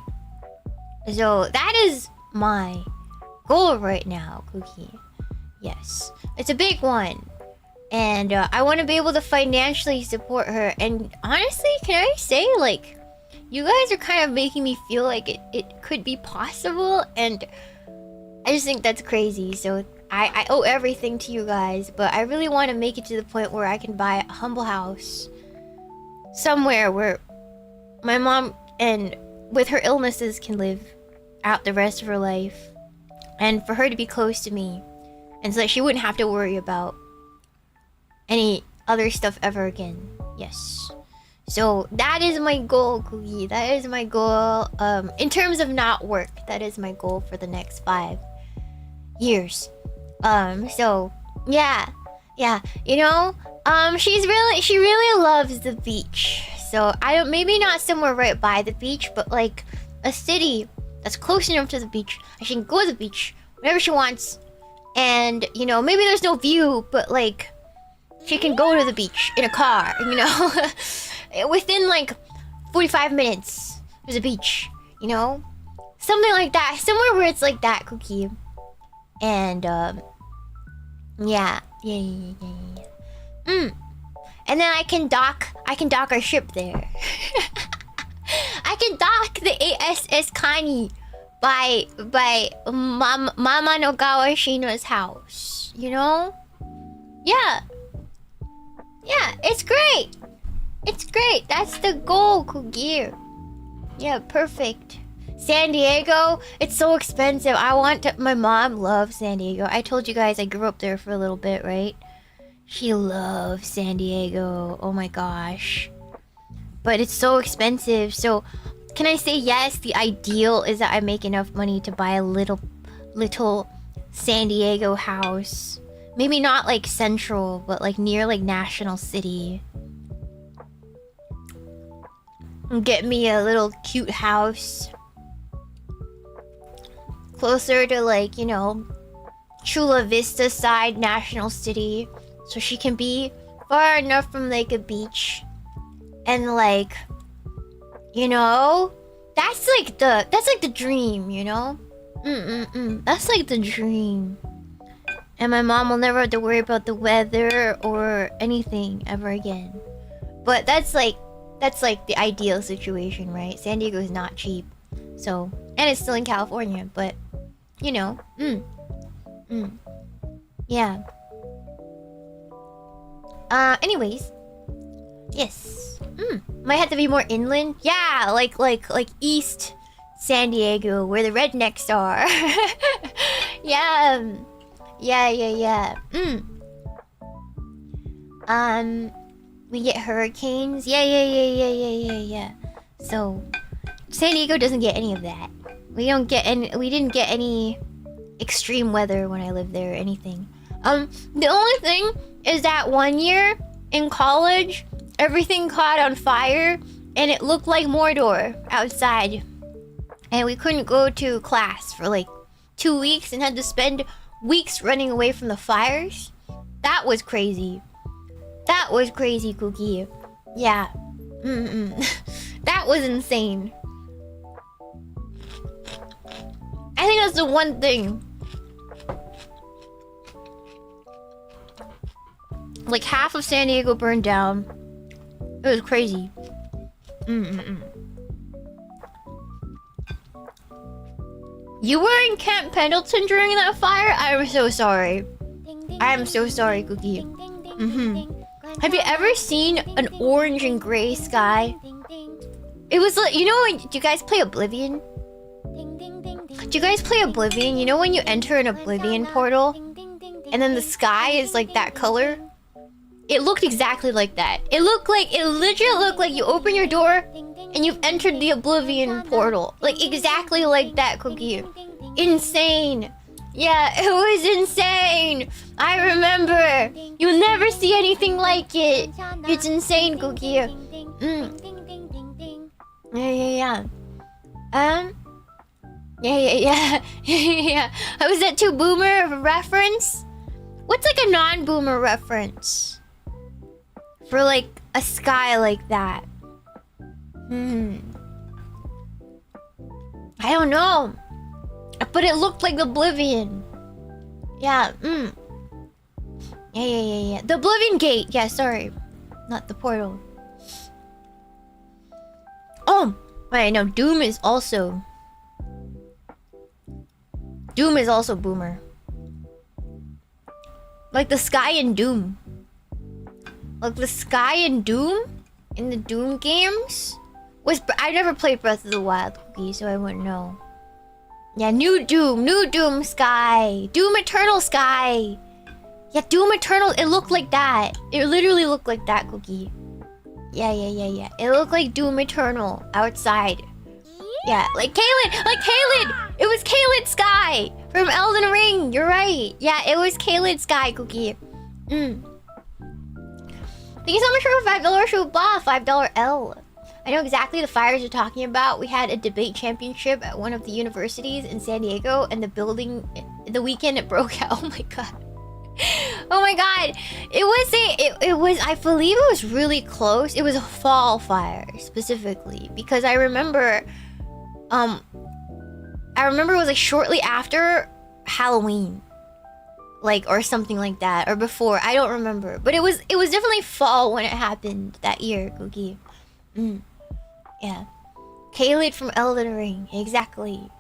So that is my goal right now, Cookie. Yes. It's a big one. And I want to be able to financially support her. And honestly, can I say, like, you guys are kind of making me feel like it could be possible. And I just think that's crazy. So I owe everything to you guys. But I really want to make it to the point where I can buy a humble house somewhere where my mom and with her illnesses can live out the rest of her life. And for her to be close to me. And so that she wouldn't have to worry about any other stuff ever again. Yes. So that is my goal, Cookie. That is my goal. In terms of not work, that is my goal for the next 5 years. So yeah. You know, she really loves the beach. So maybe not somewhere right by the beach, but like a city that's close enough to the beach. She can go to the beach whenever she wants. And, you know, maybe there's no view, but like, she can go to the beach in a car, you know? Within like 45 minutes, there's a beach, you know? Something like that. Somewhere where it's like that, Cookie. And, yeah. And then I can dock our ship there. I can dock the ASS Kani by Amanogawa Shiina's house, you know? Yeah. Yeah, it's great. It's great. That's the goal, Cookie. Yeah, perfect. San Diego, it's so expensive. My mom loves San Diego. I told you guys I grew up there for a little bit, right? She loves San Diego. Oh my gosh. But it's so expensive. So, can I say yes? The ideal is that I make enough money to buy a little San Diego house. Maybe not like central, but like near like National City. And get me a little cute house. Closer to like, you know, Chula Vista side, National City. So she can be far enough from like a beach. And like, you know, that's like the dream, you know? That's like the dream. And my mom will never have to worry about the weather or anything ever again. But that's like the ideal situation, right? San Diego is not cheap. So, and it's still in California, but you know, yeah. Anyways, yes. Might have to be more inland. Yeah, like East San Diego, where the rednecks are. Yeah. We get hurricanes. Yeah. So, San Diego doesn't get any of that. We didn't get any extreme weather when I lived there or anything. The only thing is that one year in college, everything caught on fire and it looked like Mordor outside. And we couldn't go to class for like 2 weeks and had to spend weeks running away from the fires. That was crazy. That was crazy, Cookie. Yeah. That was insane. I think that's the one thing. Like half of San Diego burned down. It was crazy. You were in Camp Pendleton during that fire? I'm so sorry. I'm so sorry, Cookie. Have you ever seen an orange and gray sky? It was like, you know, do you guys play Oblivion? Do you guys play Oblivion? You know when you enter an Oblivion portal and then the sky is like that color? It looked exactly like that. It literally looked like you open your door and you've entered the Oblivion portal. Like exactly like that, Cookie. Insane. Yeah, it was insane. I remember. You'll never see anything like it. It's insane, Cookie. Yeah. Yeah. Was that too boomer of a reference? What's like a non-boomer reference? For like a sky like that. I don't know. But it looked like Oblivion. Yeah, Yeah. The Oblivion Gate. Yeah, sorry. Not the portal. Oh! Wait, no. Doom is also boomer. Like the sky in Doom. Like the sky in Doom? In the Doom games? I never played Breath of the Wild, Cookie, so I wouldn't know. Yeah, new Doom sky. Doom Eternal sky. Yeah, Doom Eternal, it looked like that. It literally looked like that, Cookie. Yeah. It looked like Doom Eternal outside. Yeah, like Caelid! It was Caelid sky from Elden Ring. You're right. Yeah, it was Caelid sky, Cookie. Thank you so much for a $5 shoe blah, $5 L. I know exactly the fires you're talking about. We had a debate championship at one of the universities in San Diego, and the weekend it broke out. Oh my god. Oh my god. It was, I believe it was really close. It was a fall fire specifically because I remember it was like shortly after Halloween. Like, or something like that, or before. I don't remember, but it was definitely fall when it happened that year, Cookie. Yeah. Khalid from Elden Ring, exactly.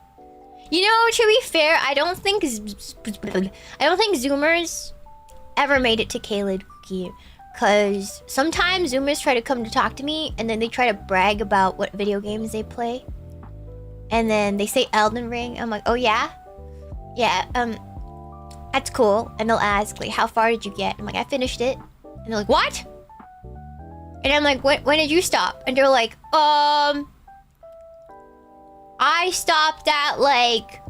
You know, to be fair, I don't think Zoomers ever made it to Khalid, Cookie, cause sometimes Zoomers try to come to talk to me, and then they try to brag about what video games they play, and then they say Elden Ring. I'm like, oh yeah, that's cool. And they'll ask, like, how far did you get? I'm like, I finished it. And they're like, what? And I'm like, when did you stop? And they're like, I stopped at, like,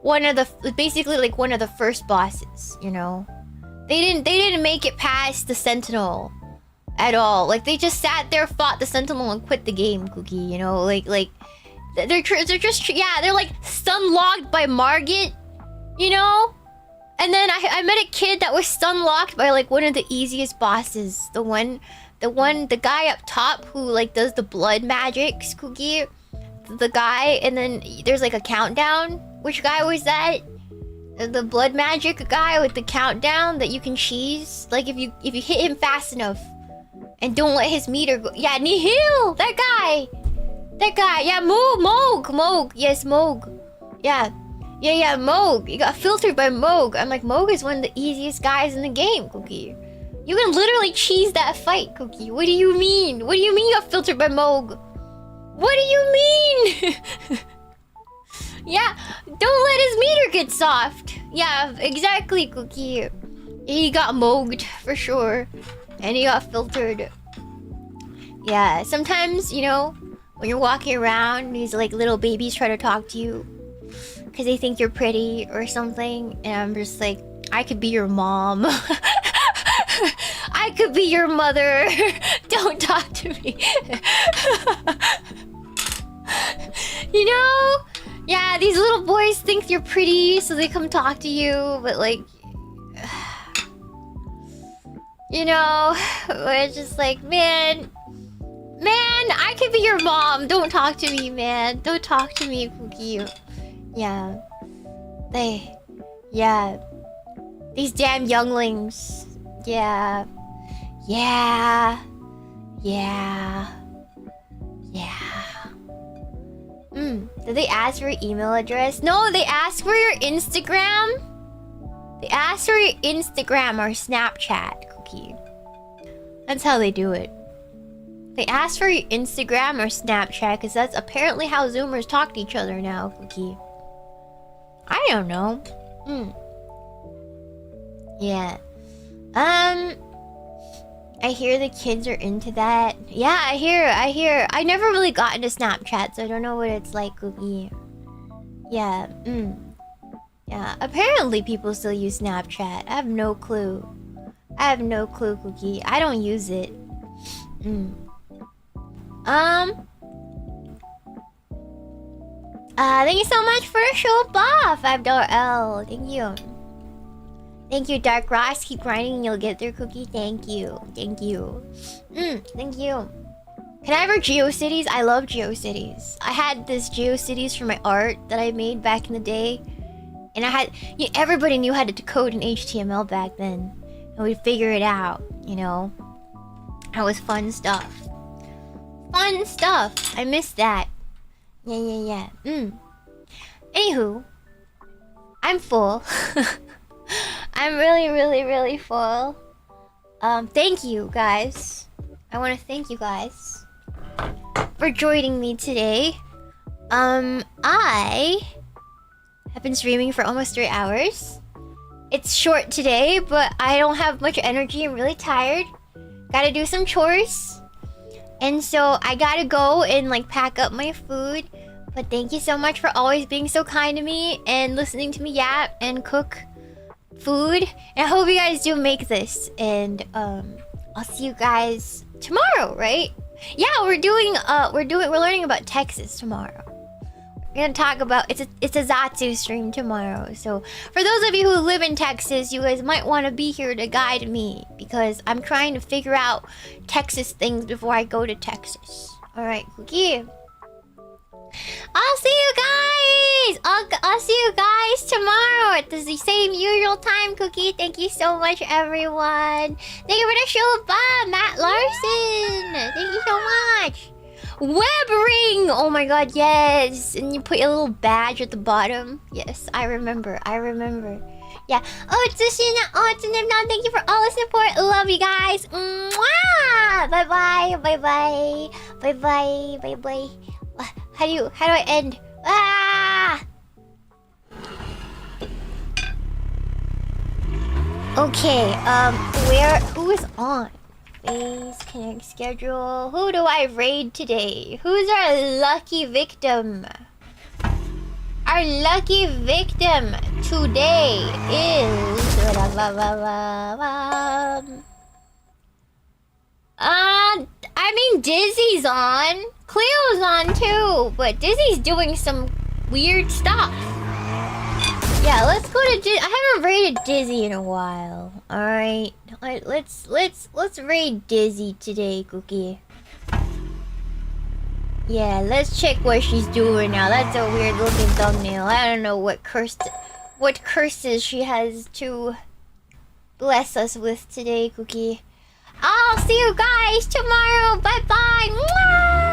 one of the first bosses, you know? They didn't make it past the Sentinel at all. Like, they just sat there, fought the Sentinel, and quit the game, Cookie, you know? Like, they're just, yeah, they're, like, stun-locked by Margit, you know? And then I met a kid that was stun-locked by, like, one of the easiest bosses. The guy up top who, like, does the blood magics, Cookie. The guy, and then there's, like, a countdown. Which guy was that? The blood magic guy with the countdown that you can cheese. Like, if you hit him fast enough and don't let his meter go. Yeah, Nihil! That guy! Yeah, Moog! Yes, Moog. Yeah, Moog. You got filtered by Moog. I'm like, Moog is one of the easiest guys in the game, Cookie. You can literally cheese that fight, Cookie. What do you mean? What do you mean you got filtered by Moog? What do you mean? Yeah, don't let his meter get soft. Yeah, exactly, Cookie. He got Mooged, for sure. And he got filtered. Yeah, sometimes, you know, when you're walking around, these, like, little babies try to talk to you because they think you're pretty or something, and I'm just like, I could be your mom. I could be your mother. Don't talk to me. You know? Yeah, these little boys think you're pretty, so they come talk to you, but, like, you know, it's just like, man, I could be your mom. Don't talk to me, man. Don't talk to me, Cookie. Yeah. These damn younglings. Yeah. Did they ask for your email address? No, they asked for your Instagram. They asked for your Instagram or Snapchat, Cookie. That's how they do it. They asked for your Instagram or Snapchat because that's apparently how Zoomers talk to each other now, Cookie. I don't know. Yeah. I hear the kids are into that. Yeah, I hear. I never really got into Snapchat, so I don't know what it's like, Cookie. Yeah, yeah, apparently people still use Snapchat. I have no clue. Cookie. I don't use it. Thank you so much for a show buff, $5 Thank you. Thank you, Dark Ross. Keep grinding and you'll get there, Cookie. Thank you. Thank you. Thank you. Can I have GeoCities? I love GeoCities. I had this GeoCities for my art that I made back in the day. And I had... everybody knew how to decode in HTML back then. And we'd figure it out, you know? That was fun stuff. Fun stuff. I miss that. Yeah. Anywho. I'm full. I'm really full. Thank you guys. I want to thank you guys for joining me today. I have been streaming for almost 3 hours. It's short today, but I don't have much energy. I'm really tired. Gotta do some chores. And so I gotta go and, like, pack up my food. But thank you so much for always being so kind to me and listening to me yap and cook food. And I hope you guys do make this. And I'll see you guys tomorrow, right? Yeah, we're learning about Texas tomorrow. We're gonna talk about it's a Zatsu stream tomorrow. So for those of you who live in Texas, you guys might want to be here to guide me because I'm trying to figure out Texas things before I go to Texas. All right, Cookie. I'll see you guys. I'll see you guys tomorrow at the same usual time, Cookie. Thank you so much, everyone. Thank you for the show, Bob, Matt Larson. Thank you so much. Web ring. Oh my God, yes. And you put a little badge at the bottom. Yes, I remember. Yeah. Oh, it's Shiina. Oh, it's Nimnon. Thank you for all the support. Love you guys. Mwah! Bye bye. Bye bye. Bye bye. Bye bye. How do I end? Ah! Okay, who is on? Face, connect schedule. Who do I raid today? Who's our lucky victim? Our lucky victim today is... I mean, Dizzy's on. Cleo's on too, but Dizzy's doing some weird stuff. Yeah, let's go to Dizzy. I haven't raided Dizzy in a while. Alright. Let's raid Dizzy today, Cookie. Yeah, let's check what she's doing now. That's a weird looking thumbnail. I don't know what curses she has to bless us with today, Cookie. I'll see you guys tomorrow. Bye bye. Mwah!